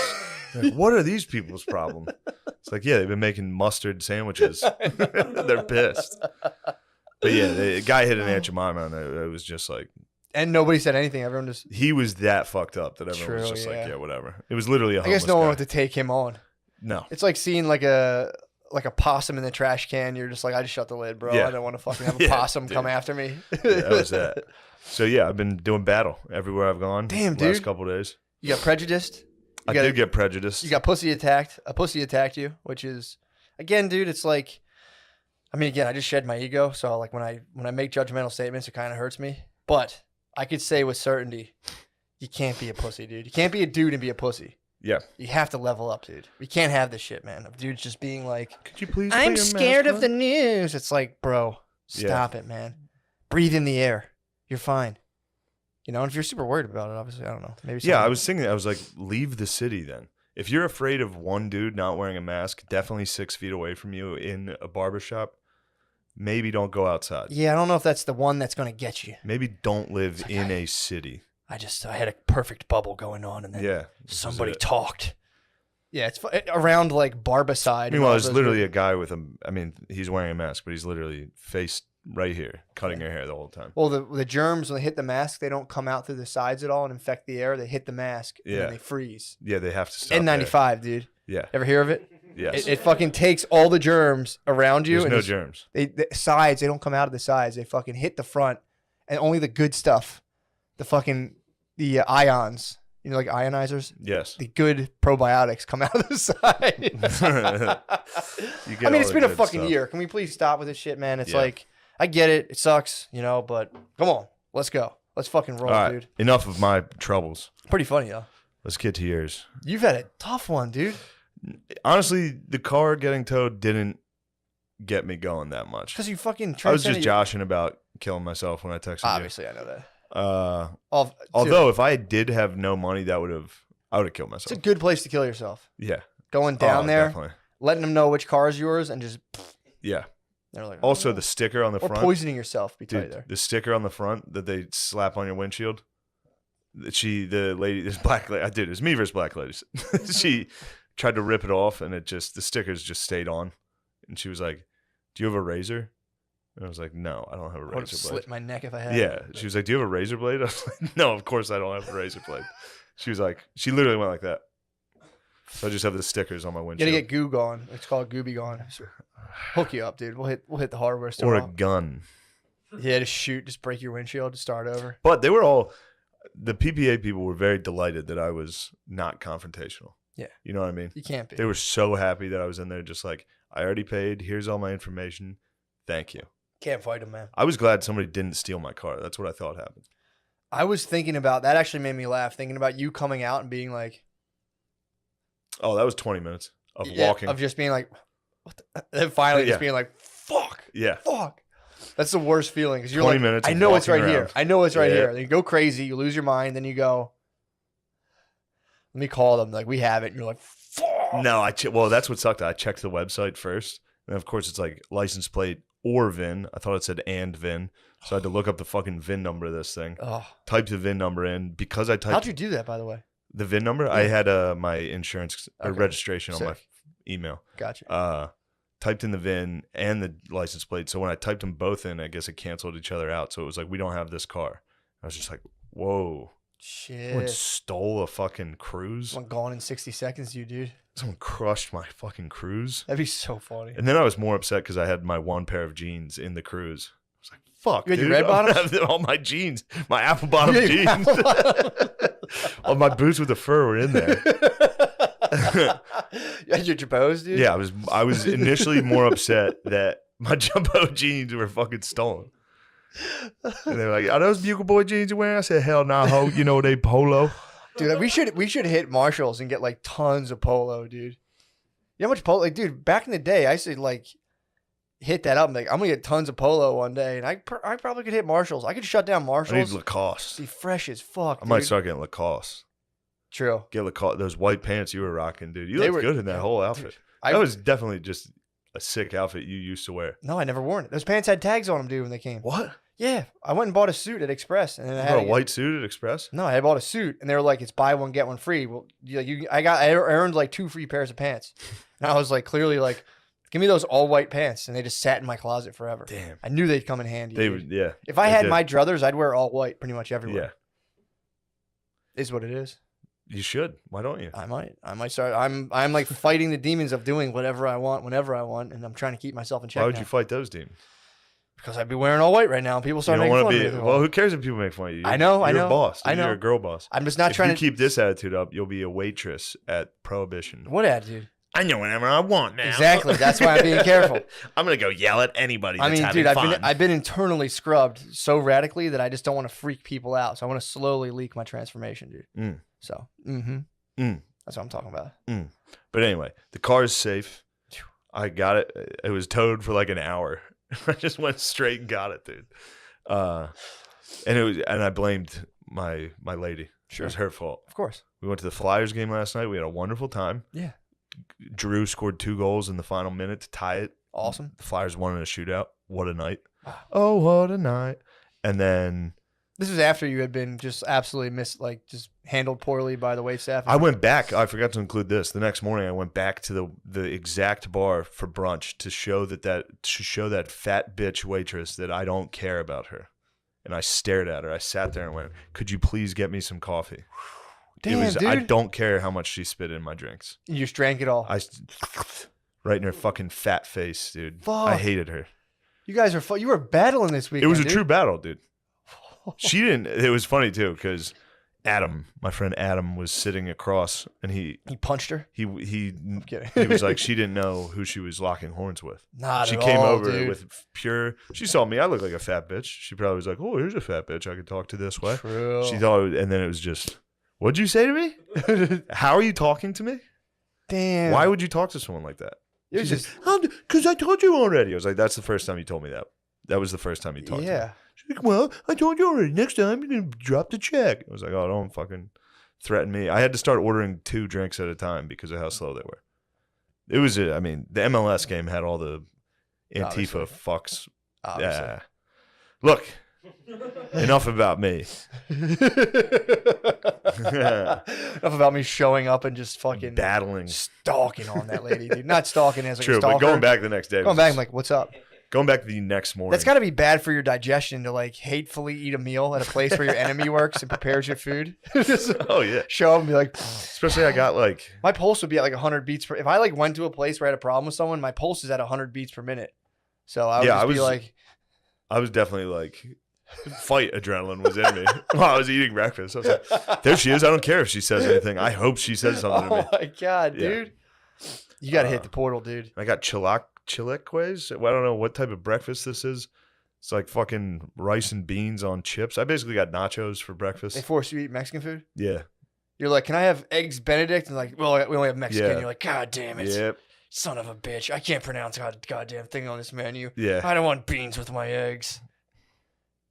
S1: Like, what are these people's problem? It's like, yeah, they've been making mustard sandwiches. They're pissed. But yeah, the guy hit an Aunt Jemima and it was just like.
S2: And nobody said anything. Everyone just.
S1: He was that fucked up that everyone was just like, yeah, whatever. It was literally a homeless
S2: I guess no one
S1: guy.
S2: wanted to take him on.
S1: No.
S2: It's like seeing like a possum in the trash can. You're just like, I just shut the lid, bro.
S1: Yeah.
S2: I don't want to fucking have a possum come after me.
S1: Yeah, that was that. So yeah, I've been doing battle everywhere I've gone.
S2: Damn, dude.
S1: Last couple of days.
S2: You got prejudiced.
S1: I did get prejudiced.
S2: You got pussy attacked. A pussy attacked you, which is, again, dude. It's like, I mean, again, I just shed my ego. So like when I make judgmental statements, it kind of hurts me. But I could say with certainty, you can't be a pussy, dude. You can't be a dude and be a pussy.
S1: Yeah.
S2: You have to level up, dude. We can't have this shit, man. Of dudes just being like,
S1: could you please?
S2: I'm scared of the news. It's like, bro, stop it, man. Breathe in the air. You're fine. You know, and if you're super worried about it, obviously, I don't know. Maybe.
S1: Yeah, I was thinking. I was like, leave the city then. If you're afraid of one dude not wearing a mask, definitely 6 feet away from you in a barbershop, maybe don't go outside.
S2: Yeah, I don't know if that's the one that's going to get you.
S1: Maybe don't live in a city.
S2: I had a perfect bubble going on, and then somebody talked. Yeah, it's around like Barbicide.
S1: Meanwhile, there's literally a guy with he's wearing a mask, but he's literally faced right here, cutting her hair the whole time.
S2: Well, the germs, when they hit the mask, they don't come out through the sides at all and infect the air. They hit the mask, and then they freeze.
S1: Yeah, they have to stop
S2: N95, dude.
S1: Yeah.
S2: Ever hear of it?
S1: Yes.
S2: It fucking takes all the germs around you.
S1: There's no germs.
S2: The sides, they don't come out of the sides. They fucking hit the front, and only the good stuff, the ions, you know, like ionizers.
S1: Yes.
S2: The good probiotics come out of the side. I mean, it's been a fucking year. Can we please stop with this shit, man? It's like, I get it. It sucks, you know, but come on. Let's go. Let's fucking roll,
S1: all right,
S2: dude.
S1: Enough of my troubles.
S2: Pretty funny, though.
S1: Let's get to yours.
S2: You've had a tough one, dude.
S1: Honestly, the car getting towed didn't get me going that much.
S2: Because you fucking
S1: I was just joshing about killing myself when I texted you.
S2: Obviously, I know that.
S1: Although if I did have no money, I would have killed myself.
S2: It's a good place to kill yourself.
S1: Yeah.
S2: Going down there,
S1: definitely.
S2: letting them know which car is yours, and just
S1: yeah.
S2: They're like,
S1: also, the sticker on the front.
S2: Or poisoning yourself, there.
S1: The sticker on the front that they slap on your windshield. The lady, this black lady, dude, it was me versus black ladies. She tried to rip it off, and the stickers just stayed on. And she was like, "Do you have a razor?" And I was like, "No, I don't have a razor blade." I would have
S2: slit my neck if I had.
S1: Yeah. She was like, "Do you have a razor blade?" I was like, "No, of course I don't have a razor blade." She was like, she literally went like that. So I just have the stickers on my windshield.
S2: You gotta get goo gone. It's called Gooby Gone. Hook you up, dude. We'll hit the hardware store.
S1: Or a gun.
S2: Yeah, just break your windshield to start over.
S1: But the PPA people were very delighted that I was not confrontational.
S2: Yeah.
S1: You know what I mean?
S2: You can't be.
S1: They were so happy that I was in there just like, I already paid. Here's all my information. Thank you.
S2: Can't fight them, man.
S1: I was glad somebody didn't steal my car. That's what I thought happened.
S2: I was thinking about, that actually made me laugh, thinking about you coming out and being like.
S1: Oh, that was 20 minutes of walking.
S2: Of just being like, what the? And finally just being like, fuck.
S1: Yeah.
S2: Fuck. That's the worst feeling because you're
S1: 20
S2: like,
S1: minutes
S2: I know it's right
S1: around.
S2: here. I know it's right here. Then you go crazy. You lose your mind. Then you go, let me call them. Like, we have it. And you're like, fuck.
S1: No, well, that's what sucked. I checked the website first. And of course, it's like license plate or VIN. I thought it said and VIN. So I had to look up the fucking VIN number of this thing.
S2: Oh.
S1: Typed the VIN number in. Because I typed.
S2: How'd you do that, by the way?
S1: The VIN number? Yeah. I had my insurance registration on my email.
S2: Gotcha.
S1: typed in the VIN and the license plate. So when I typed them both in, I guess it canceled each other out. So it was like, we don't have this car. I was just like, whoa. Someone
S2: Shit.
S1: stole a fucking cruise.
S2: Someone gone in 60 seconds, you dude.
S1: Someone crushed my fucking cruise.
S2: That'd be so funny.
S1: And then I was more upset because I had my one pair of jeans in the cruise. I was like, fuck,
S2: You had
S1: dude.
S2: your red
S1: I'm gonna
S2: bottoms?
S1: have all my jeans, my apple bottom
S2: You had your
S1: jeans.
S2: apple bottom.
S1: All my boots with the fur were in there.
S2: You had your Jabos, dude?
S1: Yeah, I was initially more upset that my jumbo jeans were fucking stolen. And they're like, are those Bugle Boy jeans you're wearing? I said, hell nah, ho. You know they polo.
S2: Dude, we should hit Marshalls and get like tons of polo, dude. You know how much polo? Like, dude, back in the day, I used to like hit that up. I'm like, I'm gonna get tons of polo one day, and I probably could hit Marshalls. I could shut down
S1: I
S2: Marshalls.
S1: need Lacoste.
S2: Be fresh as fuck.
S1: I might
S2: dude.
S1: start getting Lacoste.
S2: True.
S1: Get Lacoste. Those white pants you were rocking, dude. You
S2: They
S1: looked
S2: were-
S1: good in that whole outfit.
S2: I
S1: That was definitely just a sick outfit you used to wear.
S2: No, I never worn it. Those pants had tags on them, dude, when they came.
S1: What?
S2: Yeah, I went and bought a suit at Express, and then I
S1: You
S2: had
S1: bought
S2: to
S1: a
S2: get-
S1: white suit at Express?
S2: No, I bought a suit, and they were like, "It's buy one get one free." Well, I earned like 2 free pairs of pants, and I was like, clearly like, "Give me those all white pants," and they just sat in my closet forever.
S1: Damn.
S2: I knew they'd come in handy.
S1: They
S2: dude.
S1: would, yeah.
S2: If I
S1: they
S2: had
S1: did.
S2: my druthers, I'd wear all white pretty much everywhere.
S1: Yeah.
S2: Is what it is.
S1: You should. Why don't you?
S2: I might start. I'm like fighting the demons of doing whatever I want, whenever I want, and I'm trying to keep myself in check.
S1: Why would
S2: now.
S1: you fight those demons?
S2: Because I'd be wearing all white right now, and people
S1: You
S2: start
S1: don't
S2: making
S1: want
S2: fun
S1: to
S2: of
S1: be.
S2: me.
S1: Well, who cares if people make fun of you?
S2: I know, I
S1: You're
S2: know,
S1: a boss.
S2: I
S1: Dude.
S2: know.
S1: You're a girl boss.
S2: I'm just not
S1: If
S2: trying
S1: you
S2: to
S1: keep this attitude up, you'll be a waitress at Prohibition.
S2: What attitude?
S1: I know whatever I want now.
S2: Exactly. That's why I'm being careful.
S1: I'm gonna go yell at anybody.
S2: I
S1: That's
S2: mean,
S1: having
S2: dude,
S1: fun.
S2: I've been internally scrubbed so radically that I just don't want to freak people out. So I want to slowly leak my transformation, dude.
S1: Mm.
S2: So, that's what I'm talking about.
S1: But anyway, the car is safe. I got it. It was towed for like an hour. I just went straight and got it, dude. And I blamed my lady.
S2: Sure.
S1: It was her fault.
S2: Of course.
S1: We went to the Flyers game last night. We had a wonderful time.
S2: Yeah.
S1: Drew scored 2 goals in the final minute to tie it.
S2: Awesome.
S1: The Flyers won in a shootout. What a night.
S2: Wow.
S1: Oh, what a night. And then
S2: This was after you had been just absolutely just handled poorly by the wait staff.
S1: I went back. I forgot to include this. The next morning, I went back to the exact bar for brunch to show that fat bitch waitress that I don't care about her. And I stared at her. I sat there and went, "Could you please get me some coffee?"
S2: Damn, dude.
S1: I don't care how much she spit in my drinks.
S2: You just drank it all.
S1: Right in her fucking fat face, dude.
S2: Fuck.
S1: I hated her.
S2: You guys are you were battling this weekend.
S1: It was a
S2: dude.
S1: true battle, dude. She didn't. It was funny too because Adam, my friend Adam, was sitting across, and he
S2: punched her.
S1: he
S2: kidding.
S1: he was like, she didn't know who she was locking horns with.
S2: Not
S1: She
S2: at
S1: came
S2: all,
S1: over
S2: dude.
S1: with pure. She saw me. I look like a fat bitch. She probably was like, "Oh, here's a fat bitch I could talk to this way."
S2: True.
S1: She thought, and then it was just, "What'd you say to me? How are you talking to me?
S2: Damn.
S1: Why would you talk to someone like that?"
S2: It was
S1: She
S2: just
S1: said, "Because I told you already." I was like, "That's the first time you told me that. That was the first time you talked to me."
S2: yeah.
S1: She's like, "Well, I told you already. Next time you're gonna drop the check." I was like, "Oh, don't fucking threaten me." I had to start ordering 2 drinks at a time because of how slow they were. It was, I mean, the MLS game had all the Antifa
S2: Obviously.
S1: fucks.
S2: Obviously.
S1: Yeah. Look, enough about me.
S2: Enough about me showing up and just fucking
S1: Battling.
S2: stalking on that lady, dude. Not stalking as like
S1: True,
S2: a stalker.
S1: but going back the next day.
S2: Going back, I'm like, what's up?
S1: Going back the next morning.
S2: That's got to be bad for your digestion to like hatefully eat a meal at a place where your enemy works and prepares your food. Just
S1: Oh, yeah.
S2: show up and be like,
S1: Especially I got like,
S2: my pulse would be at like 100 beats per. If I like went to a place where I had a problem with someone, my pulse is at 100 beats per minute. So I would
S1: Yeah,
S2: just
S1: I
S2: be
S1: was-
S2: like,
S1: I was definitely like, fight adrenaline was in me while I was eating breakfast. I was like, there she is. I don't care if she says anything. I hope she says something to me.
S2: oh my god,
S1: Yeah.
S2: dude, you got to hit the portal, dude.
S1: I got chilaquiles. Well, I don't know what type of breakfast this is. It's like fucking rice and beans on chips. I basically got nachos for
S2: They
S1: breakfast.
S2: force you to eat Mexican food.
S1: Yeah.
S2: You're like, can I have eggs Benedict? And like, well, we only have Mexican.
S1: Yeah.
S2: You're like, god damn it,
S1: Yep.
S2: son of a bitch. I can't pronounce goddamn thing on this menu.
S1: Yeah.
S2: I don't want beans with my eggs.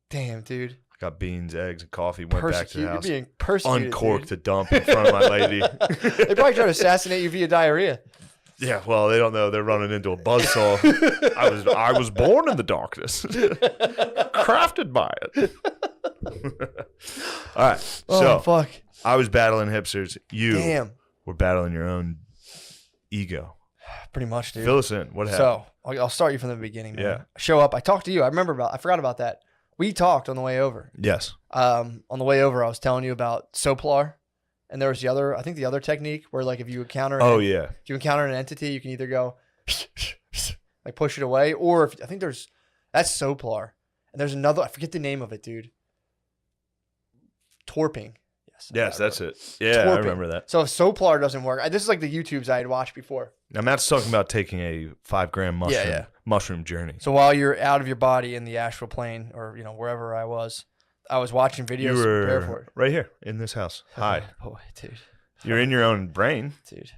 S2: Damn, dude.
S1: I got beans, eggs, and coffee. Went back to the
S2: You're
S1: house.
S2: being persecuted.
S1: Uncorked
S2: dude.
S1: the dump in front of my lady.
S2: They probably try to assassinate you via diarrhea.
S1: Yeah, well, they don't know. They're running into a buzzsaw. I was born in the darkness. Crafted by it. All right.
S2: Oh
S1: So
S2: fuck.
S1: I was battling hipsters. You
S2: Damn.
S1: were battling your own ego.
S2: Pretty much, dude.
S1: Fill us in. What happened?
S2: So I'll start you from the beginning, man.
S1: Yeah.
S2: Show up. I talked to you. I forgot about that. We talked on the way over.
S1: Yes.
S2: On the way over, I was telling you about Soplar, and there was the other technique where like if you encounter if you encounter an entity, you can either go like push it away, or if that's Soplar, and there's another, I forget the name of it, dude. Torping.
S1: Yes, that's it. Yeah,
S2: Torping.
S1: I remember that.
S2: So if Soplar doesn't work, this is like the YouTubes I had watched before.
S1: Now Matt's talking about taking a 5-gram mushroom journey.
S2: So while you're out of your body in the astral plane, or wherever I was watching videos
S1: You
S2: to prepare for
S1: were
S2: it.
S1: right here in this house. Hi.
S2: Oh, boy, dude.
S1: You're in your own brain.
S2: Dude.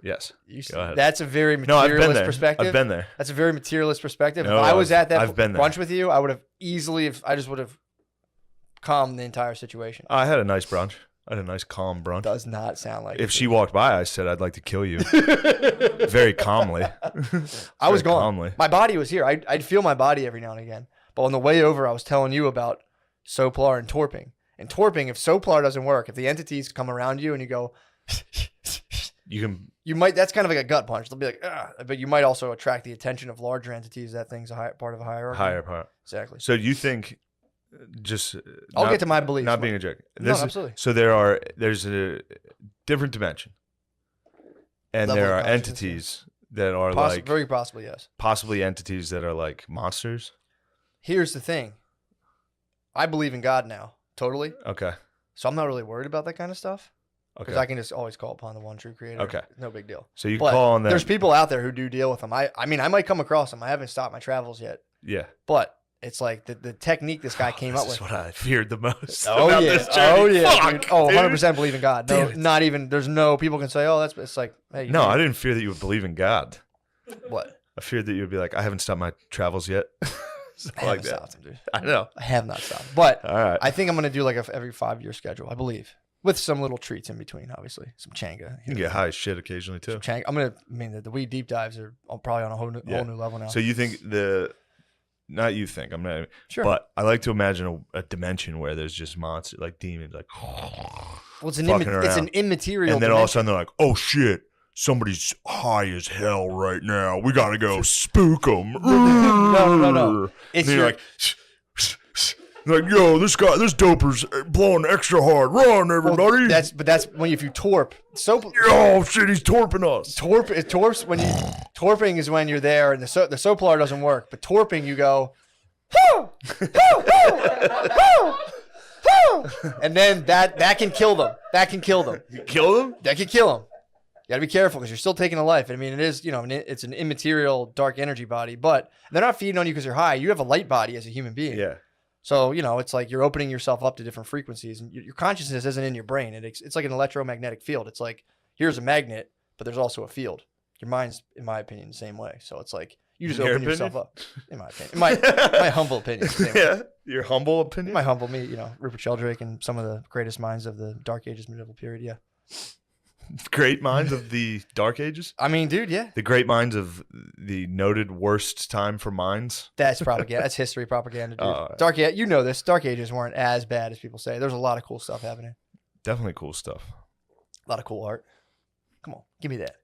S1: Yes.
S2: Go ahead. That's a very
S1: No, I've been
S2: materialist
S1: there.
S2: perspective.
S1: I've been there.
S2: That's a very materialist perspective.
S1: No,
S2: if I was at that
S1: I've been there.
S2: brunch with you, I would have I just would have calmed the entire situation.
S1: I had a nice brunch. I had a nice calm brunch.
S2: Does not sound like
S1: If
S2: it.
S1: she walked by, I said I'd like to kill you. Very calmly.
S2: I was gone.
S1: Calmly.
S2: My body was here. I'd feel my body every now and again. But on the way over, I was telling you about Soplar and Torping. And Torping, if Soplar doesn't work, if the entities come around you and you go, you might, that's kind of like a gut punch. They'll be like, ugh, but you might also attract the attention of larger entities. That thing's part of a hierarchy.
S1: Higher part.
S2: Exactly.
S1: So you think just
S2: I'll get to my beliefs.
S1: Not being a jerk.
S2: No, absolutely.
S1: So there's a different dimension. And
S2: Level
S1: there
S2: of
S1: are
S2: consciousness,
S1: entities that are
S2: very possibly, yes.
S1: possibly entities that are like monsters.
S2: Here's the thing. I believe in God now. Totally.
S1: Okay.
S2: So I'm not really worried about that kind of stuff. Because
S1: Okay.
S2: I can just always call upon the one true creator.
S1: Okay.
S2: No big deal.
S1: So you
S2: But
S1: call on that.
S2: there's people out there who do deal with them. I mean, I might come across them. I haven't stopped my travels yet.
S1: Yeah.
S2: But it's like the technique this guy came up with.
S1: This is what I feared the most.
S2: Oh
S1: about
S2: yeah.
S1: This journey.
S2: Oh yeah.
S1: Fuck,
S2: Dude. Oh,
S1: dude.
S2: 100% believe in God. No,
S1: Damn it.
S2: not even. There's no people can say, oh, it's like, hey.
S1: No, I didn't fear that you would believe in God.
S2: What?
S1: I feared that you would be like, I haven't stopped my travels yet.
S2: I
S1: like
S2: haven't
S1: that.
S2: stopped him, dude.
S1: I know.
S2: I have not stopped. But
S1: All right.
S2: I think I'm gonna do like every 5-year schedule. I believe, with some little treats in between, obviously, some changa.
S1: You can get high as shit occasionally too.
S2: The weed deep dives are probably on a whole new level now.
S1: So you think not you think, I'm not,
S2: Sure.
S1: but I like to imagine a dimension where there's just monsters, like demons, like,
S2: well, it's
S1: fucking
S2: an
S1: around.
S2: immaterial.
S1: And then all of a
S2: dimension.
S1: sudden they're like, oh shit, somebody's high as hell right now. We gotta go spook them.
S2: No. It's
S1: And you're like, yo, this doper's blowing extra hard. Run, everybody.
S2: That's when if you torp.
S1: Oh shit, he's torping us.
S2: Torping is when you're there and the Soplar doesn't work. But torping, you go, whoo, whoo, whoo, whoo, whoo. And then that can kill them. That can kill them.
S1: Kill them?
S2: That can kill them. You gotta be careful because you're still taking a life. I mean, it is, it's an immaterial dark energy body, but they're not feeding on you because you're high. You have a light body as a human being.
S1: Yeah.
S2: So, it's like you're opening yourself up to different frequencies, and your consciousness isn't in your brain. It's like an electromagnetic field. It's like, here's a magnet, but there's also a field. Your mind's, in my opinion, the same way. So it's like, you just open yourself up, in my opinion. My humble opinion.
S1: Yeah. Your humble opinion?
S2: My humble, Rupert Sheldrake and some of the greatest minds of the Dark Ages medieval period, yeah.
S1: Great minds of the Dark Ages?
S2: I mean, dude, yeah.
S1: The great minds of the noted worst time for minds?
S2: That's propaganda. That's history propaganda, dude.
S1: Oh,
S2: You know this. Dark Ages weren't as bad as people say. There's a lot of cool stuff happening.
S1: Definitely cool stuff.
S2: A lot of cool art. Come on, give me that.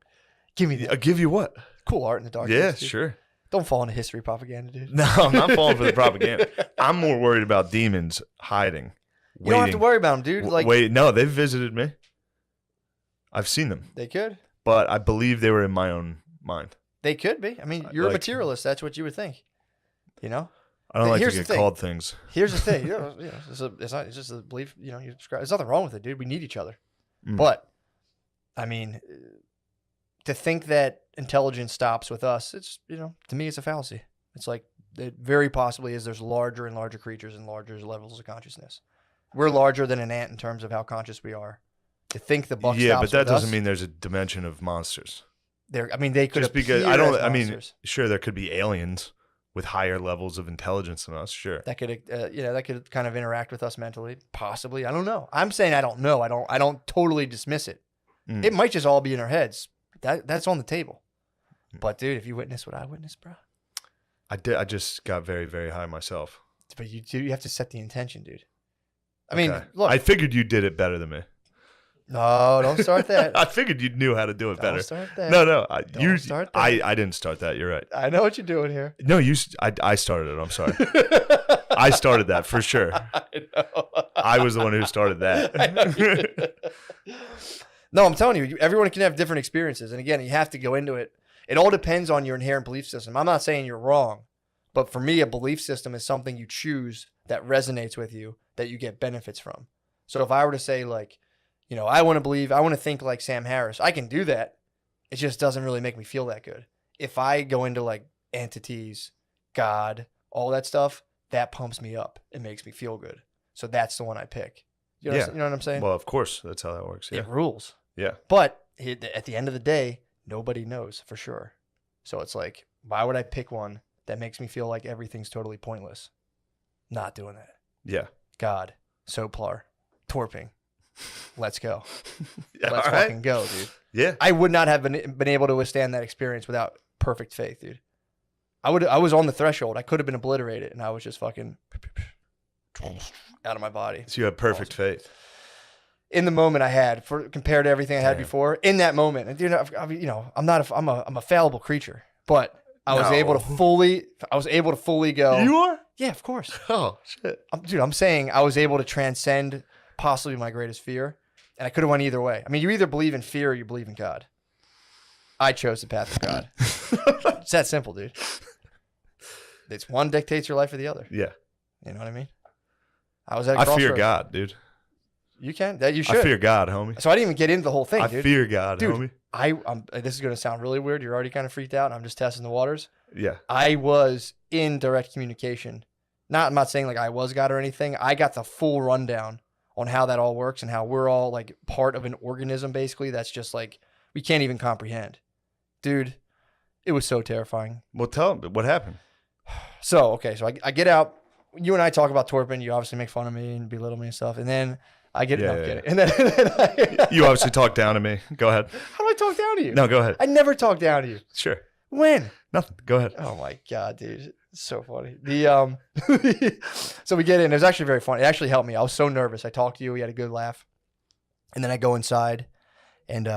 S2: Give me that.
S1: I'll give you what?
S2: Cool art in the Dark
S1: Yeah,
S2: Ages. Dude.
S1: sure.
S2: Don't fall into history propaganda, dude.
S1: No, I'm not falling for the propaganda. I'm more worried about demons hiding.
S2: You don't have to worry about them, dude.
S1: Wait, no, they've visited me. I've seen them.
S2: They could.
S1: But I believe they were in my own mind.
S2: They could be. I mean, you're a materialist. That's what you would think.
S1: I don't like to get called things.
S2: Here's the thing. It's just a belief. You describe. There's nothing wrong with it, dude. We need each other.
S1: Mm.
S2: But, I mean, to think that intelligence stops with us, it's to me, it's a fallacy. It's like it very possibly is. There's larger and larger creatures and larger levels of consciousness. We're larger than an ant in terms of how conscious we are. To think the buck stops
S1: but that
S2: with
S1: doesn't
S2: us,
S1: mean there's a dimension of monsters.
S2: they could
S1: Just because
S2: appear as
S1: I mean,
S2: monsters.
S1: sure, there could be aliens with higher levels of intelligence than us. Sure.
S2: That could that could kind of interact with us mentally, possibly. I don't know. I'm saying I don't know. I don't totally dismiss it.
S1: Mm.
S2: It might just all be in our heads. That's on the table. But dude, if you witness what I witnessed, bro,
S1: I did. I just got very, very high myself.
S2: But you have to set the intention, dude. I mean,
S1: Okay.
S2: look,
S1: I figured you did it better than me.
S2: No, don't start that.
S1: I figured you knew how to do it better.
S2: Don't start that.
S1: No,
S2: Don't start that.
S1: I didn't start that. You're right.
S2: I know what you're doing here.
S1: No, I started it. I'm sorry. I started that for sure.
S2: I know.
S1: I was the one who started that.
S2: No, I'm telling you, everyone can have different experiences. And again, you have to go into it. It all depends on your inherent belief system. I'm not saying you're wrong, but for me, a belief system is something you choose that resonates with you, that you get benefits from. So if I were to say, like, I want to think like Sam Harris, I can do that. It just doesn't really make me feel that good. If I go into like entities, God, all that stuff, that pumps me up. It makes me feel good. So that's the one I pick. You know what I'm saying?
S1: Well, of course, that's how that works. Yeah.
S2: It rules.
S1: Yeah.
S2: But at the end of the day, nobody knows for sure. So it's like, why would I pick one that makes me feel like everything's totally pointless? Not doing that.
S1: Yeah.
S2: God, Soplar, Torping. Let's go.
S1: Yeah,
S2: Let's fucking go, dude.
S1: Yeah.
S2: I would not have been able to withstand that experience without perfect faith, dude. I was on the threshold. I could have been obliterated, and I was just fucking out of my body.
S1: So you have perfect faith.
S2: In the moment I had, compared to everything I had before, in that moment, and dude, I'm a fallible creature, but I was able to fully go.
S1: You are?
S2: Yeah, of course.
S1: Oh shit,
S2: I'm saying I was able to transcend possibly my greatest fear, and I could have went either way. I mean, you either believe in fear or you believe in God. I chose the path of God. It's that simple, dude. It's one dictates your life or the other.
S1: Yeah.
S2: You know what I mean? I was at a crossroads.
S1: I fear God, dude.
S2: You can. You should.
S1: I fear God, homie.
S2: So I didn't even get into the whole thing, dude.
S1: I fear God,
S2: dude,
S1: homie.
S2: This is going to sound really weird. You're already kind of freaked out. I'm just testing the waters.
S1: Yeah.
S2: I was in direct communication. I'm not saying like I was God or anything. I got the full rundown on how that all works and how we're all like part of an organism, basically. That's just like, we can't even comprehend. Dude, it was so terrifying.
S1: Well, tell him what happened.
S2: So I get out. You and I talk about Torpin. You obviously make fun of me and belittle me and stuff. And then I get kidding. And then
S1: you obviously talk down to me. Go ahead.
S2: How do I talk down to you?
S1: No, go ahead.
S2: I never talk down to you.
S1: Sure.
S2: When?
S1: Nothing. Go ahead.
S2: Oh my God, dude. It's so funny. So we get in. It was actually very funny. It actually helped me. I was so nervous. I talked to you. We had a good laugh. And then I go inside and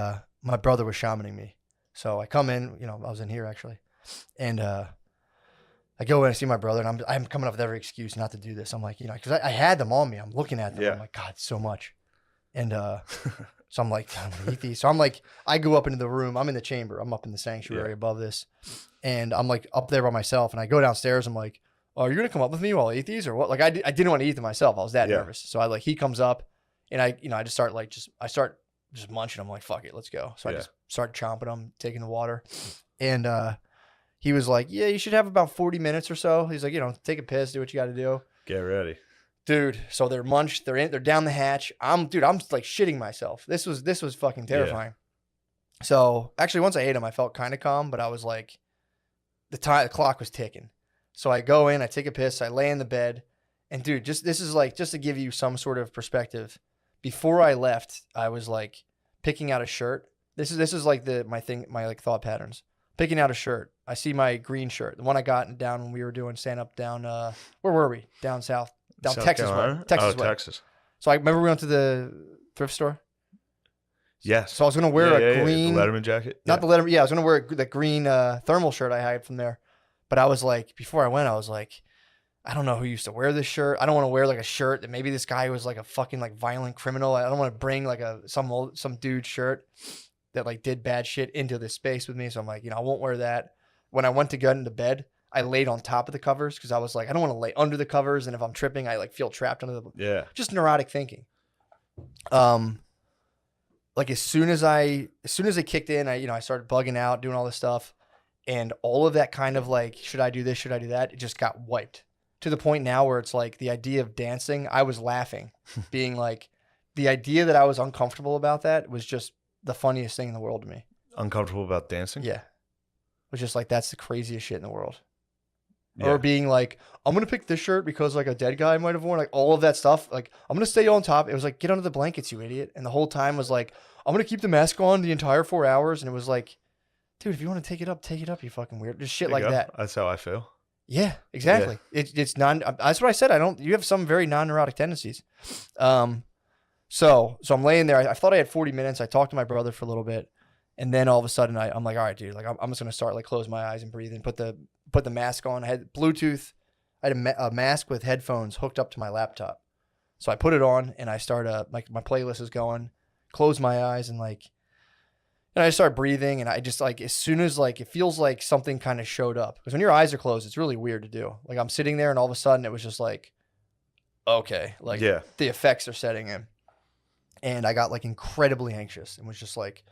S2: my brother was shamaning me. So I come in, I was in here actually. And I go in and see my brother, and I'm coming up with every excuse not to do this. I'm like, because I had them on me. I'm looking at them. Yeah. I'm like, God, so much. And so I'm like, I'm going to eat these. So I'm like, I go up into the room. I'm in the chamber. I'm up in the sanctuary above this. And I'm like up there by myself. And I go downstairs. I'm like, oh, are you going to come up with me while I eat these or what? Like I didn't want to eat them myself. I was that nervous. So he comes up and I just start just munching. I'm like, fuck it, let's go. So I just start chomping them, taking the water. And he was like, yeah, you should have about 40 minutes or so. He's like, take a piss, do what you got to do.
S1: Get ready.
S2: Dude, so they're munched, they're down the hatch. I'm like shitting myself. This was fucking terrifying. Yeah. So actually once I ate them, I felt kind of calm, but I was like, the clock was ticking. So I go in, I take a piss, I lay in the bed, and dude, just to give you some sort of perspective. Before I left, I was like picking out a shirt. This is like my like thought patterns. Picking out a shirt. I see my green shirt, the one I got down when we were doing stand up down. Where were we? Down south, down South Texas way. Texas. So I remember we went to the thrift store.
S1: Yes.
S2: So I was gonna wear a green
S1: the Letterman jacket.
S2: Not the Letterman. Yeah, I was gonna wear the green thermal shirt I had from there. But I was like, before I went, I was like, I don't know who used to wear this shirt. I don't want to wear like a shirt that maybe this guy was like a fucking like violent criminal. I don't want to bring like some dude's shirt that like did bad shit into this space with me. So I'm like, I won't wear that. When I went to get into bed, I laid on top of the covers because I was like, I don't want to lay under the covers, and if I'm tripping, I like feel trapped under the just neurotic thinking. Like as soon as it kicked in, I started bugging out, doing all this stuff, and all of that kind of like, should I do this? Should I do that? It just got wiped to the point now where it's like the idea of dancing. I was laughing, being like, the idea that I was uncomfortable about that was just the funniest thing in the world to me.
S1: Uncomfortable about dancing?
S2: Yeah. It was just like, that's the craziest shit in the world.
S1: Yeah.
S2: Or being like, I'm going to pick this shirt because like a dead guy might have worn, like all of that stuff. Like, I'm going to stay on top. It was like, get under the blankets, you idiot. And the whole time was like, I'm going to keep the mask on the entire 4 hours. And it was like, dude, if you want to take it up, you fucking weird. Just shit like that.
S1: That's how I feel.
S2: Yeah, exactly. Yeah. It's that's what I said. You have some very non-neurotic tendencies. So I'm laying there. I thought I had 40 minutes. I talked to my brother for a little bit. And then all of a sudden I'm like, all right, dude, like I'm just going to start like close my eyes and breathe and put the mask on. I had Bluetooth. I had a mask with headphones hooked up to my laptop. So I put it on and I start like my playlist is going, close my eyes and I start breathing and I just like, as soon as like, it feels like something kind of showed up because when your eyes are closed, it's really weird to do. Like I'm sitting there and all of a sudden it was just like, okay, like the effects are setting in. And I got like incredibly anxious and was just like,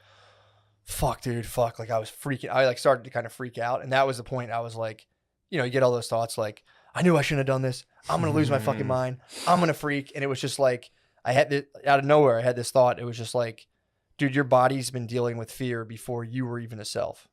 S2: fuck, dude, fuck. Like I was freaking, I like started to kind of freak out. And that was the point I was like, you get all those thoughts like, I knew I shouldn't have done this. I'm going to lose my fucking mind. I'm going to freak. And it was just like, I had this, out of nowhere, I had this thought. It was just like, dude, your body's been dealing with fear before you were even a self,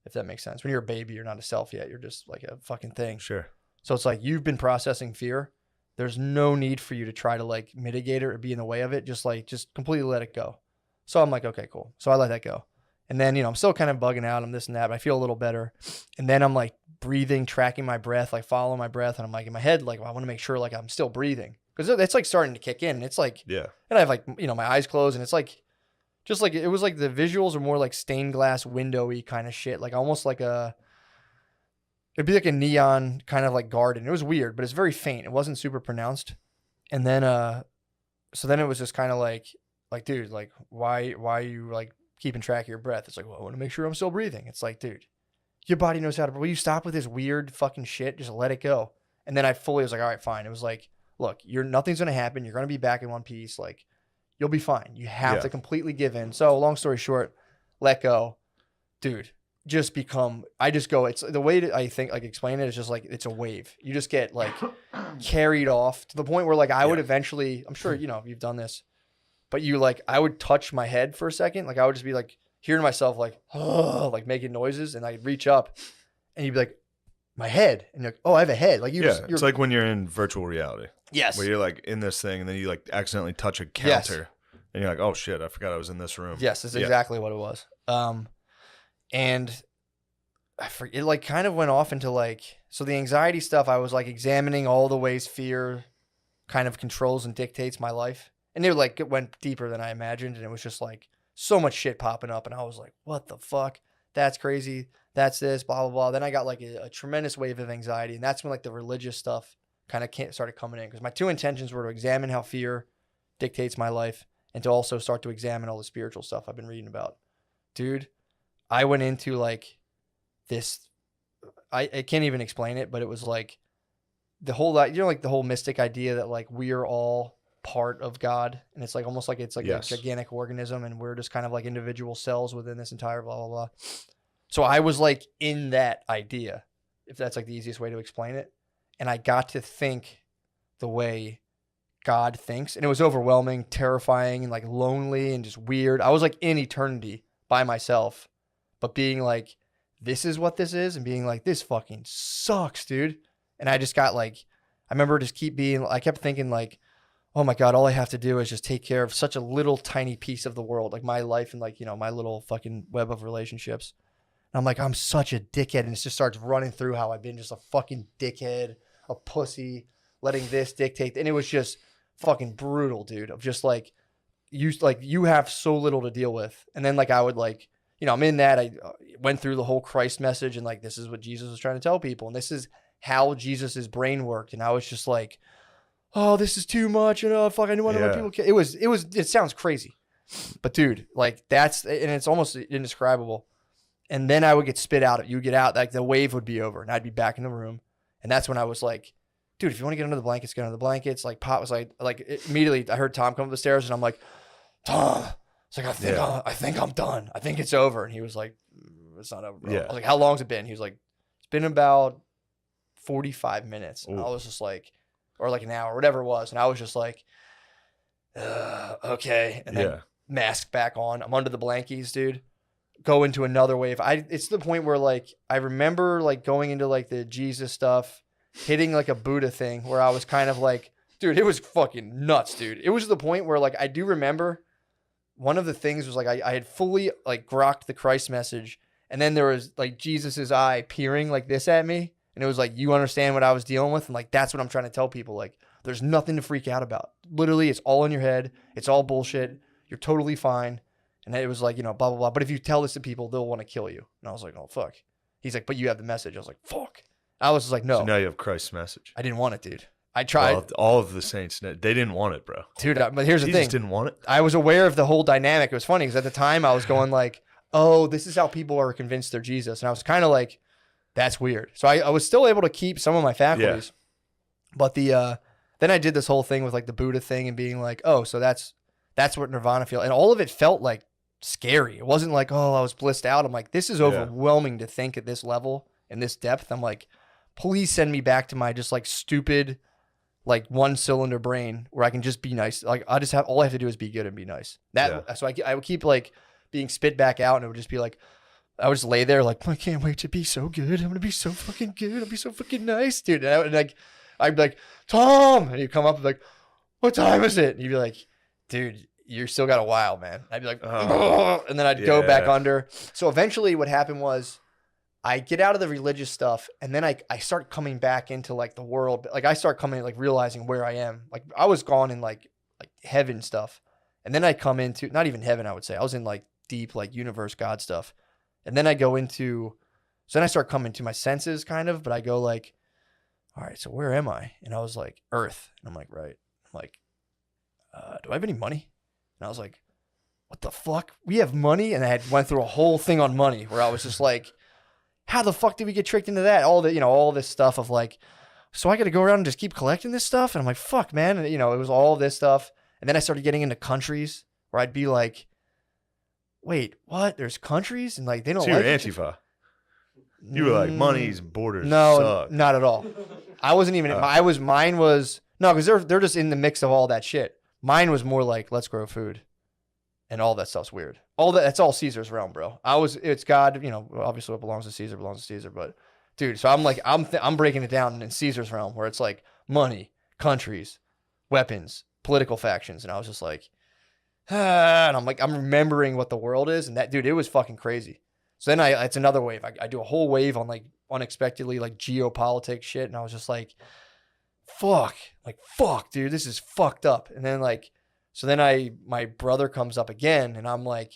S2: if that makes sense. When you're a baby, you're not a self yet. You're just like a fucking thing.
S1: Sure.
S2: So it's like, you've been processing fear. There's no need for you to try to like mitigate it or be in the way of it. Just completely let it go. So I'm like, okay, cool. So I let that go. And then, I'm still kind of bugging out. I'm this and that, but I feel a little better. And then I'm like breathing, tracking my breath, like following my breath. And I'm like in my head, like, well, I want to make sure like I'm still breathing because it's like starting to kick in. And it's like,
S1: yeah.
S2: And I have like, my eyes closed and it's like, just like, it was like the visuals are more like stained glass windowy kind of shit. Like almost like it'd be like a neon kind of like garden. It was weird, but it's very faint. It wasn't super pronounced. And then, so then it was just kind of like, dude, like why are you like keeping track of your breath? It's like, well, I want to make sure I'm still breathing. It's like, dude, your body knows how to, will you stop with this weird fucking shit? Just let it go. And then I fully was like, all right, fine. It was like, look, nothing's going to happen. You're going to be back in one piece. Like you'll be fine. You have to completely give in. So long story short, let go, dude. It's the way that I think, like explain it is just like, it's a wave. You just get like carried off to the point where like, I would eventually, I'm sure, you've done this, but I would touch my head for a second. Like I would just be like hearing myself like, oh, like making noises and I'd reach up and you'd be like, my head. And you're like, oh, I have a head. Like
S1: it's like when you're in virtual reality.
S2: Yes.
S1: Where you're like in this thing and then you like accidentally touch a counter and you're like, oh shit, I forgot I was in this room.
S2: Yes, that's exactly what it was. And I forget, it like kind of went off into like, so the anxiety stuff, I was like examining all the ways fear kind of controls and dictates my life. And it went deeper than I imagined. And it was just like so much shit popping up. And I was like, what the fuck? That's crazy. That's this, blah, blah, blah. Then I got like a tremendous wave of anxiety. And that's when like the religious stuff kind of started coming in. Because my two intentions were to examine how fear dictates my life and to also start to examine all the spiritual stuff I've been reading about. Dude, I went into like this, I can't even explain it, but it was like the whole, like the whole mystic idea that like we are all part of God. And it's like almost like it's like a gigantic organism and we're just kind of like individual cells within this entire blah, blah, blah. So I was like in that idea, if that's like the easiest way to explain it. And I got to think the way God thinks. And it was overwhelming, terrifying, and like lonely and just weird. I was like in eternity by myself, but being like, this is what this is, and being like, this fucking sucks, dude. And I just got like, I remember I kept thinking like, oh my God, all I have to do is just take care of such a little tiny piece of the world, like my life and like, my little fucking web of relationships. And I'm like, I'm such a dickhead. And it just starts running through how I've been just a fucking dickhead, a pussy, letting this dictate. And it was just fucking brutal, dude, of just like, you have so little to deal with. And then like, I would like, I'm in that. I went through the whole Christ message and like, this is what Jesus was trying to tell people. And this is how Jesus's brain worked. And I was just like, oh, this is too much. And oh, fuck, I wonder what people care. It sounds crazy, but dude, like and it's almost indescribable. And then I would get spit out. You get out, like the wave would be over and I'd be back in the room. And that's when I was like, dude, if you want to get under the blankets, get under the blankets. Like Pop was like immediately I heard Tom come up the stairs and I'm like, Tom, it's like, I think I'm done. I think it's over. And he was like, it's not over, bro. I was like, how long's it been? He was like, it's been about 45 minutes. And I was just like, or like an hour, whatever it was. And I was just like, okay. And then mask back on. I'm under the blankies, dude. Go into another wave. It's the point where like, I remember like going into like the Jesus stuff, hitting like a Buddha thing where I was kind of like, dude, it was fucking nuts, dude. It was the point where like, I do remember one of the things was like, I had fully like grokked the Christ message. And then there was like Jesus's eye peering like this at me. And it was like, you understand what I was dealing with? And like, that's what I'm trying to tell people. Like, There's nothing to freak out about. Literally, it's all in your head. It's all bullshit. You're totally fine. And it was like, blah, blah, blah. But if you tell this to people, they'll want to kill you. And I was like, oh, fuck. He's like, but you have the message. I was like, fuck. I was just like, no.
S1: So now you have Christ's message.
S2: I didn't want it, dude. I tried.
S1: Well, all of the saints, they didn't want it, bro.
S2: Dude, but here's the
S1: Jesus
S2: thing.
S1: didn't want it.
S2: I was aware of the whole dynamic. It was funny because at the time I was going like, oh, this is how people are convinced they're Jesus. And I was kind of like, that's weird. So I was still able to keep some of my faculties. Yeah. But then I did this whole thing with like the Buddha thing and being like, oh, so that's what Nirvana feels. And all of it felt like scary. It wasn't like, oh, I was blissed out. I'm like, this is overwhelming to think at this level and this depth. I'm like, please send me back to my just like stupid, like one cylinder brain where I can just be nice. Like I just have, all I have to do is be good and be nice. So I would keep like being spit back out and it would just be like, I would just lay there like, I can't wait to be so good. I'm going to be so fucking good. I'll be so fucking nice, dude. And I'd be like, Tom. And he'd come up and be like, what time is it? And you'd be like, dude, you still got a while, man. I'd be like, oh. And then I'd go back under. So eventually what happened was I get out of the religious stuff and then I start coming back into like the world. Like I start coming, like realizing where I am. Like I was gone in like heaven stuff. And then I come into, not even heaven, I would say. I was in like deep, like universe, God stuff. And then I go into, so then I start coming to my senses kind of, but I go like, all right, so where am I? And I was like, Earth. And I'm like, right. I'm like, do I have any money? And I was like, what the fuck? We have money? And I went through a whole thing on money where I was just like, how the fuck did we get tricked into that? All this stuff of like, so I got to go around and just keep collecting this stuff? And I'm like, fuck, man. And, it was all this stuff. And then I started getting into countries where I'd be like, wait, what? There's countries? And like, they don't
S1: so
S2: like
S1: you're Antifa. You were like, money's borders suck.
S2: Not at all. I wasn't even, no, because they're just in the mix of all that shit. Mine was more like, let's grow food. And all that stuff's weird. That's all Caesar's realm, bro. It's God, obviously what belongs to Caesar, but dude, so I'm like, I'm breaking it down in Caesar's realm where it's like money, countries, weapons, political factions. And I was just like, and I'm like, I'm remembering what the world is. And that, dude, it was fucking crazy. So then it's another wave. I do a whole wave on like unexpectedly like geopolitics shit. And I was just like, fuck, dude, this is fucked up. And then like, so then my brother comes up again and I'm like,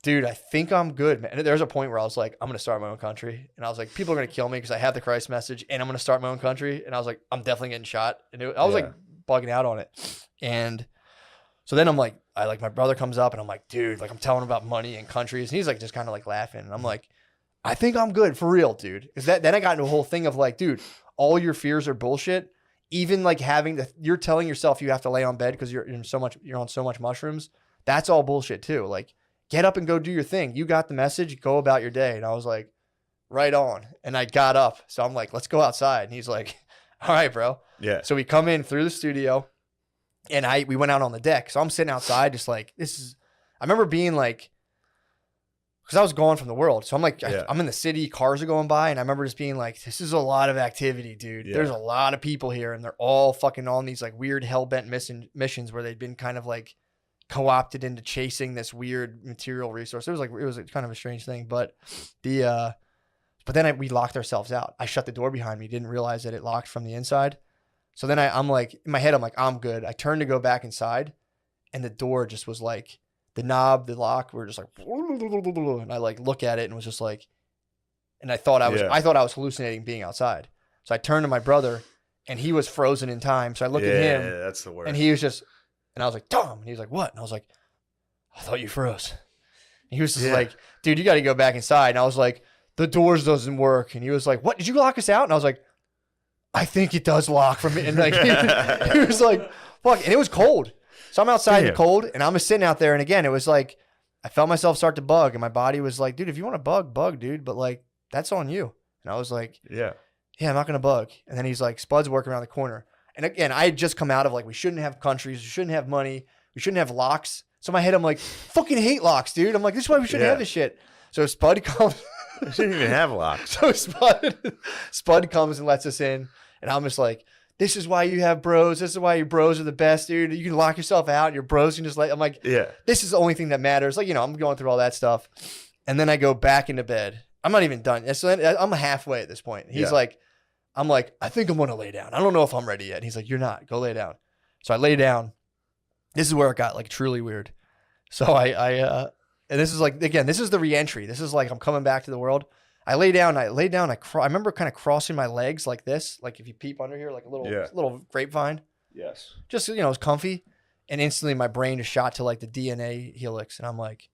S2: dude, I think I'm good, man. And there's a point where I was like, I'm going to start my own country. And I was like, people are going to kill me because I have the Christ message and I'm going to start my own country. And I was like, I'm definitely getting shot. And I was like bugging out on it. And so then I'm like, my brother comes up and I'm like, dude, like I'm telling him about money and countries. And he's like, just kind of like laughing. And I'm like, I think I'm good for real, dude. Because then I got into a whole thing of like, dude, all your fears are bullshit. Even like you're telling yourself you have to lay on bed because you're on so much mushrooms. That's all bullshit too. Like get up and go do your thing. You got the message, go about your day. And I was like, right on. And I got up. So I'm like, let's go outside. And he's like, all right, bro. Yeah. So we come in through the studio and we went out on the deck. So I'm sitting outside just like, I remember being like, because I was gone from the world. So I'm like, I'm in the city, cars are going by. And I remember just being like, this is a lot of activity, dude. Yeah. There's a lot of people here. And they're all fucking on these like weird hell-bent missions where they'd been kind of like co-opted into chasing this weird material resource. It was kind of a strange thing. But then we locked ourselves out. I shut the door behind me. Didn't realize that it locked from the inside. So then I'm like, in my head, I'm like, I'm good. I turned to go back inside. And the door just was like, the knob, the lock were just like, and I like look at it and was just like, and I thought I was hallucinating being outside. So I turned to my brother and he was frozen in time. So I looked at him. Yeah,
S1: that's the worst.
S2: And he was just, and I was like, Tom. And he was like, what? And I was like, I thought you froze. And he was just like, dude, you got to go back inside. And I was like, the doors doesn't work. And he was like, what? Did you lock us out? And I was like, I think it does lock from it. And like, he was like, fuck. And it was cold. So I'm outside in the cold and I'm just sitting out there. And again, it was like, I felt myself start to bug and my body was like, dude, if you want to bug, dude. But like, that's on you. And I was like, yeah, I'm not going to bug. And then he's like, Spud's working around the corner. And again, I had just come out of like, we shouldn't have countries. We shouldn't have money. We shouldn't have locks. So in my head, I'm like, fucking hate locks, dude. I'm like, this is why we shouldn't have this shit. So Spud comes.
S1: We shouldn't even have locks.
S2: So Spud comes and lets us in. And I'm just like, this is why you have bros. This is why your bros are the best, dude. You can lock yourself out. Your bros can just I'm like, this is the only thing that matters. Like, I'm going through all that stuff. And then I go back into bed. I'm not even done. So I'm halfway at this point. He's like, I'm like, I think I'm going to lay down. I don't know if I'm ready yet. And he's like, you're not. Go lay down. So I lay down. This is where it got like truly weird. So and this is like, again, this is the reentry. This is like, I'm coming back to the world. I lay down. I remember kind of crossing my legs like this. Like if you peep under here, like a little grapevine.
S1: Yes.
S2: Just, it was comfy. And instantly my brain just shot to like the DNA helix. And I'm like,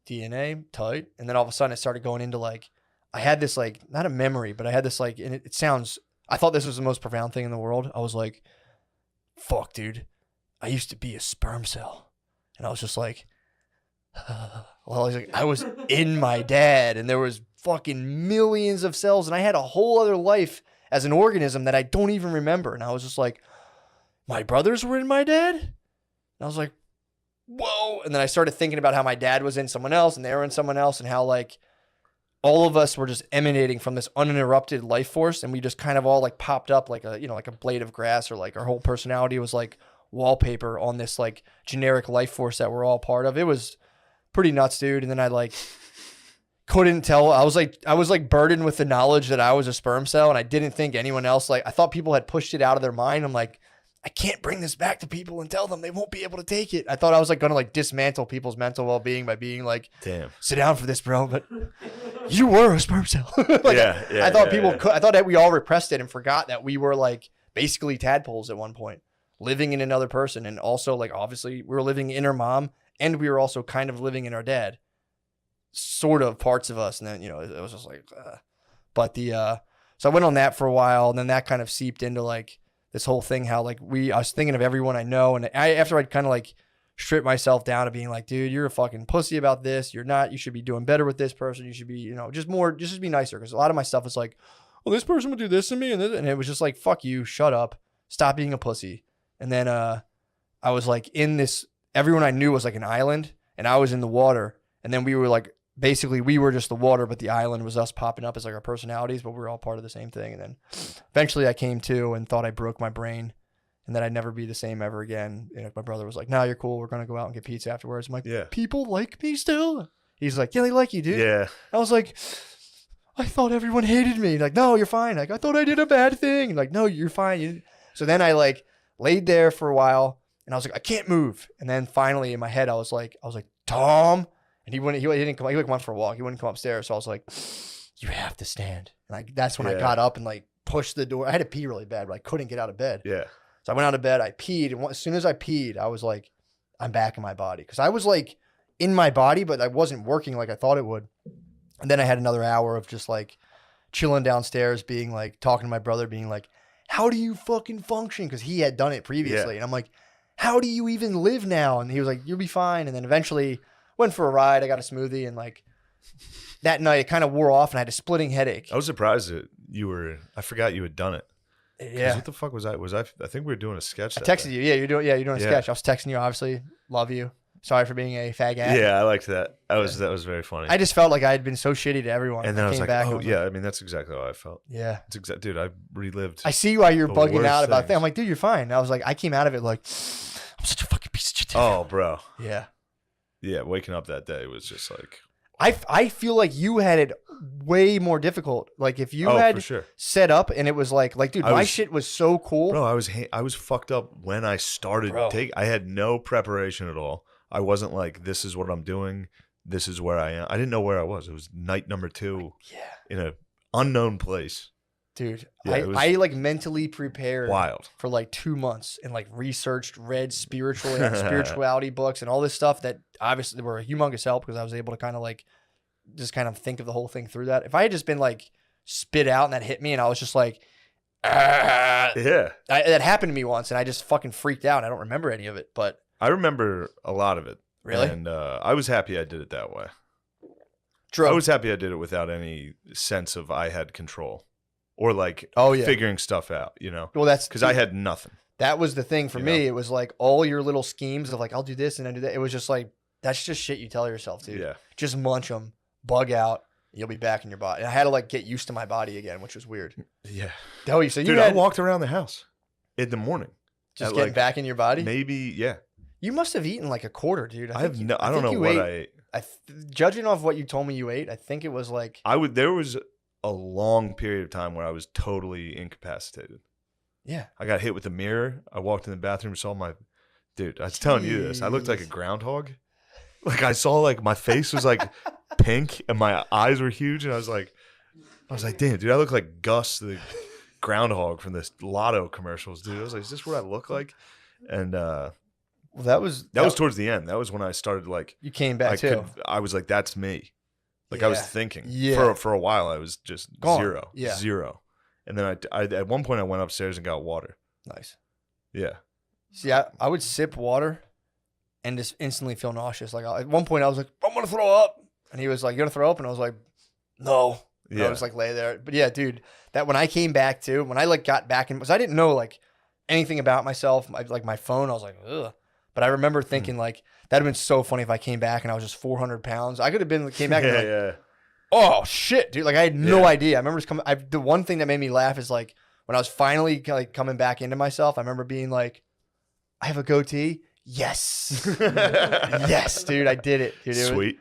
S2: DNA, tight. And then all of a sudden it started going into like, I had this like, not a memory, but I had this like, and it sounds, I thought this was the most profound thing in the world. I was like, fuck, dude. I used to be a sperm cell. And I was just like, I was in my dad, and there was fucking millions of cells, and I had a whole other life as an organism that I don't even remember. And I was just like, my brothers were in my dad? And I was like, whoa. And then I started thinking about how my dad was in someone else, and they were in someone else, and how like all of us were just emanating from this uninterrupted life force, and we just kind of all like popped up like a, like a blade of grass, or like our whole personality was like wallpaper on this like generic life force that we're all part of. It was pretty nuts, dude. And then I like couldn't tell. I was like burdened with the knowledge that I was a sperm cell, and I didn't think anyone else, like I thought people had pushed it out of their mind. I'm like, I can't bring this back to people and tell them they won't be able to take it. I thought I was like going to like dismantle people's mental well-being by being like, damn, sit down for this, bro. But you were a sperm cell. Like, I thought I thought that we all repressed it and forgot that we were like basically tadpoles at one point, living in another person. And also like, obviously we were living in our mom, and we were also kind of living in our dad, sort of parts of us. And then, it was just like, so I went on that for a while, and then that kind of seeped into like this whole thing, how like I was thinking of everyone I know. And after I'd kind of like strip myself down to being like, dude, you're a fucking pussy about this. You're not, you should be doing better with this person. You should be, just be nicer. Cause a lot of my stuff is like, well, this person would do this to me. And it was just like, fuck you, shut up, stop being a pussy. And then, I was like in this, everyone I knew was like an island, and I was in the water. And then we were like, basically we were just the water, but the island was us popping up as like our personalities, but we were all part of the same thing. And then eventually I came to and thought I broke my brain and that I'd never be the same ever again. And my brother was like, no, you're cool. We're going to go out and get pizza afterwards. I'm like, yeah, people like me still. He's like, yeah, they like you, dude. Yeah. I was like, I thought everyone hated me. Like, no, you're fine. Like, I thought I did a bad thing. Like, no, you're fine. So then I like laid there for a while, and I was like, I can't move. And then finally in my head, I was like, Tom. And he didn't come. He went for a walk. He wouldn't come upstairs. So I was like, you have to stand. And like, that's when I got up and like pushed the door. I had to pee really bad, but I couldn't get out of bed. Yeah. So I went out of bed. I peed. And as soon as I peed, I was like, I'm back in my body. Cause I was like in my body, but I wasn't working like I thought it would. And then I had another hour of just like chilling downstairs, being like, talking to my brother, being like, how do you fucking function? Cause he had done it previously. Yeah. And I'm like, how do you even live now? And he was like, you'll be fine. And then eventually went for a ride. I got a smoothie, and like that night it kind of wore off, and I had a splitting headache.
S1: I was surprised that I forgot you had done it.
S2: Yeah.
S1: What the fuck was I? I think we were doing a sketch.
S2: I texted you. Yeah, you're doing a sketch. I was texting you, obviously. Love you. Sorry for being a faggot.
S1: Yeah, I liked that. That was very funny.
S2: I just felt like I had been so shitty to everyone.
S1: And then I was like, oh yeah, I mean that's exactly how I felt.
S2: Yeah.
S1: It's dude, I relived.
S2: I see why you're bugging out about things. I'm like, dude, you're fine. And I was like, I came out of it like, I'm such a fucking piece of shit.
S1: Oh, bro.
S2: Yeah.
S1: Yeah, waking up that day was just like...
S2: I feel like you had it way more difficult. Like if you had set up and it was like dude, my shit was so cool.
S1: Bro, I was fucked up when I started. I had no preparation at all. I wasn't like, this is what I'm doing. This is where I am. I didn't know where I was. It was night number 2 in an unknown place.
S2: Dude, yeah, I like mentally prepared for like 2 months and like read spirituality books and all this stuff that obviously were a humongous help, because I was able to kind of think of the whole thing through that. If I had just been like spit out and that hit me and I was just like, that happened to me once and I just fucking freaked out. I don't remember any of it, but
S1: I remember a lot of it.
S2: Really?
S1: And I was happy I did it that way.
S2: True.
S1: I was happy I did it without any sense of I had control. Or like figuring stuff out, Well, that's because I had nothing.
S2: That was the thing for me. It was like all your little schemes of like, I'll do this and I do that. It was just like, that's just shit you tell yourself, dude. Yeah. Just munch them, bug out, you'll be back in your body. And I had to like get used to my body again, which was weird.
S1: Yeah.
S2: Oh, so
S1: dude, I walked around the house in the morning.
S2: Just getting back in your body?
S1: Maybe, yeah.
S2: You must have eaten like a quarter, dude.
S1: I don't know what I ate.
S2: Judging off what you told me you ate, I think it was like...
S1: There was a long period of time where I was totally incapacitated.
S2: Yeah.
S1: I got hit with a mirror. I walked in the bathroom, saw my dude. I was telling you this. I looked like a groundhog. Like I saw like my face was like pink and my eyes were huge, and I was like, damn, dude, I look like Gus the groundhog from the Lotto commercials, dude. I was like, is this what I look like? And
S2: Well, that was
S1: towards the end. That was when I started like
S2: you came back too.
S1: I was like, that's me. Like I was thinking for a while. I was just
S2: Gone.
S1: zero. And then I at one point I went upstairs and got water.
S2: Nice.
S1: Yeah.
S2: See, I would sip water and just instantly feel nauseous. Like at one point I was like, I'm gonna throw up, and he was like, "You gonna throw up?" And I was like, "No." And I was like, lay there. But yeah, dude, that when I came back too, when I like got back in, because I didn't know like anything about myself, like my phone, I was like, ugh. But I remember thinking like that'd have been so funny if I came back and I was just 400 pounds. I could have been came back and like, oh shit, dude! Like I had no idea. I remember just coming. The one thing that made me laugh is like when I was finally like coming back into myself. I remember being like, I have a goatee. Yes, yes, dude, I did it. Dude,
S1: Sweet.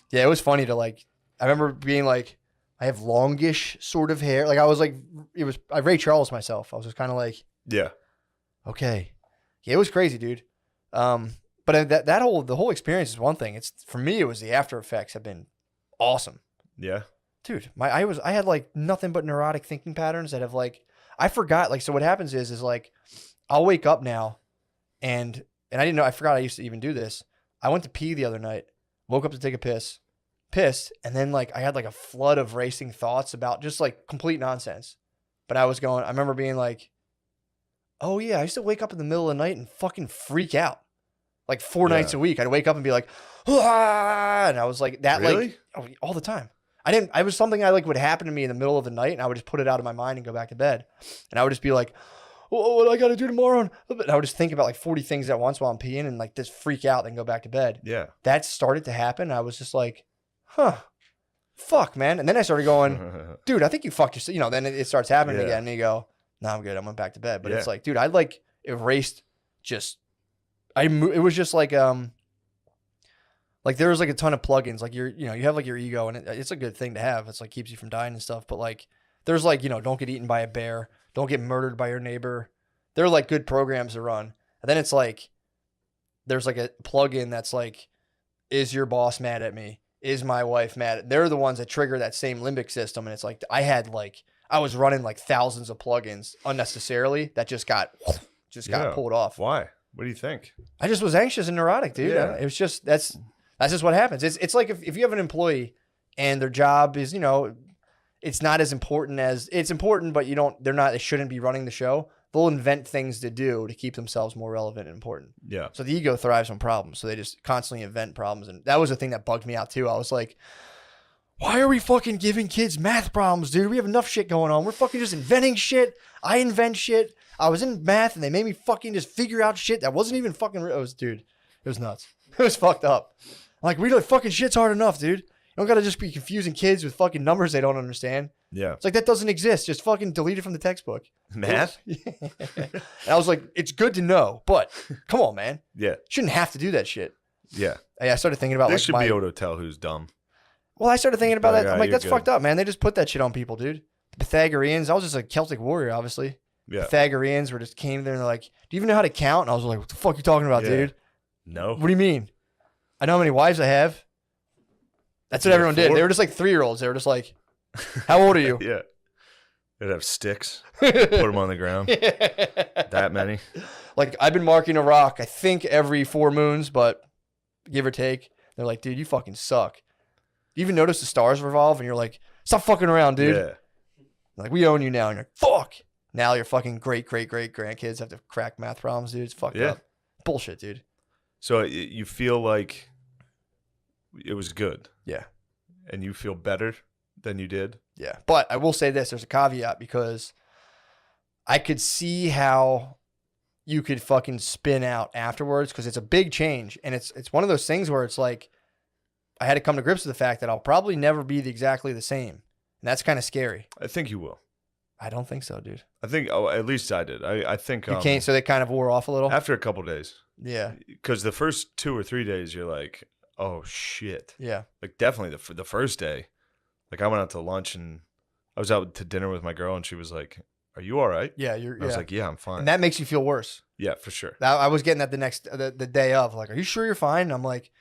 S2: Yeah, it was funny to like. I remember being like, I have longish sort of hair. Like I was like, I Ray Charles myself. I was just kind of like,
S1: yeah,
S2: okay, yeah, it was crazy, dude. But the whole experience is one thing. It's for me, it was the after effects have been awesome.
S1: Yeah,
S2: dude, I had like nothing but neurotic thinking patterns that have like I forgot. Like so, what happens is like I'll wake up now, and I didn't know. I forgot I used to even do this. I went to pee the other night. Woke up to take a piss, pissed, and then like I had like a flood of racing thoughts about just like complete nonsense. But I remember being like, oh yeah, I used to wake up in the middle of the night and fucking freak out. Like 4 nights a week. I'd wake up and be like, ah! And I was like that
S1: really?
S2: Like all the time. I was something I like would happen to me in the middle of the night, and I would just put it out of my mind and go back to bed. And I would just be like, oh, what do I got to do tomorrow? And I would just think about like 40 things at once while I'm peeing and like just freak out and go back to bed.
S1: Yeah.
S2: That started to happen. I was just like, fuck, man. And then I started going, dude, I think you fucked yourself. You know, then it starts happening again. And you go, no, I'm good. I'm going back to bed. But it's like, dude, I like erased just, it was just like there was like a ton of plugins. Like you have like your ego, and it's a good thing to have. It's like keeps you from dying and stuff. But like there's like, don't get eaten by a bear. Don't get murdered by your neighbor. They're like good programs to run. And then it's like, there's like a plugin that's like, is your boss mad at me? Is my wife mad at? They're the ones that trigger that same limbic system. And it's like, I was running like thousands of plugins unnecessarily that just got pulled off.
S1: Why? What do you think?
S2: I just was anxious and neurotic, dude. Yeah. It was just, that's just what happens. It's like if you have an employee and their job is, it's not as important as it's important, but they shouldn't be running the show. They'll invent things to do to keep themselves more relevant and important.
S1: Yeah.
S2: So the ego thrives on problems. So they just constantly invent problems. And that was the thing that bugged me out too. I was like, why are we fucking giving kids math problems, dude? We have enough shit going on. We're fucking just inventing shit. I invent shit. I was in math and they made me fucking just figure out shit that wasn't even fucking real. It was nuts. It was fucked up. I'm like, really fucking shit's hard enough, dude. You don't got to just be confusing kids with fucking numbers they don't understand.
S1: Yeah.
S2: It's like, that doesn't exist. Just fucking delete it from the textbook.
S1: Math?
S2: And I was like, it's good to know, but come on, man.
S1: Yeah.
S2: Shouldn't have to do that shit.
S1: Yeah.
S2: I started thinking about
S1: they should be able to tell who's dumb.
S2: Well, I started thinking about that.
S1: Yeah,
S2: I'm like, that's fucked up, man. They just put that shit on people, dude. The Pythagoreans. I was just a Celtic warrior, obviously.
S1: Yeah.
S2: Pythagoreans were just came there and they're like, do you even know how to count? And I was like, what the fuck are you talking about, dude?
S1: No.
S2: What do you mean? I know how many wives I have. That's what everyone did. They were just like 3-year-olds. They were just like, how old are you?
S1: Yeah. They'd have sticks. Put them on the ground. That many.
S2: Like, I've been marking a rock, I think, every 4 moons, but give or take. They're like, dude, you fucking suck. You even notice the stars revolve? And you're like, stop fucking around, dude. Yeah. Like, we own you now. And you're like, fuck. Now your fucking great-great-great-grandkids have to crack math problems, dude. It's fucked up. Bullshit, dude.
S1: So you feel like it was good.
S2: Yeah.
S1: And you feel better than you did?
S2: Yeah. But I will say this. There's a caveat because I could see how you could fucking spin out afterwards because it's a big change. And it's one of those things where it's like I had to come to grips with the fact that I'll probably never be exactly the same. And that's kind of scary.
S1: I think you will.
S2: I don't think so, dude.
S1: I think, at least I did. I think.
S2: You can't, so they kind of wore off a little?
S1: After a couple days.
S2: Yeah.
S1: Because the first 2 or 3 days, you're like, oh, shit.
S2: Yeah.
S1: Like, definitely the first day. Like, I went out to lunch and I was out to dinner with my girl, and she was like, "Are you all right?"
S2: Yeah,
S1: I was like, "Yeah, I'm fine."
S2: and that makes you feel worse.
S1: Yeah, for sure.
S2: I was getting that the day of, like, "Are you sure you're fine?" And I'm like,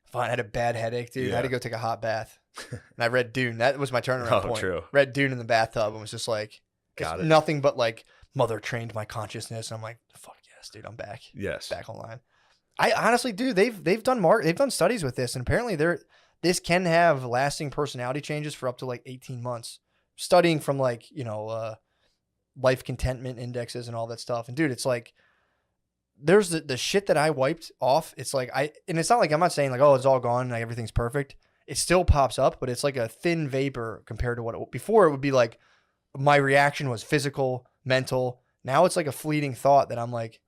S2: "Fine." I had a bad headache, dude. I had to go take a hot bath, and I read Dune. That was my turnaround point.
S1: True.
S2: Read Dune in the bathtub and was just like,
S1: Got it.
S2: Nothing but like mother trained my consciousness, and I'm like, "Fuck yes, dude, I'm back."
S1: Yes.
S2: Back online. I honestly do. They've done studies with this, and apparently this can have lasting personality changes for up to like 18 months. Studying from like life contentment indexes and all that stuff. And dude, it's like there's the shit that I wiped off. It's like and it's not like I'm not saying like, oh, it's all gone, like everything's perfect. It still pops up, but it's like a thin vapor compared to what before it would be like. My reaction was physical, mental. Now it's like a fleeting thought that I'm like,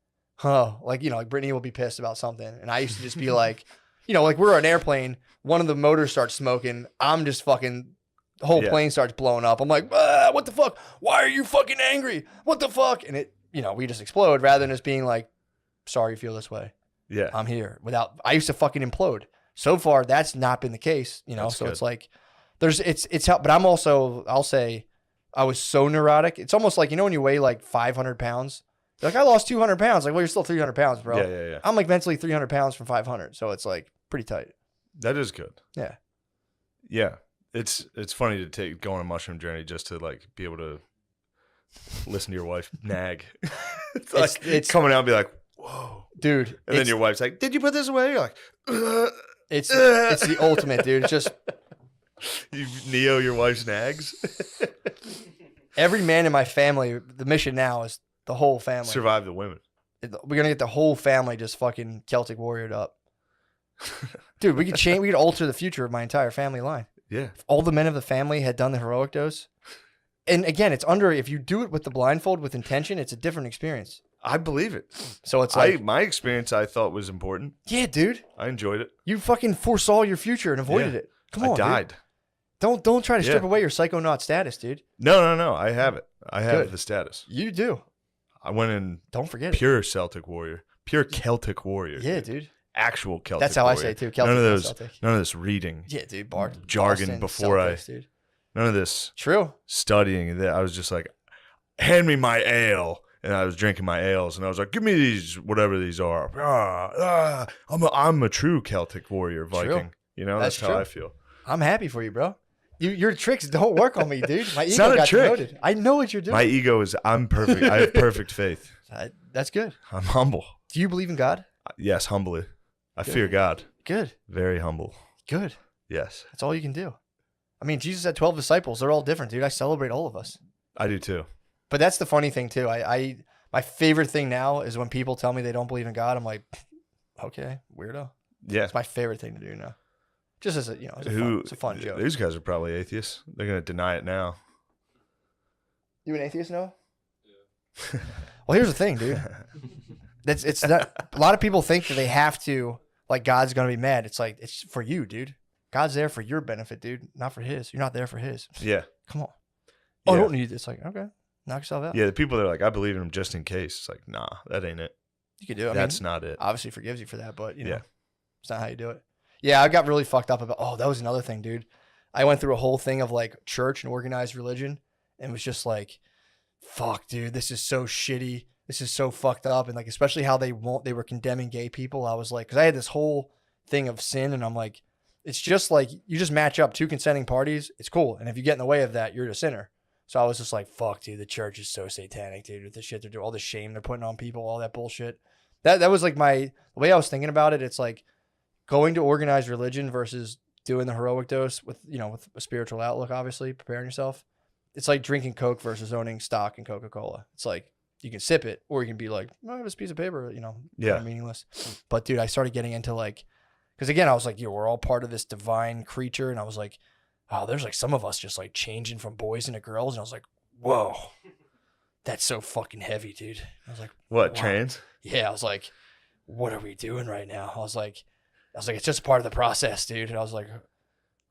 S2: like Brittany will be pissed about something. And I used to just be like, like we're on an airplane, one of the motors starts smoking. I'm just fucking, the whole plane starts blowing up. I'm like, what the fuck? Why are you fucking angry? What the fuck? And it, we just explode rather than just being like, sorry you feel this way.
S1: Yeah.
S2: I'm here I used to fucking implode. So far, that's not been the case,
S1: That's
S2: so
S1: good.
S2: it's like, it's help, but I'm also, I'll say, I was so neurotic. It's almost like, when you weigh like 500 pounds, you're like, I lost 200 pounds. Like, well, you're still 300 pounds, bro.
S1: Yeah.
S2: I'm like mentally 300 pounds from 500. So it's like pretty tight.
S1: That is good.
S2: Yeah.
S1: Yeah. It's funny to go on a mushroom journey just to like be able to listen to your wife nag. it's coming out and be like, whoa.
S2: Dude.
S1: And then your wife's like, did you put this away? You're like,
S2: it's the ultimate, dude. It's just.
S1: You Neo your wife's nags.
S2: Every man in my family, the mission now is the whole family.
S1: Survive the women.
S2: We're going to get the whole family just fucking Celtic warriored up. Dude, we could alter the future of my entire family line.
S1: Yeah.
S2: If all the men of the family had done the heroic dose. And again, if you do it with the blindfold with intention, it's a different experience.
S1: I believe it.
S2: So it's like.
S1: My experience I thought was important.
S2: Yeah, dude.
S1: I enjoyed it.
S2: You fucking foresaw your future and avoided it. Come on,
S1: I died.
S2: Dude. Don't try to strip away your psychonaut status, dude.
S1: No. I have it. I have the status.
S2: You do.
S1: I went in.
S2: Don't forget
S1: pure Celtic warrior. Pure Celtic warrior.
S2: Yeah, dude.
S1: Actual Celtic.
S2: That's how
S1: warrior.
S2: I say it too. Celtic.
S1: None of this reading.
S2: Yeah, dude.
S1: Jargon
S2: Boston,
S1: before
S2: Celtics, dude.
S1: None of this.
S2: True.
S1: Studying that. I was just like, hand me my ale. And I was drinking my ales, and I was like, give me these, whatever these are. I'm a true Celtic warrior Viking.
S2: True.
S1: That's how I feel.
S2: I'm happy for you, bro. Your tricks don't work on me, dude. My
S1: It's
S2: ego
S1: not a
S2: got
S1: trick.
S2: demoted. I know what you're doing.
S1: My ego is, I'm perfect. I have perfect faith.
S2: That's good.
S1: I'm humble.
S2: Do you believe in God?
S1: Yes, humbly. I
S2: Good.
S1: fear God.
S2: Good.
S1: Very humble.
S2: Good.
S1: Yes.
S2: That's all you can do. I mean, Jesus had 12 disciples. They're all different, dude. I celebrate all of us.
S1: I do too.
S2: But that's the funny thing too. My favorite thing now is when people tell me they don't believe in God. I'm like, okay, weirdo.
S1: Yeah.
S2: It's my favorite thing to do now. Just as it's a fun joke.
S1: These guys are probably atheists. They're going to deny it now.
S2: You an atheist, Noah? Yeah. Well, here's the thing, dude. It's not, a lot of people think that they have to, like, God's going to be mad. It's like, it's for you, dude. God's there for your benefit, dude, not for his. You're not there for his.
S1: Yeah.
S2: Come on. Oh,
S1: Yeah.
S2: I don't need this. Like, okay, knock yourself out.
S1: Yeah, the people that are like, I believe in him just in case. It's like, nah, that ain't it.
S2: You can do it.
S1: That's not it.
S2: Obviously forgives you for that, but,
S1: Yeah.
S2: it's not how you do it. Yeah, I got really fucked up about, that was another thing, dude. I went through a whole thing of, like, church and organized religion and was just like, fuck, dude, this is so shitty. This is so fucked up. And, like, especially how they were condemning gay people. I was like, because I had this whole thing of sin, and I'm like, it's just like, you just match up two consenting parties. It's cool. And if you get in the way of that, you're a sinner. So I was just like, fuck, dude, the church is so satanic, dude, with the shit they're doing, all the shame they're putting on people, all that bullshit. That was like the way I was thinking about it. It's like going to organized religion versus doing the heroic dose with a spiritual outlook, obviously, preparing yourself. It's like drinking Coke versus owning stock in Coca-Cola. It's like, you can sip it, or you can be like, oh, I have this piece of paper,
S1: Yeah.
S2: meaningless. But dude, I started getting into like, because again, I was like, we're all part of this divine creature. And I was like, oh, there's like some of us just like changing from boys into girls. And I was like, whoa, that's so fucking heavy, dude. I was like,
S1: What,
S2: wow.
S1: trans?
S2: Yeah. I was like, what are we doing right now? I was like, it's just part of the process, dude. And I was like,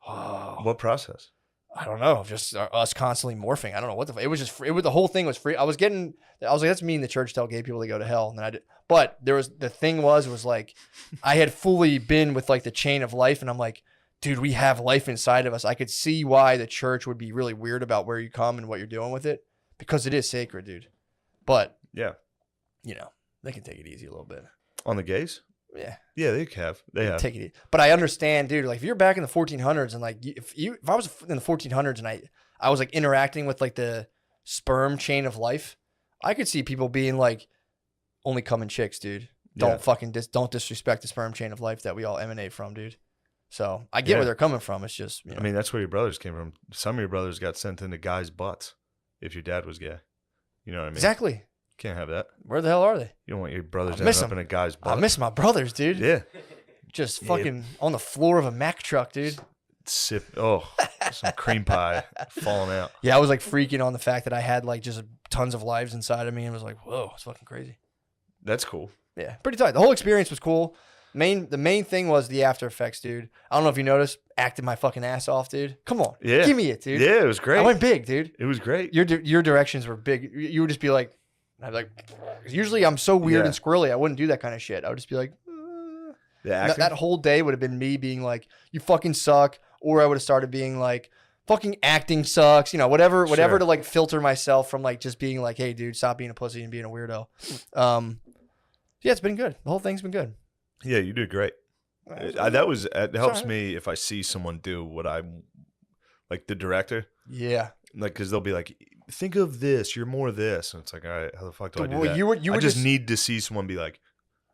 S2: oh,
S1: What process?
S2: I don't know, just us constantly morphing. I don't know what it was just free. The whole thing was free. I was like, that's mean the church tell gay people to go to hell. And then but the thing was like, I had fully been with like the chain of life. And I'm like, dude, we have life inside of us. I could see why the church would be really weird about where you come and what you're doing with it, because it is sacred, dude. But
S1: Yeah.
S2: you know, they can take it easy a little bit.
S1: On the gays?
S2: Yeah.
S1: Yeah, they have. They have.
S2: Take it easy. But I understand, dude, like if you're back in the 1400s and like if I was in the 1400s and I was like interacting with like the sperm chain of life, I could see people being like, only come in chicks, dude. Don't don't disrespect the sperm chain of life that we all emanate from, dude. So I get where they're coming from. It's just, you know.
S1: I mean, that's where your brothers came from. Some of your brothers got sent into guys' butts if your dad was gay. You know what I mean?
S2: Exactly.
S1: Can't have that.
S2: Where the hell are they?
S1: You don't want your brothers to end up in a guy's butt.
S2: I miss my brothers, dude.
S1: Yeah.
S2: Just fucking on the floor of a Mack truck, dude.
S1: Some cream pie falling out.
S2: Yeah, I was like freaking on the fact that I had like just tons of lives inside of me and was like, whoa, it's fucking crazy.
S1: That's cool.
S2: Yeah, pretty tight. The whole experience was cool. The main thing was the after effects, dude. I don't know if you noticed, acted my fucking ass off, dude. Come on.
S1: Yeah.
S2: Give me it, dude.
S1: Yeah, it was great.
S2: I went big, dude.
S1: It was great.
S2: Your directions were big. You would just be like, I'd be like, usually I'm so weird and squirrely. I wouldn't do that kind of shit. I would just be like, that whole day would have been me being like, you fucking suck. Or I would have started being like, fucking acting sucks. You know, whatever to like filter myself from like just being like, hey, dude, stop being a pussy and being a weirdo. Yeah, it's been good. The whole thing's been good.
S1: Yeah, you did great. It helps me if I see someone do what I'm, like the director.
S2: Yeah.
S1: Like, because they'll be like, think of this, you're more this. And it's like, all right, how the fuck do I do that?
S2: You
S1: I just need to see someone be like,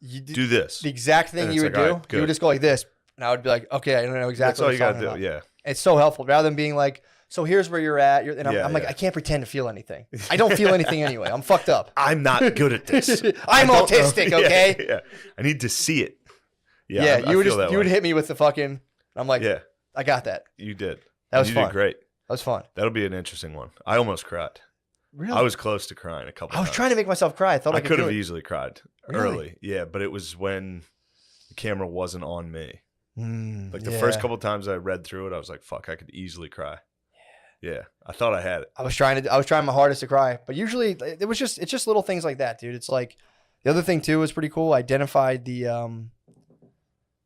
S1: do this.
S2: The exact thing you would do, right, you would just go like this. And I would be like, okay, I don't know exactly what you're talking about.
S1: Yeah.
S2: It's so helpful. Rather than being like, so here's where you're at. I'm like, I can't pretend to feel anything. I don't feel anything anyway. I'm fucked up.
S1: I'm not good at this.
S2: I'm autistic, okay?
S1: Yeah. I need to see it.
S2: Yeah, you would hit me with the fucking, I'm like, yeah, I got that.
S1: You did.
S2: That was fun.
S1: You did great.
S2: That was fun.
S1: That'll be an interesting one. I almost cried.
S2: Really?
S1: I was close to crying a couple times.
S2: I was trying to make myself cry. I thought I
S1: could have easily cried
S2: really?
S1: early. Yeah, but it was when the camera wasn't on me. Like the
S2: yeah.
S1: first couple times I read through it, I was like, fuck, I could easily cry. Yeah. I thought I had it.
S2: I was trying my hardest to cry, but usually it's just little things like that, dude. It's like the other thing too was pretty cool. I identified the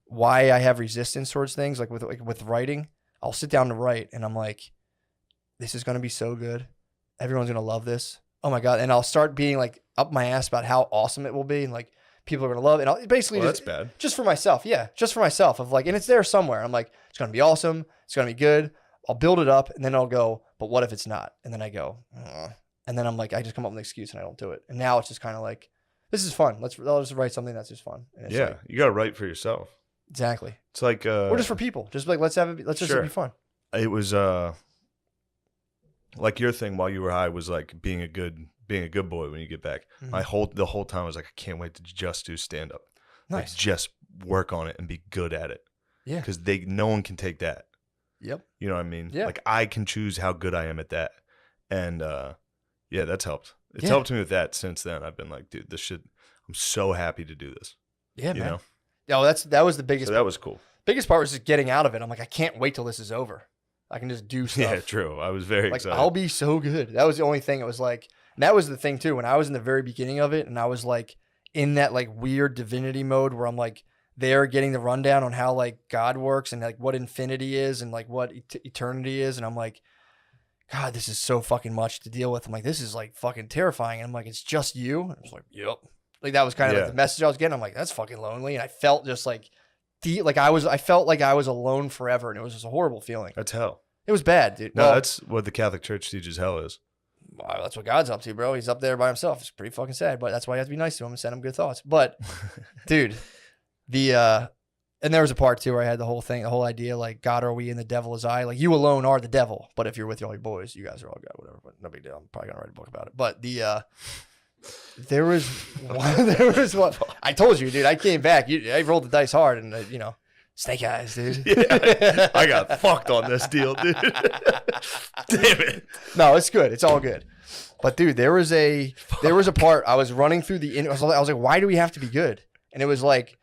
S2: why I have resistance towards things like with writing. I'll sit down to write and I'm like, this is going to be so good. Everyone's going to love this. Oh my God. And I'll start being like up my ass about how awesome it will be. And like people are going to love it. And I'll basically
S1: that's bad.
S2: Just for myself. Yeah. Just for myself of like, and it's there somewhere. I'm like, it's going to be awesome. It's going to be good. I'll build it up and then I'll go, but what if it's not? And then I go, and then I'm like, I just come up with an excuse and I don't do it. And now it's just kind of like, this is fun. I'll just write something that's just fun. And
S1: yeah.
S2: Like,
S1: you got to write for yourself.
S2: Exactly.
S1: It's like,
S2: or just for people. Just like, let's just be fun.
S1: It was, like your thing while you were high was like being a good boy when you get back. Mm-hmm. The whole time I was like, I can't wait to just do stand up.
S2: Nice.
S1: Like just work on it and be good at it.
S2: Yeah.
S1: Because no one can take that.
S2: Yep.
S1: You know what I mean?
S2: Yeah.
S1: Like I can choose how good I am at that. And yeah, that's helped. It's helped me with that since then. I've been like, dude, this shit, I'm so happy to do this.
S2: Yeah,
S1: you
S2: man.
S1: know?
S2: Yeah, that was the biggest.
S1: So that was cool.
S2: Biggest part was just getting out of it. I'm like, I can't wait till this is over. I can just do stuff.
S1: Yeah, true. I was very excited.
S2: I'll be so good. That was the only thing. It was like, and that was the thing too. When I was in the very beginning of it, and I was like in that like weird divinity mode where I'm like there getting the rundown on how like God works and like what infinity is and like what eternity is, and I'm like, God, this is so fucking much to deal with. I'm like, this is like fucking terrifying. And I'm like, it's just you. And I was like, yep. Like that was kind of like the message I was getting. I'm like, that's fucking lonely. And I felt just like I felt like I was alone forever, and it was just a horrible feeling.
S1: That's hell.
S2: It was bad, dude.
S1: No, that's what the Catholic Church teaches hell is.
S2: Wow, that's what God's up to, bro. He's up there by himself. It's pretty fucking sad, but that's why you have to be nice to him and send him good thoughts. But, dude, and there was a part too where I had the whole idea like, God are we and the devil is I. Like, you alone are the devil, but if you're with all your boys, you guys are all God, whatever. But no big deal. I'm probably gonna write a book about it. But there was one. I told you, dude. I came back. I rolled the dice hard, and snake eyes, dude.
S1: Yeah, I got fucked on this deal, dude. Damn it.
S2: No, it's good. It's all good. But dude, there was a part I was running through I was like, why do we have to be good? And it was like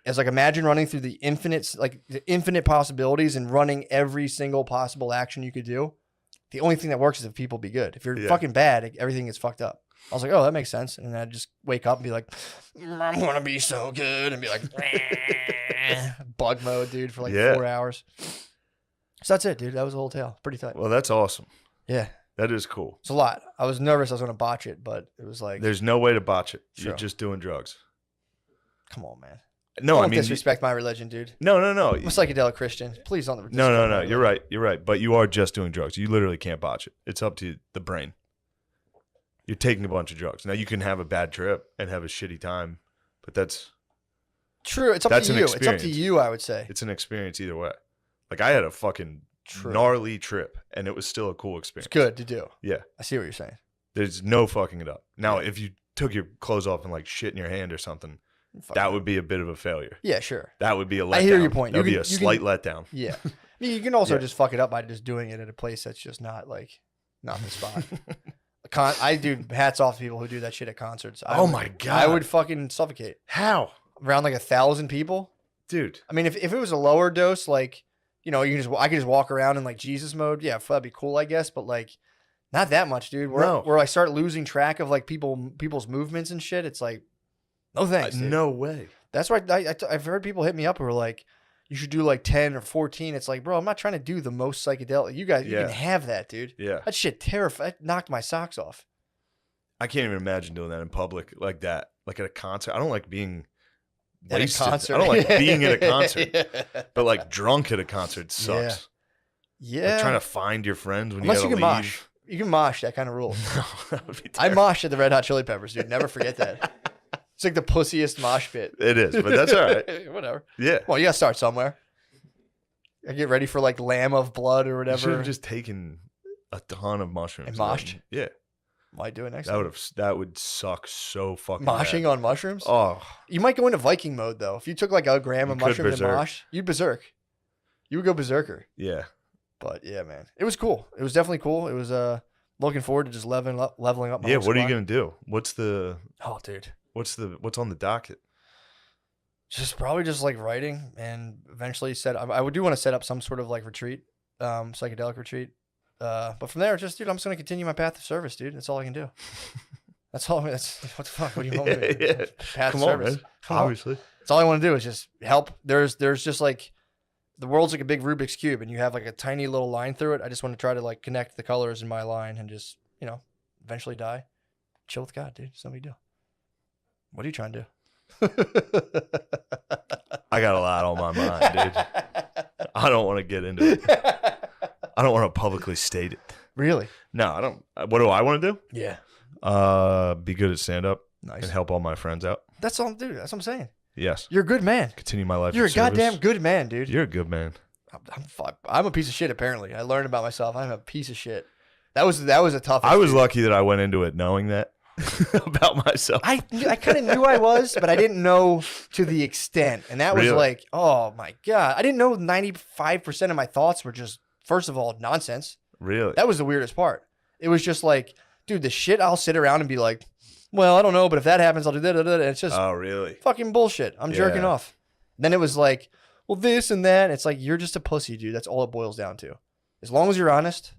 S2: imagine running through the infinite possibilities and running every single possible action you could do. The only thing that works is if people be good. If you're fucking bad, everything gets fucked up. I was like, oh, that makes sense. And then I'd just wake up and be like, I'm gonna be so good, and be like, bug mode, dude, for like
S1: Yeah.
S2: 4 hours. So that's it, dude. That was the whole tale. Pretty tight.
S1: Well, that's awesome.
S2: Yeah.
S1: That is cool.
S2: It's a lot. I was nervous I was going to botch it, but it was like,
S1: There's no way to botch it.
S2: Sure.
S1: You're just doing drugs.
S2: come on, man.
S1: No,
S2: Don't
S1: I mean,
S2: disrespect my religion, dude.
S1: no.
S2: I'm a psychedelic Christian. Please don't.
S1: No.
S2: disrespect my
S1: You're
S2: religion.
S1: right. You're right. But you are just doing drugs. You literally can't botch it. It's up to the brain. You're taking a bunch of drugs. Now you can have a bad trip and have a shitty time, but that's
S2: True. It's up
S1: That's
S2: to
S1: an
S2: you. It's up to
S1: experience.
S2: you, I would say.
S1: an experience either way. Like I had a fucking
S2: True.
S1: gnarly trip, and it was still a cool
S2: It's
S1: experience.
S2: good to do.
S1: Yeah.
S2: I see what you're saying.
S1: There's no fucking it up. Now, if you took your clothes off and like shit in your hand or something,
S2: Fuck
S1: that
S2: it.
S1: would be a bit of a failure.
S2: Yeah, sure.
S1: That would be a letdown.
S2: I hear your point.
S1: That would
S2: You
S1: be a
S2: can- you
S1: slight
S2: can-
S1: letdown.
S2: Yeah. I mean, you can also
S1: Yeah.
S2: just fuck it up by just doing it at a place that's just not the spot. Dude, hats off to people who do that shit at concerts.
S1: Oh my God.
S2: I would fucking suffocate
S1: How?
S2: around like 1,000 people.
S1: Dude.
S2: I mean, if it was a lower dose, like, you can I could just walk around in like Jesus mode. Yeah, that'd be cool, I guess. But like, not that much, dude.
S1: No.
S2: Where I start losing track of like people's movements and shit. It's like, no thanks. Dude.
S1: No way.
S2: That's why I've heard people hit me up who are like, you should do like 10 or 14. It's like, bro, I'm not trying to do the most psychedelic. You guys, you
S1: Yeah.
S2: can have that, dude.
S1: Yeah.
S2: That shit terrified. That knocked my socks off.
S1: I can't even imagine doing that in public like that. Like at a concert. I don't like being
S2: At a
S1: wasted.
S2: concert.
S1: I don't like being at a concert.
S2: Yeah.
S1: But like drunk at a concert sucks.
S2: Yeah.
S1: Like trying to find your friends when
S2: Unless
S1: you
S2: you
S1: gotta
S2: can
S1: leave.
S2: mosh. You can mosh. That kind of rule.
S1: No, that would be
S2: I
S1: terrible.
S2: moshed at the Red Hot Chili Peppers, dude. Never forget that. It's like the pussiest mosh pit.
S1: It is, but that's all right.
S2: Whatever.
S1: Yeah.
S2: Well, you gotta start somewhere. I get ready for like Lamb of Blood or
S1: You should
S2: whatever.
S1: have just taken a ton of mushrooms.
S2: And moshed?
S1: Yeah.
S2: Might do it next
S1: That
S2: time.
S1: would suck so fucking
S2: Moshing
S1: bad.
S2: on mushrooms?
S1: Oh,
S2: You might go into Viking mode though. If you took like a gram of
S1: You could
S2: mushrooms and
S1: berserk.
S2: mosh, you'd berserk. You would go berserker.
S1: yeah.
S2: But yeah, man, it was cool. It was definitely cool. It was looking forward to just leveling up my
S1: Yeah,
S2: whole
S1: what are you
S2: squad.
S1: going to do? What's
S2: Oh, dude,
S1: what's on the docket?
S2: just probably just like writing and eventually I would do want to set up some sort of like retreat, psychedelic retreat. But from there, just dude, I'm just gonna continue my path of service, dude. That's all I can do. That's all. That's what the fuck. What do you want me to do?
S1: Yeah.
S2: Path
S1: Come
S2: of
S1: on,
S2: service.
S1: man.
S2: Come on.
S1: Obviously.
S2: That's all I want to do is just help. There's just like the world's like a big Rubik's cube, and you have like a tiny little line through it. I just want to try to like connect the colors in my line and just eventually die. Chill with God, dude. It's no big deal. What are you trying to do?
S1: I got a lot on my mind, dude. I don't want to get into it. I don't want to publicly state it.
S2: Really?
S1: No, I don't. What do I want to do?
S2: Yeah.
S1: Be good at stand up
S2: Nice.
S1: and help all my friends out.
S2: That's all, dude. That's what I'm saying.
S1: Yes.
S2: You're a good man.
S1: Continue my life.
S2: You're a
S1: of service.
S2: goddamn good man, dude.
S1: You're a good man.
S2: I'm a piece of shit. Apparently, I learned about myself. I'm a piece of shit. That was a tough.
S1: I was
S2: experience.
S1: lucky that I went into it knowing that about myself.
S2: I kind of knew I was, but I didn't know to the extent. And that was
S1: Really?
S2: like, oh my God. I didn't know 95% of my thoughts were just, first of all, nonsense.
S1: Really?
S2: That was the weirdest part. It was just like, dude, the shit I'll sit around and be like, well, I don't know, but if that happens, I'll do that. And it's just
S1: Oh, really?
S2: fucking bullshit. I'm jerking
S1: Yeah.
S2: off. Then it was like, well, this and that. It's like, you're just a pussy, dude. That's all it boils down to. As long as you're honest,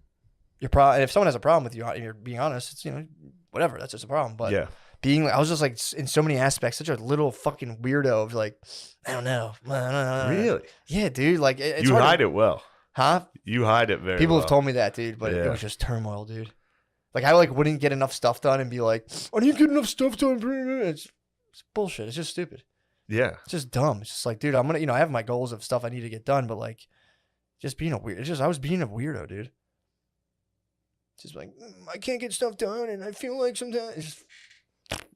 S2: and if someone has a problem with you and you're being honest, it's, whatever. That's just a problem. But
S1: Yeah.
S2: I was just like, in so many aspects, such a little fucking weirdo of like, I don't know.
S1: Really?
S2: Yeah, dude. Like, it's
S1: You
S2: hard
S1: hide
S2: to,
S1: it well.
S2: Huh?
S1: You hide it very
S2: People
S1: well.
S2: have told me that, dude, but it
S1: Yeah.
S2: was just turmoil, dude. Like, I like wouldn't get enough stuff done and be like, I didn't get enough stuff done. It's bullshit. It's just stupid.
S1: Yeah.
S2: It's just dumb. It's just like, dude, I'm gonna, I have my goals of stuff I need to get done, but like, just being a weird. It's just I was being a weirdo, dude. Just like I can't get stuff done, and I feel like sometimes. It's just,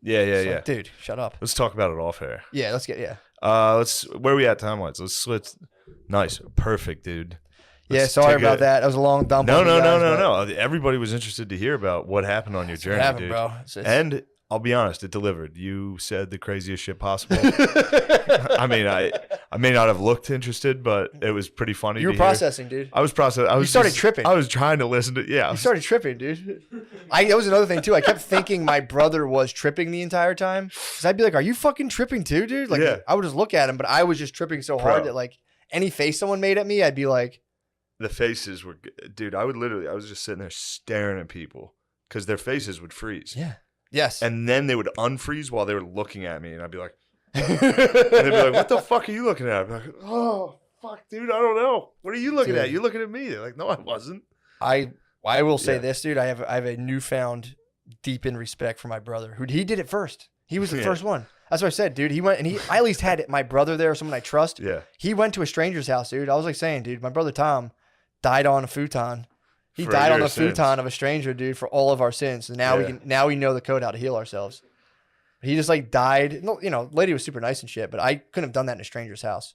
S1: Yeah,
S2: it's
S1: yeah.
S2: like, dude, shut up.
S1: Let's talk about it off air.
S2: Yeah, let's get
S1: Where are we at time wise? Let's switch. Nice. Perfect, dude.
S2: Yeah,
S1: Let's
S2: sorry
S1: take
S2: about that. That was a long dump.
S1: No,
S2: on you
S1: no, no,
S2: guys,
S1: no,
S2: but
S1: no. Everybody was interested to hear about what happened on your
S2: that's what
S1: journey,
S2: happened,
S1: dude.
S2: bro.
S1: And I'll be honest, it delivered. You said the craziest shit possible. I mean, I may not have looked interested, but it was pretty funny.
S2: You were
S1: to hear.
S2: processing, dude.
S1: I was processing. I was
S2: started tripping.
S1: I was trying to listen to. Yeah, I
S2: You
S1: was-
S2: started tripping, dude. That was another thing too. I kept thinking my brother was tripping the entire time. Cause I'd be like, "Are you fucking tripping too, dude?" Like,
S1: Yeah.
S2: I would just look at him, but I was just tripping so hard
S1: Bro.
S2: that like any face someone made at me, I'd be like,
S1: the faces were, dude. I was just sitting there staring at people because their faces would freeze,
S2: "Yeah, yes."
S1: and then they would unfreeze while they were looking at me, and I'd be like, And they'd be like, what the fuck are you looking at? I'm like, oh, fuck, dude, I don't know. What are you looking at? You're looking at me. They're like, no, I wasn't.
S2: I will say this, dude. I have a newfound deepened respect for my brother. He did it first. He was the first one. That's what I said, dude. He went and I at least had my brother there, someone I trust.
S1: Yeah.
S2: He went to a stranger's house, dude. I was like saying, dude, my brother Tom died on a futon. He died on the futon of a stranger, dude, for all of our sins. And now we know the code how to heal ourselves. He just like died. You know, lady was super nice and shit, but I couldn't have done that in a stranger's house.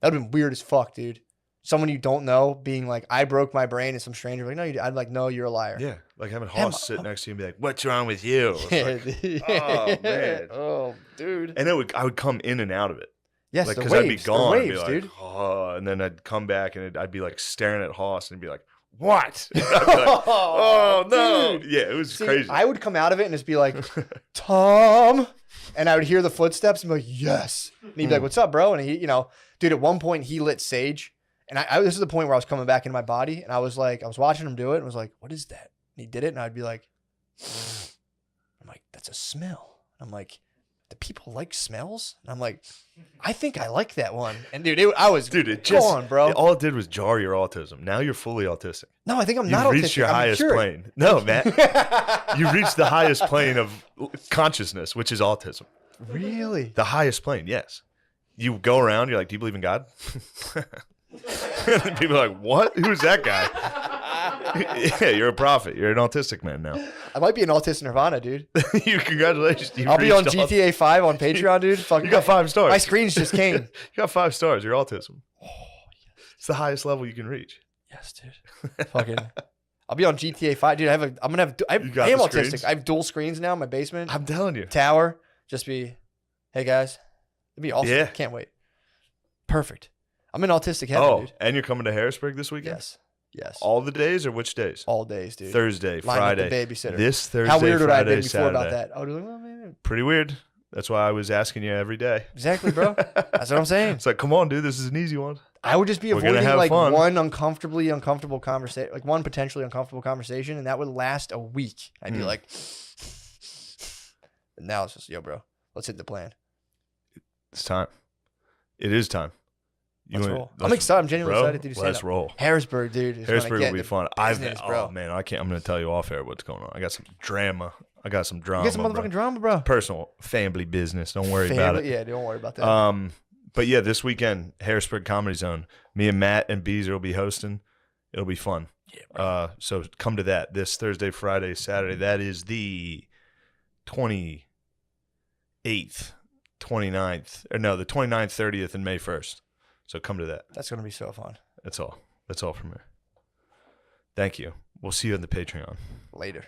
S2: That would have been weird as fuck, dude. Someone you don't know being like, I broke my brain, and some stranger like, no, you did. I'd like, no, you're a liar.
S1: Yeah, like having Hoss sit next to you and be like, what's wrong with you? Like, oh man,
S2: oh dude.
S1: And I would come in and out of it.
S2: Yes,
S1: like
S2: because
S1: I'd be gone,
S2: waves,
S1: and be like,
S2: dude.
S1: oh, and then I'd come back and I'd be like staring at Hoss and be like, what? I'd be like, oh no,
S2: dude.
S1: Yeah, it was crazy.
S2: I would come out of it and just be like, Tom, and I would hear the footsteps and be like, yes. And he'd be like, what's up, bro? And he, you know, dude, at one point he lit sage. And this is the point where I was coming back into my body, and I was like, I was watching him do it, and was like, what is that? And he did it, and I'd be like, I'm like, that's a smell. I'm like, do people like smells? And I'm like, I think I like that one. And dude, it just gone, bro.
S1: All it did was jar your autism. Now you're fully autistic.
S2: No, I think I'm not autistic.
S1: You reached your highest plane. No, man. You reached the highest plane of consciousness, which is autism.
S2: Really?
S1: The highest plane, yes. You go around, you're like, do you believe in God? And people are like, what? Who's that guy? Yeah, you're a prophet. You're an autistic man now.
S2: I might be an autistic nirvana, dude.
S1: Congratulations.
S2: I'll be on GTA 5 on Patreon, dude. Fuck,
S1: you got 5 stars.
S2: My screens just came.
S1: You got 5 stars. You're autism. Oh, yes. It's the highest level you can reach.
S2: Yes, dude. Fucking. I'll be on GTA 5, dude. I am autistic.
S1: Screens?
S2: I have dual screens now in my basement.
S1: I'm telling you.
S2: Tower. Just be, hey guys. It'd be awesome.
S1: Yeah.
S2: Can't wait. Perfect. I'm in autistic heaven, dude.
S1: And you're coming to Harrisburg this weekend?
S2: Yes.
S1: All the days or which days?
S2: All days, dude.
S1: Thursday,
S2: Line
S1: Friday.
S2: up the babysitter.
S1: This Thursday,
S2: How weird would I have
S1: Friday,
S2: been before
S1: Saturday.
S2: about that? I would be like, well, man.
S1: Pretty weird. That's why I was asking you every day.
S2: Exactly, bro. That's what I'm saying.
S1: It's like, come on, dude. This is an easy one.
S2: I would just be avoiding like
S1: fun.
S2: one uncomfortable conversation, like one potentially uncomfortable conversation, and that would last a week. I'd be like, now it's just, yo, bro, let's hit the plan.
S1: It's time. It is time.
S2: Let's roll. I'm excited. I'm genuinely excited to do stand-up.
S1: Let's roll.
S2: Harrisburg, dude.
S1: Harrisburg will be fun.
S2: Bro.
S1: Oh man, I can't. I'm gonna tell you off air what's going on. I got some drama.
S2: You got some motherfucking drama, bro.
S1: Personal family business. Don't worry about it.
S2: Yeah, don't worry about that.
S1: But yeah, this weekend, Harrisburg Comedy Zone. Me and Matt and Beezer will be hosting. It'll be fun. Yeah. So come to that this Thursday, Friday, Saturday. That is the 28th, 29th, or no, the 29th, 30th, and May 1st. So come to that.
S2: That's gonna be so fun.
S1: That's all. That's all from me. Thank you. We'll see you on the Patreon.
S2: Later.